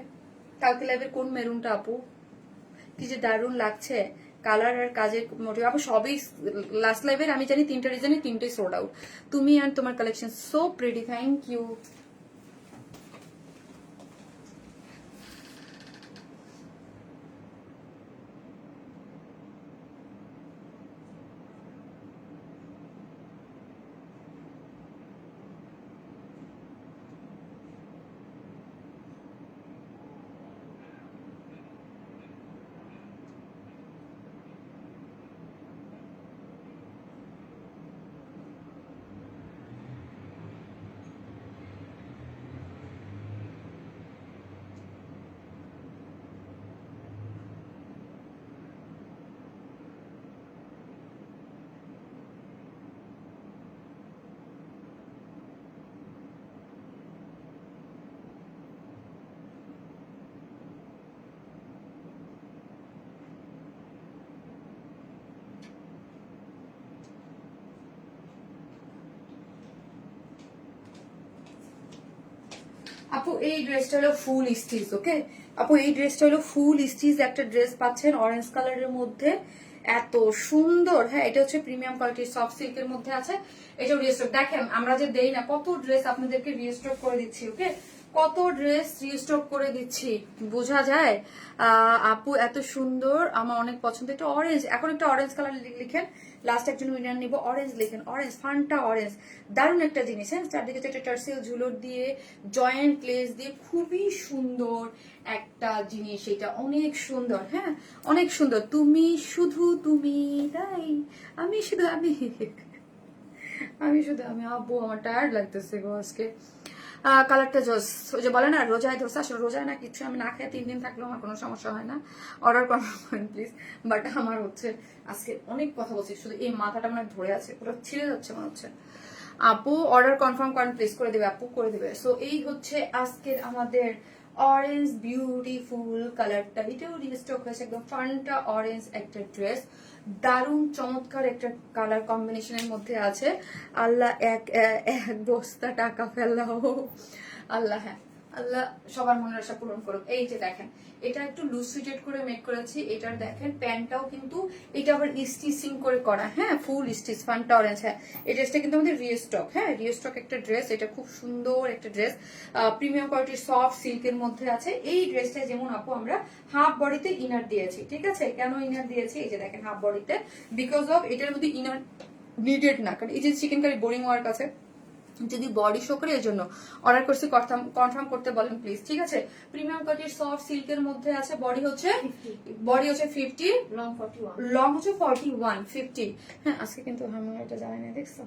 কালকে লাইভের কোন মেরুনটা আপু? কি যে দারুণ লাগছে কালার আর কাজের মোটিভ আপু, সবই লাস্ট লাইভের আমি জানি 3টা রিজনে 3টাই সোল্ড আউট। তুমি অ্যান্ড তোমার collection so pretty, thank you. আপু এই ড্রেসটা হলো ফুল স্টিচ, ওকে আপু, এই ড্রেসটা হলো ফুল স্টিচ একটা ড্রেস পাচ্ছেন অরেঞ্জ কালারের মধ্যে, এত সুন্দর। হ্যাঁ, এটা হচ্ছে প্রিমিয়াম কোয়ালিটির সফট সিল্কের মধ্যে আছে। এটা রিস্টক, দেখেন আমরা যে দেই না, কত ড্রেস আপনাদেরকে রিস্টক করে দিচ্ছি, ওকে, কত ড্রেস রিস্টক করে দিচ্ছি, বোঝা যায়। আপু এত সুন্দর, আমার অনেক পছন্দ। এটা অরেঞ্জ, এখন একটা অরেঞ্জ কালার লিখেন, লাস্ট একজন উইনার নিব, অরেঞ্জ লিখেন, অরেঞ্জ, ফান্টা অরেঞ্জ, দারুণ একটা জিনিস। হ্যাঁ, চারদিকে একটা টার্সেল ঝুলর দিয়ে, জয়েন্ট লেস দিয়ে, খুবই সুন্দর একটা জিনিস, এটা অনেক সুন্দর। হ্যাঁ, অনেক সুন্দর। তুমি শুধু তুমি, তাই আমি শুধু আমি, আমি শুধু আমি। আব্বু আমার টায়ার্ড লাগতেছে গো আজকে। কালারটা জোস, ওই যে বলে না রোজায় ধোসা, আসলে রোজায় না কিছু আমি না খেয়ে 3 দিন থাকলেও আমার কোনো সমস্যা হয় না। অর্ডার কনফার্ম করেন প্লিজ। বাট আমার হচ্ছে আজকে অনেক কথা বলছি, শুধু এই মাথাটা মানে ধরে আছে, পুরো ছিঁড়ে যাচ্ছে মনে হচ্ছে। আপু অর্ডার কনফার্ম করেন প্লিজ, করে দেবে আপু, করে দেবে। সো এই হচ্ছে আজকের আমাদের অরেঞ্জ বিউটিফুল কালারটা, এটাও রিস্টক হয়েছে, একদম ফান্টা অরেঞ্জ একটা ড্রেস, দারুণ চমৎকার একটা কালার কম্বিনেশনের মধ্যে আছে। আল্লাহ এক এক বস্তা টাকা ফেলাও আল্লাহ, হ্যাঁ আল্লাহ সবার মনের আশা পূরণ করুক। এই যে দেখেন, এটা একটু লুজ ফিটেড করে মেক করেছি, এটার দেখেন প্যান্টটাও কিন্তু এটা আবার স্টিচিং করে করা, হ্যাঁ ফুল স্টিচ, ফান্টা অরেঞ্জ। হ্যাঁ, এই ড্রেসটা কিন্তু আমাদের রিস্টক, হ্যাঁ রিস্টক একটা ড্রেস, এটা খুব সুন্দর একটা ড্রেস, প্রিমিয়াম কোয়ালিটির সফট সিল্কের মধ্যে আছে। এই ড্রেসটা যেমন আপু আমরা হাফ বডিতে ইনার দিয়েছি, ঠিক আছে? কেন ইনার দিয়েছি? এই যে দেখেন হাফ বডিতে, বিকজ অফ এটার মধ্যে ইনার নিডেড না, কারণ এই যে চিকেন কারি বোরিং ওয়ার্ক আছে, যদি বডি শো করে, এর জন্য অর্ডার করছি, কনফার্ম করতে বলেন প্লিজ, ঠিক আছে? প্রিমিয়াম কোয়ালিটির সফট সিল্কের মধ্যে আছে, বডি হচ্ছে 50, লং হচ্ছে 41, 50। হ্যাঁ, আজকে কিন্তু আমি এটা জানি না, দেখছো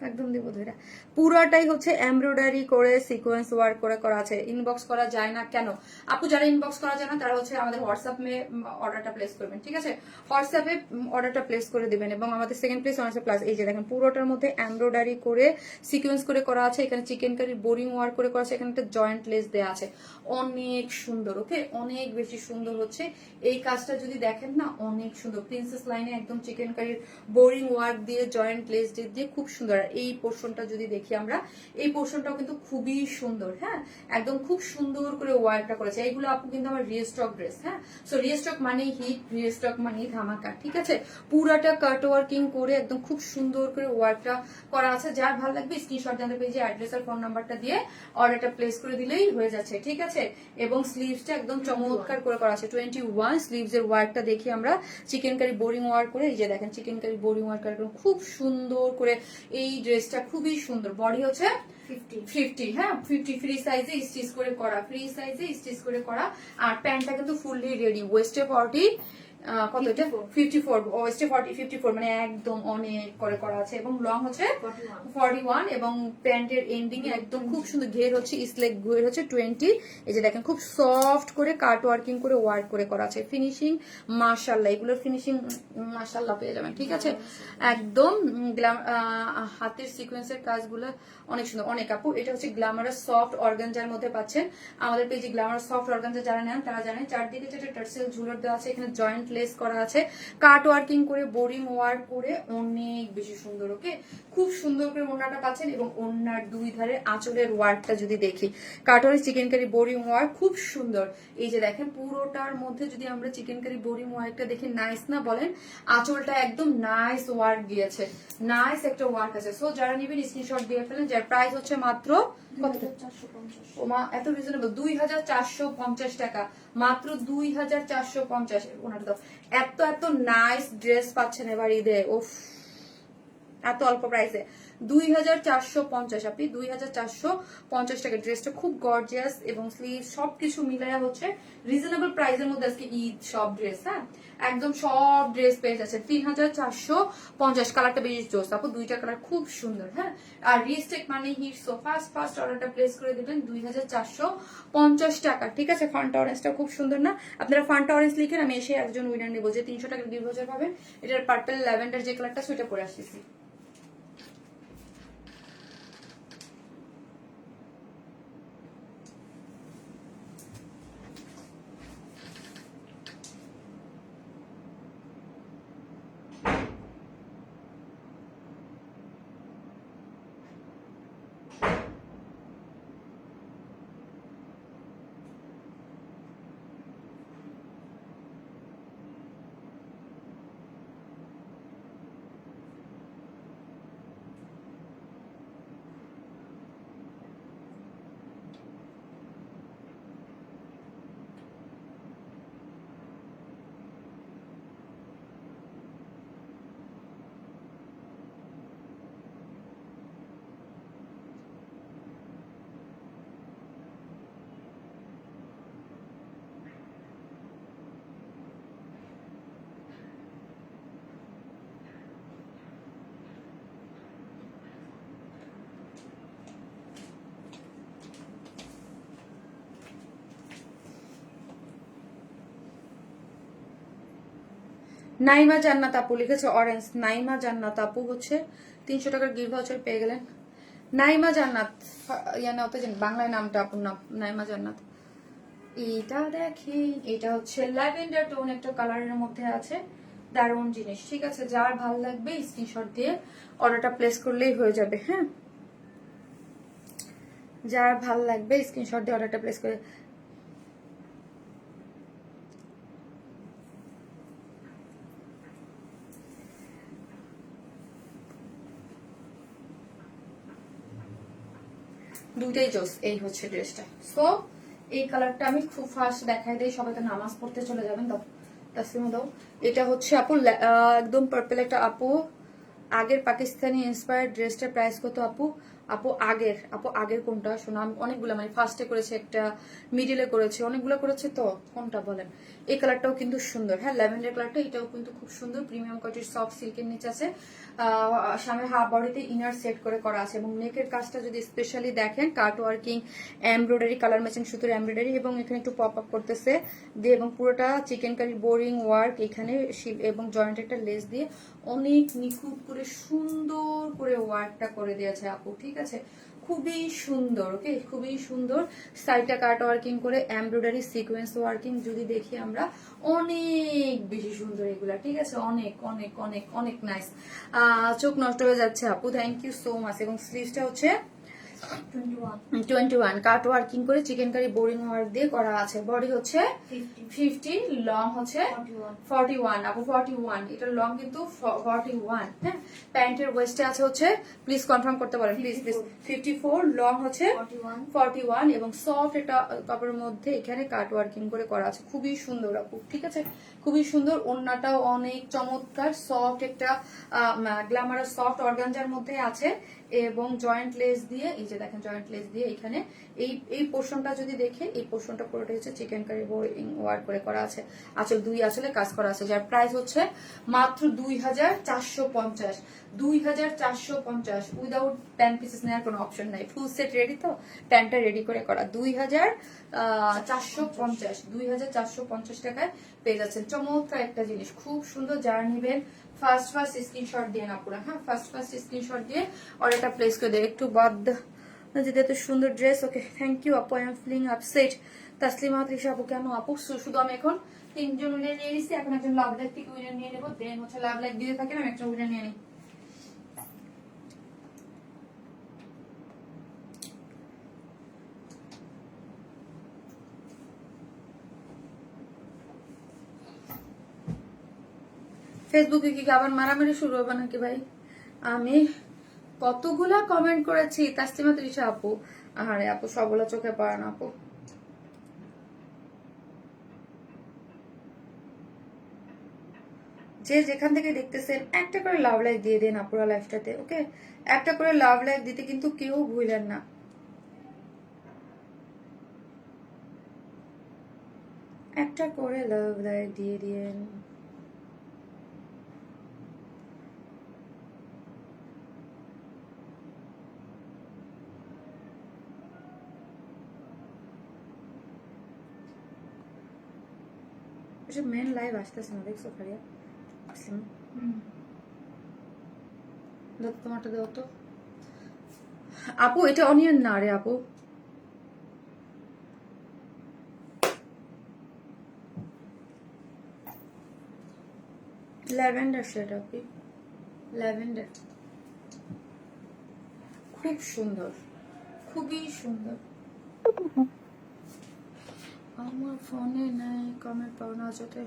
একদম দিব ধরে, পুরাটাই হচ্ছে এমব্রয়ডারি করে সিকোয়েন্স ওয়ার্ক করে করা আছে। ইনবক্স করা যায় না কেন আপু? যারা ইনবক্স করা যায় না তারা হচ্ছে আমাদের হোয়াটসঅ্যাপে অর্ডারটা প্লেস করবেন, ঠিক আছে? হোয়াটসঅ্যাপে অর্ডারটা প্লেস করে দিবেন, এবং আমাদের সেকেন্ড প্লেস হোয়াটসঅ্যাপ প্লাস। এই যে দেখেন পুরোটার মধ্যে এমব্রয়ডারি করে সিকোয়েন্স করে করা আছে, এখানে চিকেন কারির বোরিং ওয়ার্ক করে করা আছে, এখানে একটা জয়েন্ট লেস দেওয়া আছে, অনেক সুন্দর, ওকে অনেক বেশি সুন্দর হচ্ছে এই কাজটা। যদি দেখেন না, অনেক সুন্দর, প্রিন্সেস লাইনে একদম চিকেন কারির বোরিং ওয়ার্ক দিয়ে, জয়েন্ট লেস দিয়ে খুব সুন্দর। আর এই পোর্শনটা যদি দেখি আমরা, এই পোর্শনটাও কিন্তু খুবই সুন্দর, হ্যাঁ একদম খুব সুন্দর করে ওয়ার্কটা করেছে। এইগুলো আপু কিন্তু আমার রিস্টক ড্রেস, হ্যাঁ সো রিস্টক মানেই হিট, রিস্টক মানেই ধামাকা, ঠিক আছে? পুরাটা কাট ওয়ার্কিং করে একদম খুব সুন্দর করে ওয়ার্কটা করা আছে। যার ভালো লাগবে স্ক্রিনশট জানতে পেয়েছি, অ্যাড্রেস আর ফোন নাম্বারটা দিয়ে অর্ডারটা প্লেস করে দিলেই হয়ে যাচ্ছে, ঠিক আছে? এবং স্লিভসটা একদম চমৎকার করে করা আছে, 21 স্লিভস এর ওয়ার্কটা দেখি আমরা, চিকেন কারি বোরিং ওয়ার্ক করে। এই যে দেখেন চিকেন কারি বোরিং ওয়ার্ক একদম খুব সুন্দর করে, এই ড্রেসটা খুবই সুন্দর। বডি হচ্ছে 50, হ্যাঁ 50 ফ্রি সাইজে স্টিচ করে করা, ফ্রি সাইজে স্টিচ করে করা। আর প্যান্টটা কিন্তু ফুললি রেডি, ওয়েস্টে 40, কত এটা 54 ওয়েস্টে 54 মানে একদম অনেক করে করা আছে এবং লং হচ্ছে 41 এবং প্যান্টের এন্ডিং এ একদম খুব সুন্দর ঘের হচ্ছে স্লেক ঘের হচ্ছে 20। এই যে দেখেন খুব সফট করে কাট ওয়ার্কিং করে ওয়ার্ক করে করা আছে। ফিনিশিং মাশাআল্লাহ, এগুলোর ফিনিশিং মাশাআল্লাহ পেয়ে যাবেন, ঠিক আছে। একদম হাতের সিকোয়েন্সের কাজগুলো অনেক সুন্দর, অনেক আপু। এটা হচ্ছে গ্ল্যামারাস সফট অর্গানজার মধ্যে পাচ্ছেন আমাদের পেজে। গ্ল্যামারাস সফট অর্গানজা যারা নেন তারা জানেন চারদিকে যেটা টার্সেল ঝুলার দেওয়া আছে, এখানে জয়েন্ট লেস করা আছে, কাট ওয়ার্কিং করে বোরিং ওয়ার্ক করে অনেক বেশি সুন্দর। ওকে, খুব সুন্দর করে ওড়নাটা পাচ্ছেন এবং ওড়নার দুই ধারে আঁচলের ওয়ার্কটা যদি দেখি, কাটওয়ারি চিকেন কারি বোরিং ওয়ার্ক খুব সুন্দর। এই যে দেখেন পুরোটার মধ্যে যদি আমরা চিকেন কারি বোরিং ওয়ার্কটা দেখি, নাইস না বলেন? আঁচলটা একদম নাইস ওয়ার্ক দিয়েছে, নাইস একটা ওয়ার্ক আছে। সো যারা নিবেন স্ক্রিনশট দিয়ে ফেলেন, যার প্রাইস হচ্ছে মাত্র কত? 2450 ওমা এত রিজনেবল, 2450 টাকা, মাত্র 2450। ওনাটা দাও। এত এত নাইস ড্রেস পাচ্ছেন এবার ঈদে, ওফ এত অল্প প্রাইসে 2450। আপনি 2450 টাকা ড্রেসটা খুব গর্জিয়াস এবং স্লিভ সবকিছু মিলায়া হচ্ছে রিজনেবল প্রাইসের মধ্যে আজকে ঈদ সব ড্রেস। হ্যাঁ, একদম সব ড্রেস পেয়ে যাচ্ছে 3450। কালারটা বেশ জোস আপু, দুইটা কালার খুব সুন্দর। হ্যাঁ, আর রিস্টেক মানে হিট। সো ফার্স্ট অর্ডারটা প্লেস করে দিবেন 2450 টাকা, ঠিক আছে। ফান্টা অরেঞ্জটা খুব সুন্দর না? আপনারা ফান্টা অরেঞ্জ লিখেন, আমি এসে একজন উইনার নেবো যে 300 টাকা গিফট ভাউচার পাবেন। এটার পার্পল ল্যাভেন্ডার যে কালারটা সেটা পরে আসতেছি। নাইমা জান্নাত আপু লিখেছে অরেঞ্জ। নাইমা জান্নাত আপু হচ্ছে 300 টাকার গিফট ভাউচার পেয়ে গেলেন। নাইমা জান্নাত বাংলায় নামটা আপুর নাম নাইমা জান্নাত। এটা দেখেন, এটা হচ্ছে ল্যাভেন্ডার টোন একটা কালারের মধ্যে আছে, দারুণ জিনিস, ঠিক আছে। যার ভালো লাগবে স্ক্রিনশট দিয়ে অর্ডারটা প্লেস করলেই হয়ে যাবে। হ্যাঁ, যার ভালো লাগবে স্ক্রিনশট দিয়ে অর্ডারটা প্লেস করে। দুইটাই জোস। এই হচ্ছে ড্রেসটা। সো এই কালারটা আমি খুব ফাস্ট দেখাই দিই, সবাই তো নামাজ পড়তে চলে যাবেন। দাও তাসলিমা দাও। এটা হচ্ছে আপু একদম পার্পল একটা আপু আগের পাকিস্তানি ইন্সপায়ার্ড ড্রেসটার প্রাইস কত আপু? আপু আগের কোনটা শোনো? আমি অনেকগুলো মানে ফার্স্টে করেছে একটা, মিডিলে করেছে, অনেকগুলো করেছে, তো কোনটা বলেন? এই কালারটাও কিন্তু সুন্দর। হ্যাঁ, ল্যাভেন্ডার কালারটা এটাও কিন্তু খুব সুন্দর, প্রিমিয়াম কোয়ালিটির সফট সিল্কের নিচে আছে, সামনে হাফ বডিতে ইনার সেট করে করা আছে এবং নেকের কাজটা যদি স্পেশালি দেখেন, কাট ওয়ার্কিং এমব্রয়ডারি, কালার ম্যাচিং সুতোর এমব্রয়ডারি এবং এখানে একটু পপ আপ করতেছে দিয়ে এবং পুরোটা চিকেন কারি বোরিং ওয়ার্ক এখানে এবং জয়েন্ট একটা লেস দিয়ে অনেক নিখুঁত করে সুন্দর করে ওয়ার্কটা করে দিয়েছে আপু, ঠিক আছে। খুবই সুন্দর। ওকে, খুবই সুন্দর। সাইডটা কাট ওয়ার্কিং করে এমব্রয়ডারি সিকোয়েন্স ওয়ার্কিং যদি দেখি আমরা, অনেক বেশি সুন্দর এগুলা, ঠিক আছে। অনেক অনেক অনেক অনেক নাইস। চোখ নষ্ট হয়ে যাচ্ছে আপু, থ্যাংক ইউ সো মাচ। এবং স্লিভসটা হচ্ছে 21 কাট ওয়ার্কিং করে চিকেন কারি বোরিং ওয়ার্ক দিয়ে করা আছে। বডি হচ্ছে 50, লং হচ্ছে 41 আপু, 41। এটা লং কিন্তু 41। হ্যাঁ, প্যান্টের ওয়েস্টে আছে হচ্ছে, প্লিজ কনফার্ম করতে পারেন প্লিজ 54, লং হচ্ছে 41 এবং সফট একটা কাপড়ের মধ্যে এখানে কাট ওয়ার্কিং করে করা আছে। খুবই সুন্দর আপু, ঠিক আছে, খুবই সুন্দর। ওড়নাটাও অনেক চমৎকার, সফট একটা গ্ল্যামারাস সফট অর্গানজার মধ্যে আছে এবং জয়েন্ট লেস দিয়ে, এই যে দেখেন জয়েন্ট লেস দিয়ে এখানে এই পোর্শনটা যদি দেখে, এই পোর্শনটা পুরোটা হচ্ছে চিকেন কারি বোরিং ওয়ার্ক করে করা আছে। আঁচল দুই আঁচলে কাজ করা আছে, যার প্রাইস হচ্ছে মাত্র 2450। 2450 উইদাউট প্যান্ট পিসেস নেওয়ার কোনো অপশন নাই। ফুল সেট রেডি তো, প্যান্টটা রেডি করে করা। 2450, 2450 টাকায় পেয়ে যাচ্ছেন। চমৎকার একটা জিনিস, খুব সুন্দর। যারা নিবেন ফার্স্ট স্ক্রিনশট দিয়ে না পুরো, হ্যাঁ ফার্স্ট স্ক্রিনশট দিয়ে অর্ডারটা প্লেস করে দেয়। একটু বাদ যদি এত সুন্দর ড্রেস। ওকে, থ্যাংক ইউ আপু, I am feeling upset. Taslima Trisha আপু, কেন আপু? শুধু আমি এখন 3 জন উইনার নিয়ে নিচ্ছি, এখন একজন লাভ লাইক থেকে উইনার নিয়ে নেবো, দেন হচ্ছে লাভ লাইক দিতে থাকেন, আমি একটা উইনার নিয়ে নিই। ফেসবুকে কি আবার মারামারি শুরু হবে নাকি ভাই? আমি কতগুলা কমেন্ট করেছি তাসলিমা তৃষা আপু, আরে আপু সবগুলো চোখে পড়ে না আপু। যে যেখান থেকে দেখতেছেন একটা করে লাভ লাইক দিয়ে দেন আপুরা লাইফটাতে, ওকে? একটা করে লাভ লাইক দিতে কিন্তু কেউ ভুলেন না। একটা করে লাভ লাইক দিয়ে দিন। মেন লাইভ আসতেছে না, দেখছো ফারিয়া? তোমারটা দেও তো আপু। এটা অনিয়ন না রে আপু, ল্যাভেন্ডার শেড আপু, ল্যাভেন্ডার। খুব সুন্দর, খুবই সুন্দর। আমার ফোনে নাই কমেন্ট পাও না যাতে।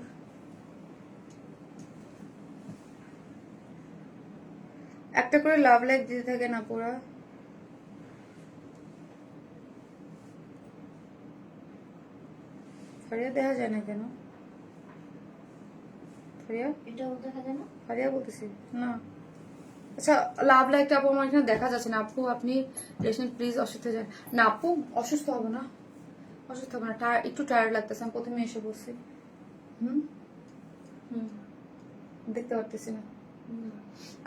একটা করে লাভ লাইক দিতে থাকে না পুরা। ফারিয়া দেখা যায় না কেন? ফারিয়া, এটাও দেখা যায় না? ফারিয়া বলতেছি না। আচ্ছা, লাভ লাইকটা আপু আমার এখানে দেখা যাচ্ছে না। আপু আপনি প্লিজ অসুস্থ হয়ে যান না আপু। অসুস্থ হবো না, অসুস্থ হবো না, একটু টায়ার্ড লাগতেছে। আমি প্রথমে এসে বসছি। হুম হুম দেখতে পারতেছি না।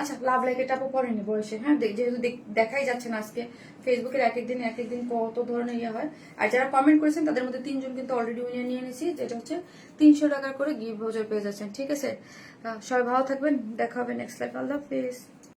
আচ্ছা, লাভ লাইক এটা আপু পরে নিবো এসে, হ্যাঁ? যেহেতু দেখাই যাচ্ছে না আজকে ফেসবুকের এক একদিন কত ধরনের ইয়ে হয়। আর যারা কমেন্ট করেছেন তাদের মধ্যে 3 জন কিন্তু অলরেডি উইনার নিয়ে নিয়েছি, যেটা হচ্ছে 300 টাকার করে গিফট ভাউচার পেয়ে যাচ্ছেন। ঠিক আছে, সবাই ভালো থাকবেন, দেখা হবে নেক্সট লাইভ। আল্লাহ হাফেজ।